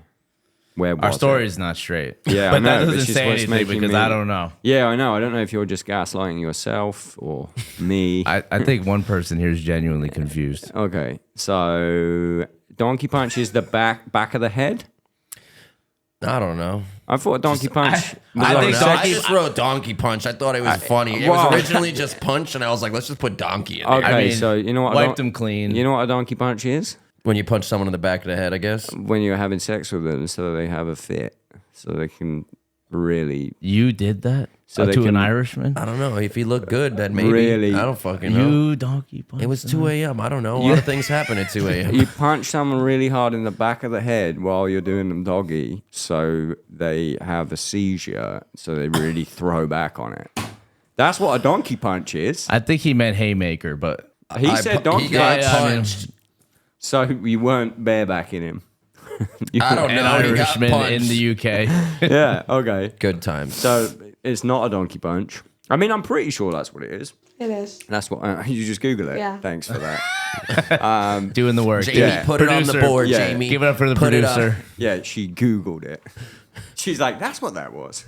Where was Our it? story is not straight. Yeah, I but know, that which doesn't is say what's anything making because me- I don't know. Yeah, I know. I don't know if you're just gaslighting yourself or me. I think one person here is genuinely confused. Okay, so donkey punch is the back of the head. I don't know. I thought donkey punch. was I like think a so. I sex- just wrote donkey punch. I thought it was funny. It well- was originally just punch, and I was like, let's just put donkey in there. Okay, I mean, so you know what? wiped them clean. You know what a donkey punch is? When you punch someone in the back of the head, I guess. When you're having sex with them, so they have a fit, so they can really. You did that So they to an can- Irishman? I don't know. If he looked good, then maybe. Really? I don't fucking know. You donkey punch. It was 2 a.m. I don't know. A lot of things happen at 2 a.m. You punch someone really hard in the back of the head while you're doing them doggy, so they have a seizure, so they really throw back on it. That's what a donkey punch is. I think he meant haymaker, but He said donkey He got punch, Yeah, I mean- punched. so you weren't barebacking him. I don't an know. He got Irishman punched. in the UK. Yeah, okay. Good times. So it's not a donkey punch. I mean, I'm pretty sure that's what it is. It is. That's what you just Google it. Yeah. Thanks for that. Doing the work. Jamie, put it on the board, Jamie. Give it up for the Put it up. producer. Yeah, she Googled it. She's like, that's what that was.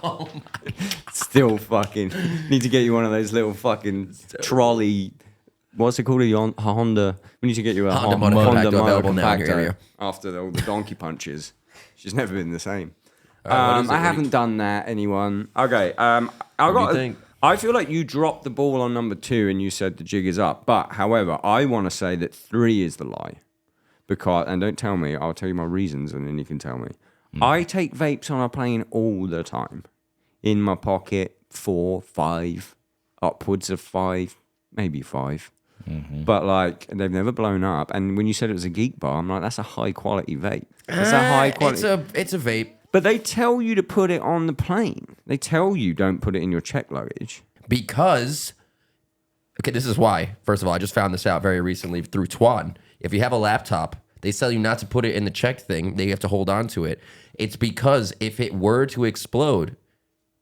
Oh my. Still fucking need to get you one of those little fucking trolley. What's it called? A Honda. We need to get you a Honda Honda Moto Moto Compacto available now in your Compacto area. after all the donkey punches. She's never been the same. All right, what is it? I What do haven't you- done that. Anyone? Okay. I do you got. think? I feel like you dropped the ball on number 2 and you said the jig is up. But however, I want to say that 3 is the lie. Because, and don't tell me, I'll tell you my reasons and then you can tell me. I take vapes on a plane all the time. In my pocket, 4, 5, upwards of 5, maybe 5. But like, they've never blown up. And when you said it was a geek bar, I'm like, that's a high quality vape. That's a high quality. It's a vape. But they tell you to put it on the plane. They tell you don't put it in your check luggage. Because, okay, this is why. First of all, I just found this out very recently through Twan. If you have a laptop, they tell you not to put it in the check thing. They have to hold on to it. It's because if it were to explode,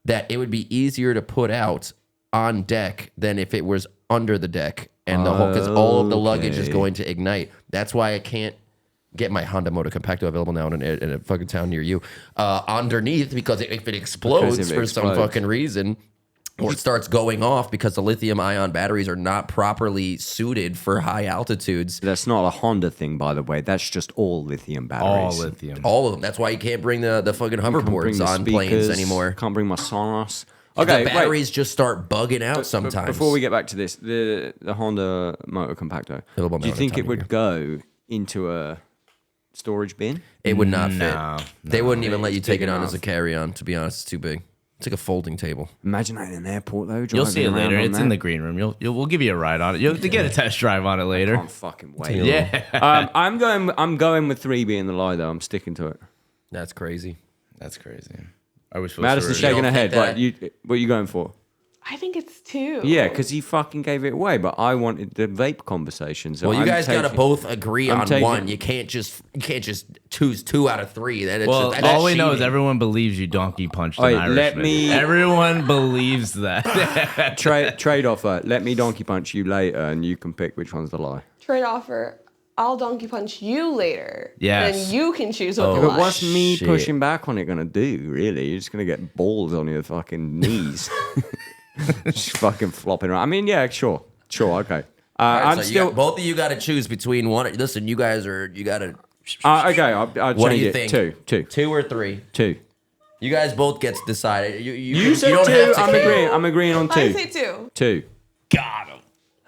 that it would be easier to put out on deck than if it was under the deck. And the whole, because all of the luggage is going to ignite. That's why I can't get my Honda Moto Compacto available now in a fucking town near you underneath, because if it explodes for some fucking reason, or it starts going off because the lithium ion batteries are not properly suited for high altitudes. That's not a Honda thing, by the way. That's just all lithium batteries. All lithium. All of them. That's why you can't bring the fucking Can't bring hoverboards the on planes speakers, anymore. Can't bring my Sonos. The Okay, batteries just start bugging out sometimes. Before we get back to this, the Honda Moto Compacto, Available do you now think at a it time would of go into a storage bin? It would not fit. No, They wouldn't even let you It's take big it on as a enough. carry-on, to be honest. It's too big. It's like a folding table. Imagine that in an airport, though. You'll see it driving around later. on It's that. in the green room. We'll give you a ride on it. You'll have to get a test drive on it later. Can't fucking wait. Yeah. I'm going with 3 being the lie, though. I'm sticking to it. That's crazy. That's crazy. I was supposed Madison to. shaking her don't head. think What are you going for? I think it's 2. Yeah, because he fucking gave it away, but I wanted the vape conversation. So Well, you I'm guys gotta taking- both agree I'm on taking- one. You can't just choose 2 out of 3. That it's Well, that's all we know is cheating. everyone believes you donkey punched an Wait, Irishman. let me- Everyone believes that. Trade offer. Let me donkey punch you later, and you can pick which one's the lie. Trade offer. I'll donkey punch you later. Yes. And you can choose what Oh, the But lie. what's me shit. pushing back on it gonna do? Really, you're just gonna get balls on your fucking knees, just fucking flopping around. I mean, yeah, sure, okay. All right, I'm so still both of you got to choose between one. Listen, you guys are. You got to. okay. I'll What do change you it. think? 2. 2 or 3. 2. You guys both get to decide. You You said don't 2. have to. I'm agreeing on 2. I say 2. 2. Got him.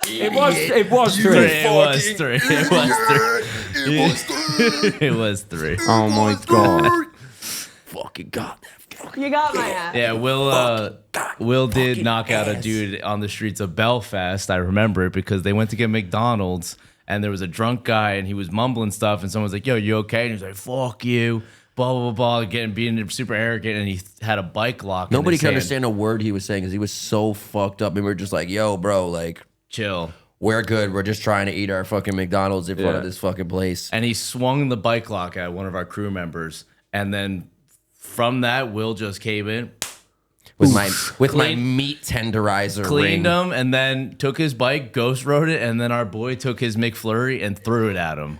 It was 3. It was 3. It was 3. It was 3. Oh my god. Fucking god. You got my ass. Yeah, Will did knock out a dude on the streets of Belfast. I remember it because they went to get McDonald's and there was a drunk guy and he was mumbling stuff and someone was like, "Yo, you okay?" And he was like, "Fuck you." Blah blah blah, being super arrogant, and he had a bike lock. in Nobody his can hand. understand a word he was saying because he was so fucked up, and we were just like, "Yo, bro, like, Chill. we're good. We're just trying to eat our fucking McDonald's in front of Yeah. this fucking place." And he swung the bike lock at one of our crew members, and then from that, Will just came in, With my meat tenderizer cleaned ring. him, and then took his bike, ghost rode it, and then our boy took his McFlurry and threw it at him.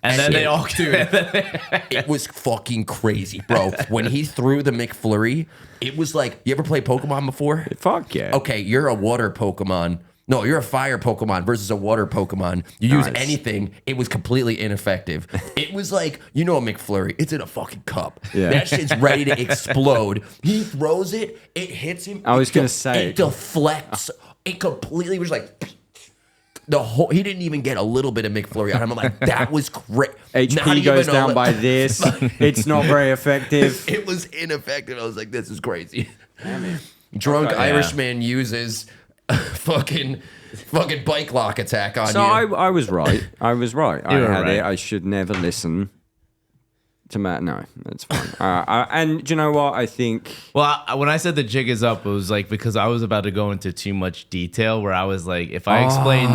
And then they all It was fucking crazy, bro. When he threw the McFlurry, it was like, you ever play Pokemon before? Fuck yeah. Okay, you're a water Pokemon. No, you're a fire Pokemon versus a water Pokemon. You use Nice. anything, it was completely ineffective. It was like, you know a McFlurry, it's in a fucking cup. Yeah. That shit's ready to explode. He throws it, it hits him. I was it gonna de- say. It deflects. It completely was like... he didn't even get a little bit of McFlurry on him. I'm like, that was great. HP goes down by this. It's not very effective. It was ineffective. I was like, this is crazy. Drunk Irishman uses fucking bike lock attack on So you. I was right. I was right. I were had right. it. I should never listen to Matt. No, that's fine. And do you know what? I think Well, when I said the jig is up, it was like because I was about to go into too much detail where I was like, if I explain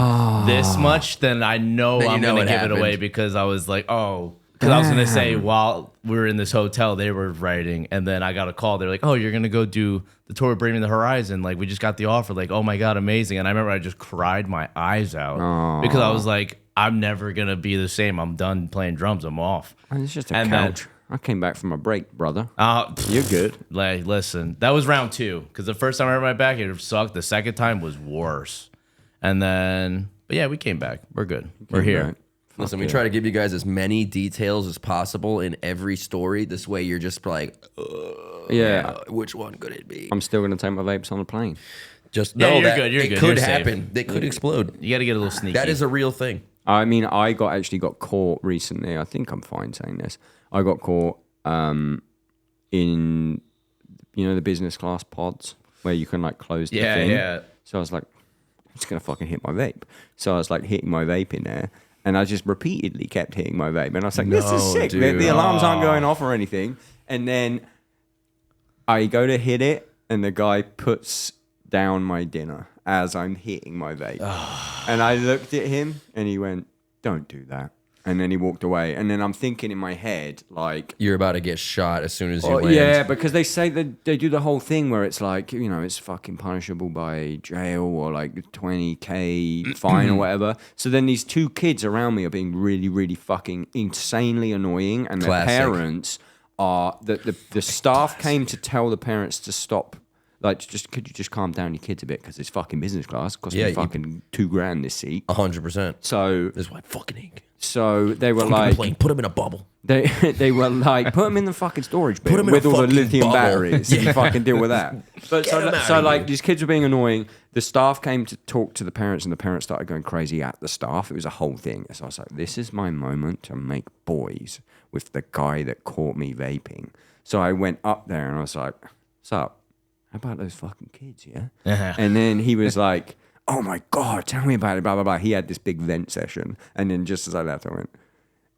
this much, then I know Then you I'm know going it to give it away happened. because I was like, oh, Because I was going to say, while we were in this hotel, they were writing, and then I got a call. They're like, oh, you're going to go do the tour of Bring Me the Horizon. Like, we just got the offer. Like, oh, my God, amazing. And I remember I just cried my eyes out because I was like, I'm never going to be the same. I'm done playing drums. I'm off. And it's just a couch. I came back from a break, brother. You're good. Like, listen, that was round 2. Because the first time I hurt my back, it sucked. The second time was worse. And then, but yeah, we came back. We're good. We're here. Back. Listen, we try to give you guys as many details as possible in every story. This way, you're just like, which one could it be? I'm still going to take my vapes on the plane. Just know you're that good. You're it good. could You're happen. safe. They could explode. You got to get a little sneaky. That is a real thing. I mean, I actually got caught recently. I think I'm fine saying this. I got caught in, the business class pods where you can like close the thing. Yeah. So I was like, I'm just going to fucking hit my vape. So I was like hitting my vape in there. And I just repeatedly kept hitting my vape. And I was like, this is sick. The alarms aren't going off or anything. And then I go to hit it, and the guy puts down my dinner as I'm hitting my vape. And I looked at him, and he went, don't do that. And then he walked away. And then I'm thinking in my head, like... You're about to get shot as soon as you land. Yeah, because they say that they do the whole thing where it's like, it's fucking punishable by jail or like 20K fine or whatever. So then these 2 kids around me are being really, really fucking insanely annoying. And their parents are... The staff came to tell the parents to stop... Like, could you just calm down your kids a bit? Because it's fucking business class. It cost me fucking $2,000 this seat. 100%. So... This is why I fucking hate. So they were like... Put them in a bubble. They were like, put them in the fucking storage bin with all the lithium batteries and fucking deal with that. But so like, these kids were being annoying. The staff came to talk to the parents, and the parents started going crazy at the staff. It was a whole thing. So I was like, this is my moment to make boys with the guy that caught me vaping. So I went up there, and I was like, what's up? How about those fucking kids, yeah? And then he was like... oh my God, tell me about it, blah, blah, blah. He had this big vent session. And then just as I left, I went,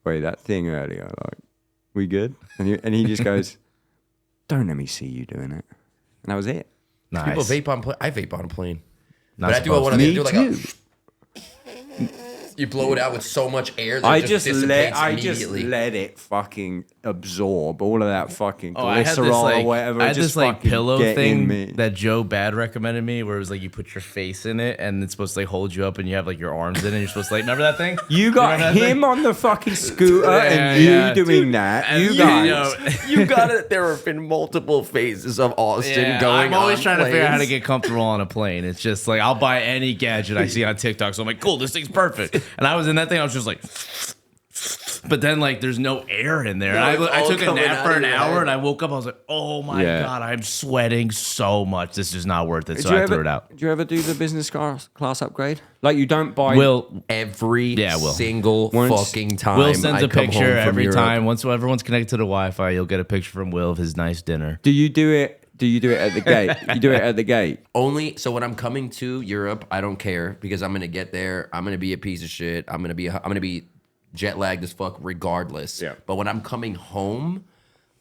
wait, that thing earlier, like, we good? And he just goes, don't let me see you doing it. And that was it. Nice. People vape on plane. I vape on a plane. Not but I do what one of these. Do like too. you blow it out with so much air that I it just dissipates immediately. let it fucking absorb all of that fucking I had glycerol this, like, or whatever. I had this like pillow thing that that Joe Bad recommended me, where it was like you put your face in it and it's supposed to like hold you up, and you have like your arms in it. And you're supposed to like remember that thing? You got him on the fucking scooter and you doing that. And you guys, You got it. There have been multiple phases of Austin going. I'm always trying to figure out how to planes. get comfortable on a plane. It's just like I'll buy any gadget I see on TikTok, so I'm like, cool, this thing's perfect. And I was in that thing, I was just like, but then like there's no air in there. Yeah, And I all took a coming nap out for of an your hour, head. and I woke up. I was like, oh my God, I'm sweating so much. This is not worth it. So I threw it out. Do you ever do the business class upgrade? Like you don't buy. Will Every Will. single fucking time. Will sends I a come picture home from every Europe. time. Once everyone's connected to the Wi-Fi, you'll get a picture from Will of his nice dinner. Do you do it? Do you do it at the gate? You do it at the gate. Only so when I'm coming to Europe, I don't care because I'm gonna get there. I'm gonna be a piece of shit. I'm gonna be jet lagged as fuck regardless. Yeah. But when I'm coming home,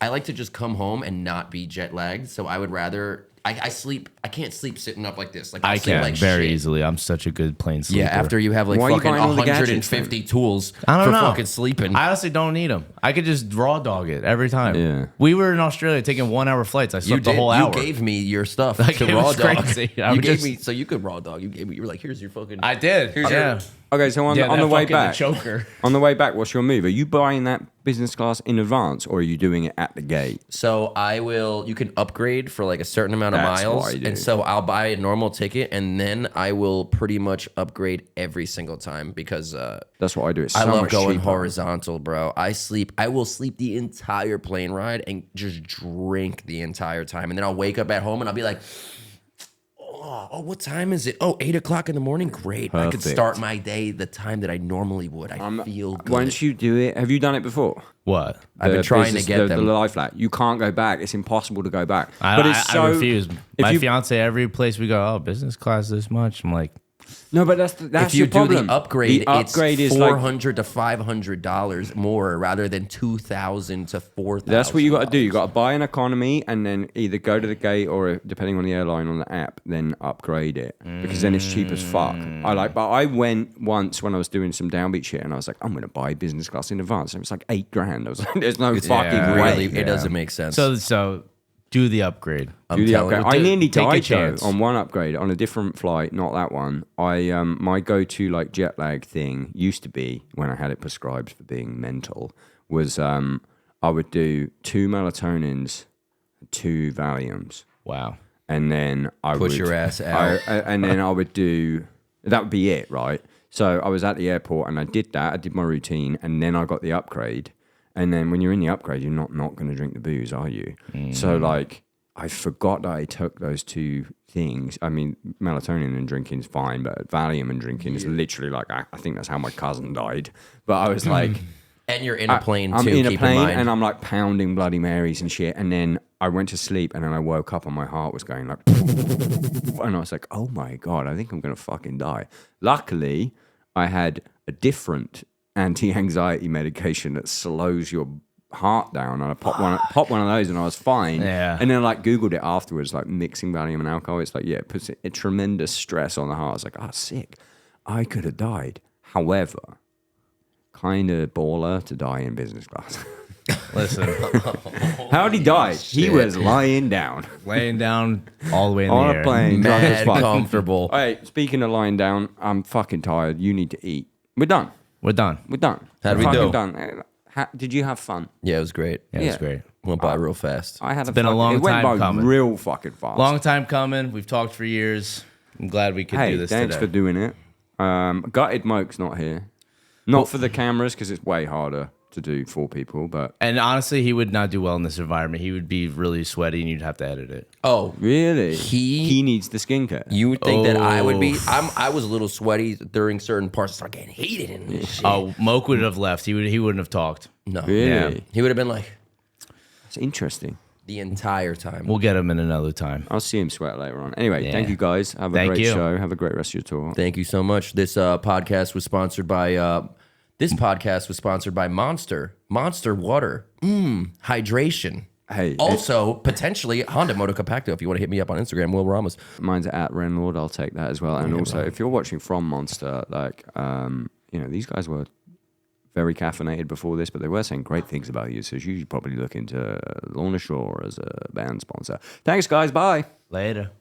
I like to just come home and not be jet lagged. So I would rather I sleep. I can't sleep sitting up like this. Like I sleep can like very shit. easily. I'm such a good plane sleeper. Yeah, after you have like Why are you fucking buying all the gadgets 150 tools I don't for know. fucking sleeping. I honestly don't need them. I could just raw dog it every time. Yeah. We were in Australia taking 1 hour flights. I slept the whole hour. You gave me your stuff Like, to it raw was dog. crazy. I You would gave just- me so you could raw dog. You were like, here's your fucking. I did. Here's Yeah. Okay, so on Yeah, the that way fucking back, choker. on the way back, what's your move? Are you buying that business class in advance, or are you doing it at the gate? So I will. You can upgrade for like a certain amount of That's miles, what I do. and so I'll buy a normal ticket, and then I will pretty much upgrade every single time because That's what I do. It's so I love much going cheaper. horizontal, bro. I will sleep the entire plane ride and just drink the entire time, and then I'll wake up at home and I'll be like, oh, what time is it? Oh, 8 o'clock in the morning. Great. I could Perfect. start my day the time that I normally would. I feel good. Once you do it, have you done it before? What? I've been The trying to business- get the them. lie flat. You can't go back. It's impossible to go back. I, but it's I so. refuse. if My you- fiance, every place we go, oh, business class this much. I'm like, No, but that's if you your do problem. the upgrade, is it's like $400 to $500 more rather than $2,000 to $4,000. that's what you got to do. You got to buy an economy and then either go to the gate or, depending on the airline on the app, then upgrade it because then it's cheap as fuck. But I went once when I was doing some downbeat shit and I was like, I'm gonna buy business class in advance. And it was like $8,000. I was like, there's no fucking way. It doesn't make sense. So do the upgrade. Do the upgrade. I nearly take a died though chance. on one upgrade on a different flight, not that one. I my go-to like jet lag thing used to be when I had it prescribed for being mental was I would do 2 melatonins, 2 Valiums, Wow. and then I Push would your ass out. and then I would do that would be it, right? So I was at the airport and I did that. I did my routine, and then I got the upgrade. And then when you're in the upgrade, you're not going to drink the booze, are you? So like, I forgot that I took those 2 things. I mean, melatonin and drinking is fine, but Valium and drinking is literally like, I think that's how my cousin died. But I was like... And you're in a plane too, I'm in a keep plane in mind. and I'm like pounding Bloody Marys and shit. And then I went to sleep and then I woke up and my heart was going like... And I was like, oh my God, I think I'm going to fucking die. Luckily, I had a different anti-anxiety medication that slows your heart down, and I popped one of those and I was fine. Yeah. And then I like Googled it afterwards, like mixing Valium and alcohol. It's like, yeah, it puts a tremendous stress on the heart. I was like, oh, sick. I could have died. However, kind of baller to die in business class. Listen, How'd he die? He was lying down laying down all the way in on the a air. plane, drunk as Mad fuck. comfortable. Hey, speaking of lying down, I'm fucking tired. You need to eat. We're done. We're done. We're done. How'd we We're fucking do? done. Did you have fun? Yeah, it was great. Yeah, it's great. Went by real fast. I had been a long it went time by coming. real fucking fast. Long time coming. We've talked for years. I'm glad we could Hey, do this thanks today. for doing it. Gutted Moke's not here. Not for the cameras because it's way harder to do for people. But And honestly, he would not do well in this environment. He would be really sweaty, and you'd have to edit it. Oh, really, He- he needs the skincare. you would think that I would be? Oh. I was a little sweaty during certain parts. I started getting heated and shit. Oh, Moke would have left. He wouldn't have talked. No, Really, Yeah. he would have been like it's interesting. the entire time. We'll get him in another time. I'll see him sweat later on. Anyway, Yeah. thank you guys. Have a Thank great you. show. Have a great rest of your tour. Thank you so much. This podcast was sponsored by. This podcast was sponsored by Monster Water, hydration. Hey, Also, potentially Honda Moto Compacto. If you want to hit me up on Instagram, Will Ramos. mine's at Reynolds. I'll take that as well. And also, if you're watching from Monster, like, these guys were very caffeinated before this, but they were saying great things about you. So you should probably look into Lorna Shore as a band sponsor. Thanks, guys. Bye. Later.